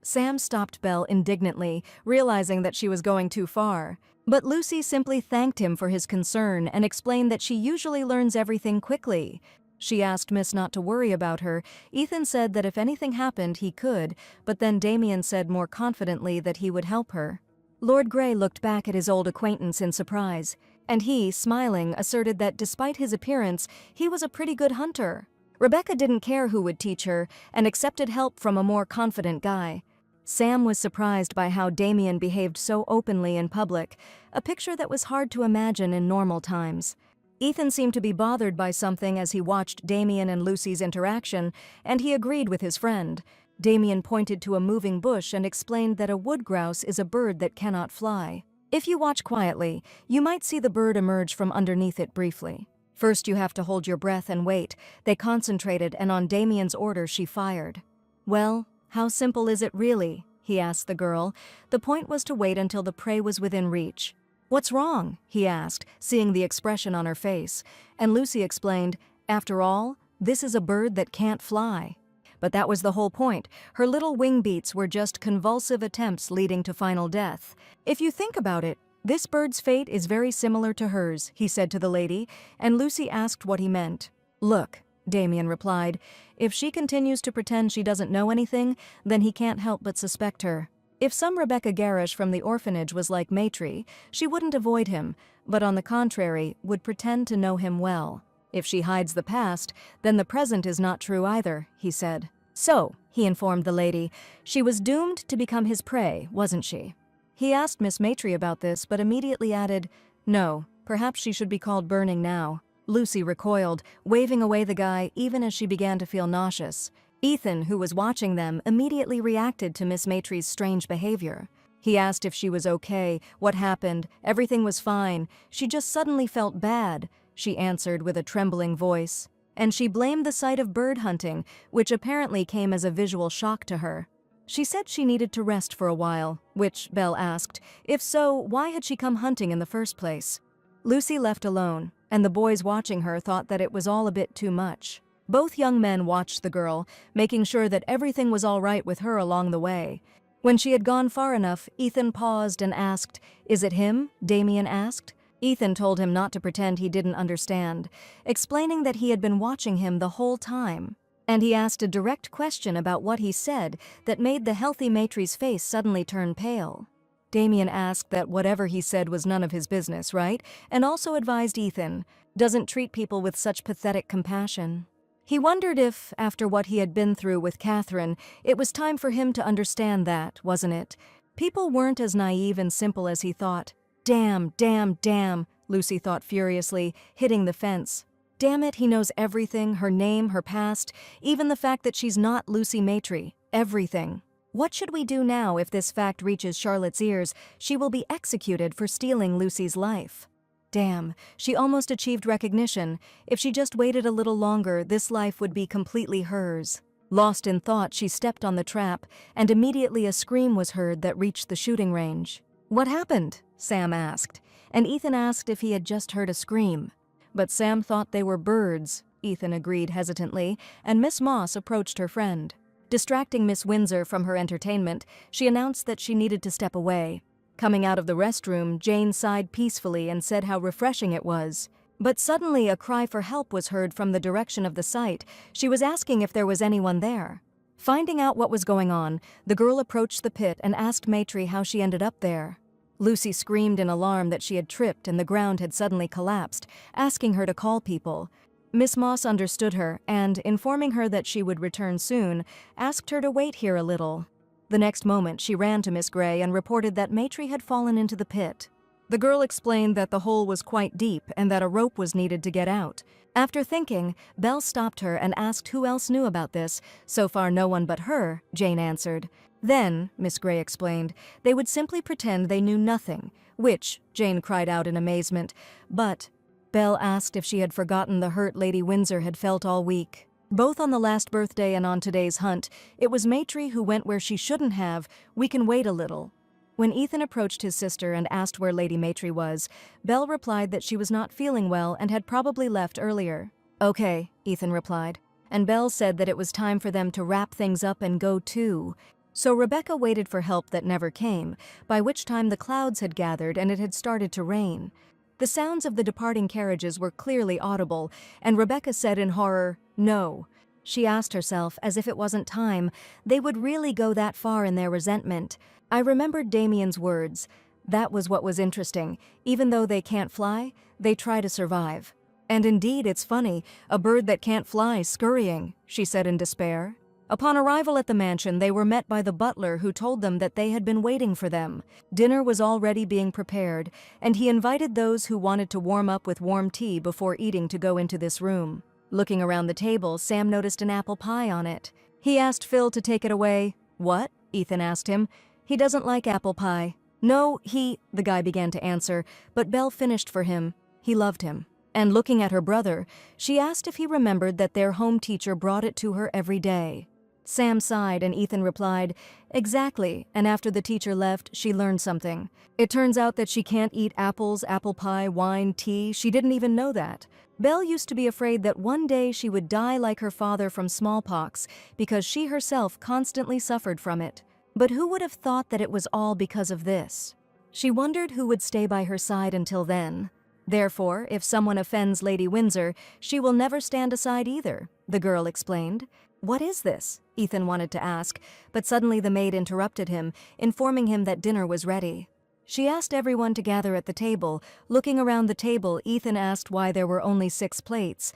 Sam stopped Belle indignantly, realizing that she was going too far. But Lucy simply thanked him for his concern and explained that she usually learns everything quickly. She asked Miss not to worry about her. Ethan said that if anything happened, he could, but then Damien said more confidently that he would help her. Lord Grey looked back at his old acquaintance in surprise, and he, smiling, asserted that despite his appearance, he was a pretty good hunter. Rebecca didn't care who would teach her and accepted help from a more confident guy. Sam was surprised by how Damien behaved so openly in public, a picture that was hard to imagine in normal times. Ethan seemed to be bothered by something as he watched Damien and Lucy's interaction, and he agreed with his friend. Damien pointed to a moving bush and explained that a wood grouse is a bird that cannot fly. If you watch quietly, you might see the bird emerge from underneath it briefly. First you have to hold your breath and wait. They concentrated, and on Damien's order she fired. "Well, how simple is it really?" he asked the girl. The point was to wait until the prey was within reach. "What's wrong?" he asked, seeing the expression on her face. And Lucy explained, "After all, this is a bird that can't fly." But that was the whole point. Her little wing beats were just convulsive attempts leading to final death. "If you think about it, this bird's fate is very similar to hers," he said to the lady, and Lucy asked what he meant. "Look," Damien replied, "if she continues to pretend she doesn't know anything, then he can't help but suspect her. If some Rebecca Garish from the orphanage was like Maitre, she wouldn't avoid him, but on the contrary, would pretend to know him well. If she hides the past, then the present is not true either," he said. "So," he informed the lady, "she was doomed to become his prey, wasn't she?" He asked Miss Maitre about this, but immediately added, "No, perhaps she should be called Burning now." Lucy recoiled, waving away the guy even as she began to feel nauseous. Ethan, who was watching them, immediately reacted to Miss Maitre's strange behavior. He asked if she was okay, what happened, everything was fine, she just suddenly felt bad, she answered with a trembling voice. And she blamed the sight of bird hunting, which apparently came as a visual shock to her. She said she needed to rest for a while, which Belle asked. If so, why had she come hunting in the first place? Lucy left alone, and the boys watching her thought that it was all a bit too much. Both young men watched the girl, making sure that everything was all right with her along the way. When she had gone far enough, Ethan paused and asked, "Is it him?" Damien asked. Ethan told him not to pretend he didn't understand, explaining that he had been watching him the whole time. And he asked a direct question about what he said that made the healthy Maitre's face suddenly turn pale. Damien asked that whatever he said was none of his business, right? And also advised Ethan, "Doesn't treat people with such pathetic compassion." He wondered if, after what he had been through with Catherine, it was time for him to understand that, wasn't it? People weren't as naive and simple as he thought. "Damn, damn, damn," Lucy thought furiously, hitting the fence. Damn it, he knows everything, her name, her past, even the fact that she's not Lucy Maitre. Everything. What should we do now if this fact reaches Charlotte's ears? She will be executed for stealing Lucy's life. Damn, she almost achieved recognition. If she just waited a little longer, this life would be completely hers. Lost in thought, she stepped on the trap, and immediately a scream was heard that reached the shooting range. "What happened?" Sam asked, and Ethan asked if he had just heard a scream. But Sam thought they were birds, Ethan agreed hesitantly, and Miss Moss approached her friend. Distracting Miss Windsor from her entertainment, she announced that she needed to step away. Coming out of the restroom, Jane sighed peacefully and said how refreshing it was. But suddenly a cry for help was heard from the direction of the site. She was asking if there was anyone there. Finding out what was going on, the girl approached the pit and asked Maitri how she ended up there. Lucy screamed in alarm that she had tripped and the ground had suddenly collapsed, asking her to call people. Miss Moss understood her and, informing her that she would return soon, asked her to wait here a little. The next moment, she ran to Miss Gray and reported that Maitri had fallen into the pit. The girl explained that the hole was quite deep and that a rope was needed to get out. After thinking, Belle stopped her and asked who else knew about this. So far no one but her, Jane answered. Then, Miss Gray explained, they would simply pretend they knew nothing, which, Jane cried out in amazement. But Belle asked if she had forgotten the hurt Lady Windsor had felt all week. Both on the last birthday and on today's hunt, it was Maitri who went where she shouldn't have. We can wait a little. When Ethan approached his sister and asked where Lady Maitri was, Belle replied that she was not feeling well and had probably left earlier. Okay, Ethan replied, and Belle said that it was time for them to wrap things up and go too. So Rebecca waited for help that never came, by which time the clouds had gathered and it had started to rain. The sounds of the departing carriages were clearly audible, and Rebecca said in horror, "No." She asked herself, as if it wasn't time, they would really go that far in their resentment. I remembered Damien's words. That was what was interesting. Even though they can't fly, they try to survive. And indeed, it's funny, a bird that can't fly scurrying, she said in despair. Upon arrival at the mansion, they were met by the butler who told them that they had been waiting for them. Dinner was already being prepared, and he invited those who wanted to warm up with warm tea before eating to go into this room. Looking around the table, Sam noticed an apple pie on it. He asked Phil to take it away. What? Ethan asked him. He doesn't like apple pie. No, the guy began to answer, but Belle finished for him. He loved him. And looking at her brother, she asked if he remembered that their home teacher brought it to her every day. Sam sighed and Ethan replied, "Exactly, and after the teacher left, she learned something. It turns out that she can't eat apples, apple pie, wine, tea. She didn't even know that. Belle used to be afraid that one day she would die like her father from smallpox because she herself constantly suffered from it. But who would have thought that it was all because of this? She wondered who would stay by her side until then. Therefore, if someone offends Lady Windsor, she will never stand aside either," the girl explained. "What is this?" Ethan wanted to ask, but suddenly the maid interrupted him, informing him that dinner was ready. She asked everyone to gather at the table. Looking around the table, Ethan asked why there were only 6 plates.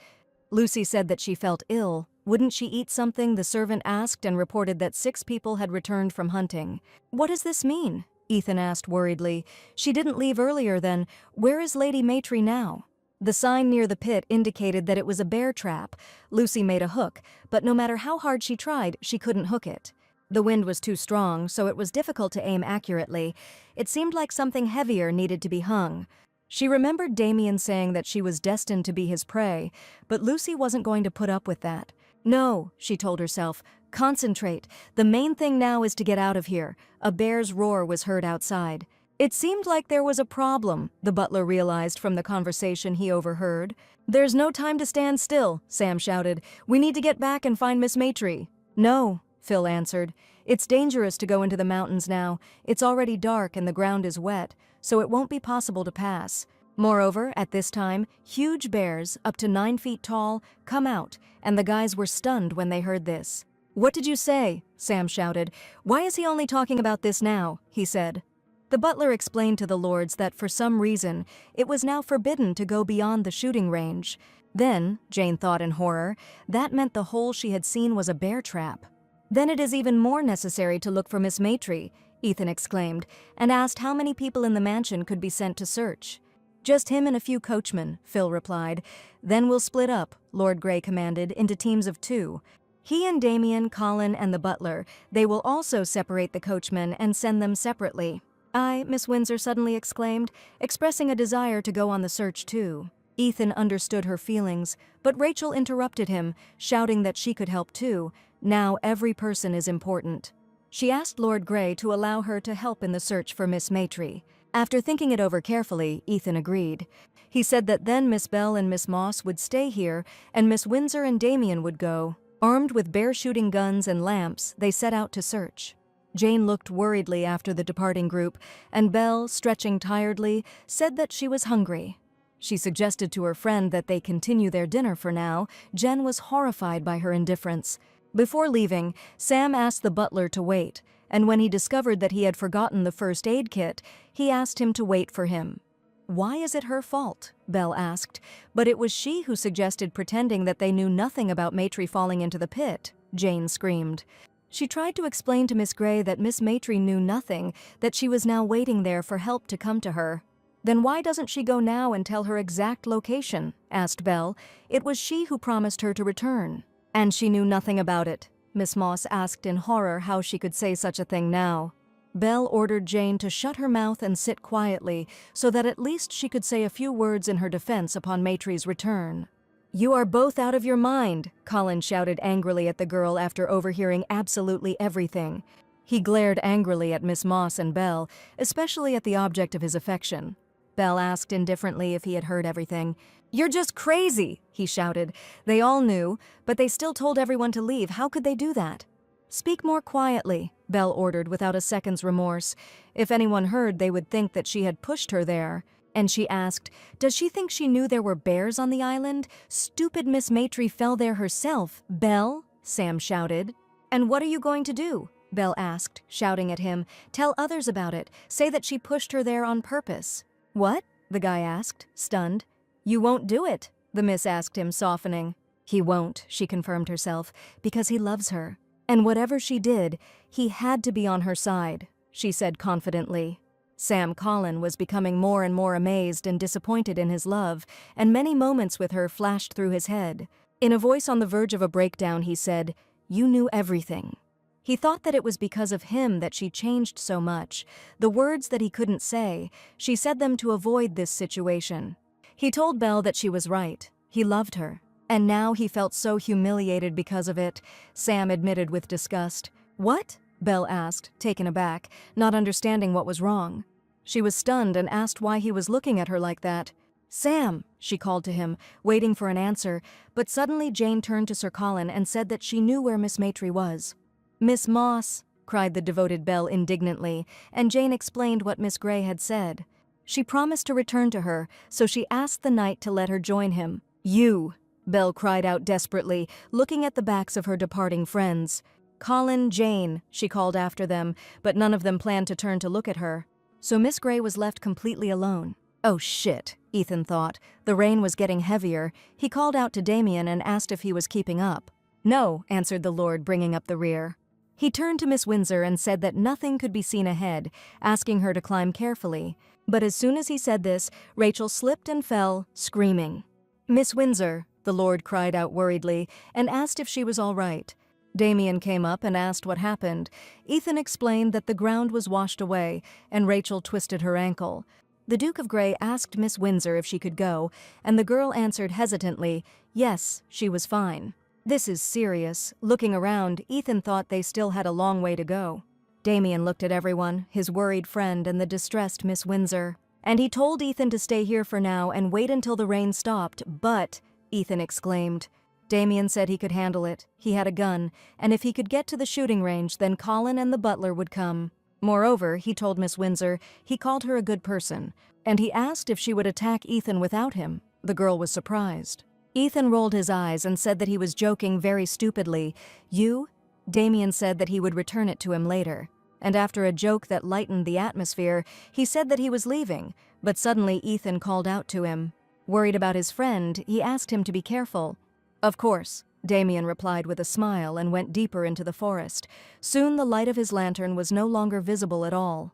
Lucy said that she felt ill. Wouldn't she eat something, the servant asked, and reported that 6 people had returned from hunting. "What does this mean?" Ethan asked worriedly. "She didn't leave earlier then. Where is Lady Maitri now?" The sign near the pit indicated that it was a bear trap. Lucy made a hook, but no matter how hard she tried, she couldn't hook it. The wind was too strong, so it was difficult to aim accurately. It seemed like something heavier needed to be hung. She remembered Damien saying that she was destined to be his prey, but Lucy wasn't going to put up with that. "No," she told herself, "concentrate. The main thing now is to get out of here." A bear's roar was heard outside. It seemed like there was a problem, the butler realized from the conversation he overheard. "There's no time to stand still," Sam shouted. "We need to get back and find Miss Maitri." "No," Phil answered. "It's dangerous to go into the mountains now. It's already dark and the ground is wet, so it won't be possible to pass. Moreover, at this time, huge bears, up to 9 feet tall, come out, and the guys were stunned when they heard this. "What did you say?" Sam shouted. "Why is he only talking about this now?" he said. The butler explained to the lords that for some reason, it was now forbidden to go beyond the shooting range. Then, Jane thought in horror, that meant the hole she had seen was a bear trap. "Then it is even more necessary to look for Miss Maitri," Ethan exclaimed, and asked how many people in the mansion could be sent to search. "Just him and a few coachmen," Phil replied. "Then we'll split up," Lord Grey commanded, into teams of 2. He and Damien, Colin, and the butler. They will also separate the coachmen and send them separately. Miss Windsor suddenly exclaimed, expressing a desire to go on the search too. Ethan understood her feelings, but Rachel interrupted him, shouting that she could help too. Now every person is important. She asked Lord Grey to allow her to help in the search for Miss Maitri. After thinking it over carefully, Ethan agreed. He said that then Miss Bell and Miss Moss would stay here, and Miss Windsor and Damien would go. Armed with bear-shooting guns and lamps, they set out to search. Jane looked worriedly after the departing group, and Belle, stretching tiredly, said that she was hungry. She suggested to her friend that they continue their dinner for now. Jen was horrified by her indifference. Before leaving, Sam asked the butler to wait, and when he discovered that he had forgotten the first aid kit, he asked him to wait for him. "Why is it her fault?" Belle asked, but it was she who suggested pretending that they knew nothing about Maitri falling into the pit, Jane screamed. She tried to explain to Miss Gray that Miss Maitri knew nothing, that she was now waiting there for help to come to her. "Then why doesn't she go now and tell her exact location?" asked Belle. It was she who promised her to return. "And she knew nothing about it," Miss Moss asked in horror how she could say such a thing now. Belle ordered Jane to shut her mouth and sit quietly so that at least she could say a few words in her defense upon Maitri's return. "You are both out of your mind," Colin shouted angrily at the girl after overhearing absolutely everything. He glared angrily at Miss Moss and Belle, especially at the object of his affection. Belle asked indifferently if he had heard everything. "You're just crazy," he shouted. They all knew, but they still told everyone to leave. How could they do that? "Speak more quietly," Belle ordered without a second's remorse. If anyone heard, they would think that she had pushed her there. And she asked, "Does she think she knew there were bears on the island? Stupid Miss Maitri fell there herself." "Belle," Sam shouted. "And what are you going to do?" Belle asked, shouting at him. "Tell others about it. Say that she pushed her there on purpose." "What?" the guy asked, stunned. "You won't do it?" the miss asked him, softening. "He won't," she confirmed herself, "because he loves her. And whatever she did, he had to be on her side," she said confidently. Sam Colin was becoming more and more amazed and disappointed in his love, and many moments with her flashed through his head. In a voice on the verge of a breakdown, he said, "You knew everything." He thought that it was because of him that she changed so much. The words that he couldn't say, she said them to avoid this situation. He told Belle that she was right. He loved her. And now he felt so humiliated because of it, Sam admitted with disgust. "What?" Belle asked, taken aback, not understanding what was wrong. She was stunned and asked why he was looking at her like that. "Sam," she called to him, waiting for an answer, but suddenly Jane turned to Sir Colin and said that she knew where Miss Maitri was. "Miss Moss," cried the devoted Belle indignantly, and Jane explained what Miss Gray had said. She promised to return to her, so she asked the knight to let her join him. "You!" Belle cried out desperately, looking at the backs of her departing friends. "Colin, Jane," she called after them, but none of them planned to turn to look at her. So Miss Gray was left completely alone. "Oh shit," Ethan thought. The rain was getting heavier. He called out to Damien and asked if he was keeping up. "No," answered the Lord, bringing up the rear. He turned to Miss Windsor and said that nothing could be seen ahead, asking her to climb carefully. But as soon as he said this, Rachel slipped and fell, screaming. "Miss Windsor," the Lord cried out worriedly, and asked if she was all right. Damien came up and asked what happened. Ethan explained that the ground was washed away, and Rachel twisted her ankle. The Duke of Grey asked Miss Windsor if she could go, and the girl answered hesitantly, yes, she was fine. "This is serious." Looking around, Ethan thought they still had a long way to go. Damien looked at everyone, his worried friend and the distressed Miss Windsor. "And he told Ethan to stay here for now and wait until the rain stopped, but," Ethan exclaimed. Damien said he could handle it. He had a gun, and if he could get to the shooting range, then Colin and the butler would come. Moreover, he told Miss Windsor, he called her a good person, and he asked if she would attack Ethan without him. The girl was surprised. Ethan rolled his eyes and said that he was joking very stupidly. "You?" Damien said that he would return it to him later. And after a joke that lightened the atmosphere, he said that he was leaving, but suddenly Ethan called out to him. Worried about his friend, he asked him to be careful. "Of course," Damien replied with a smile and went deeper into the forest. Soon the light of his lantern was no longer visible at all.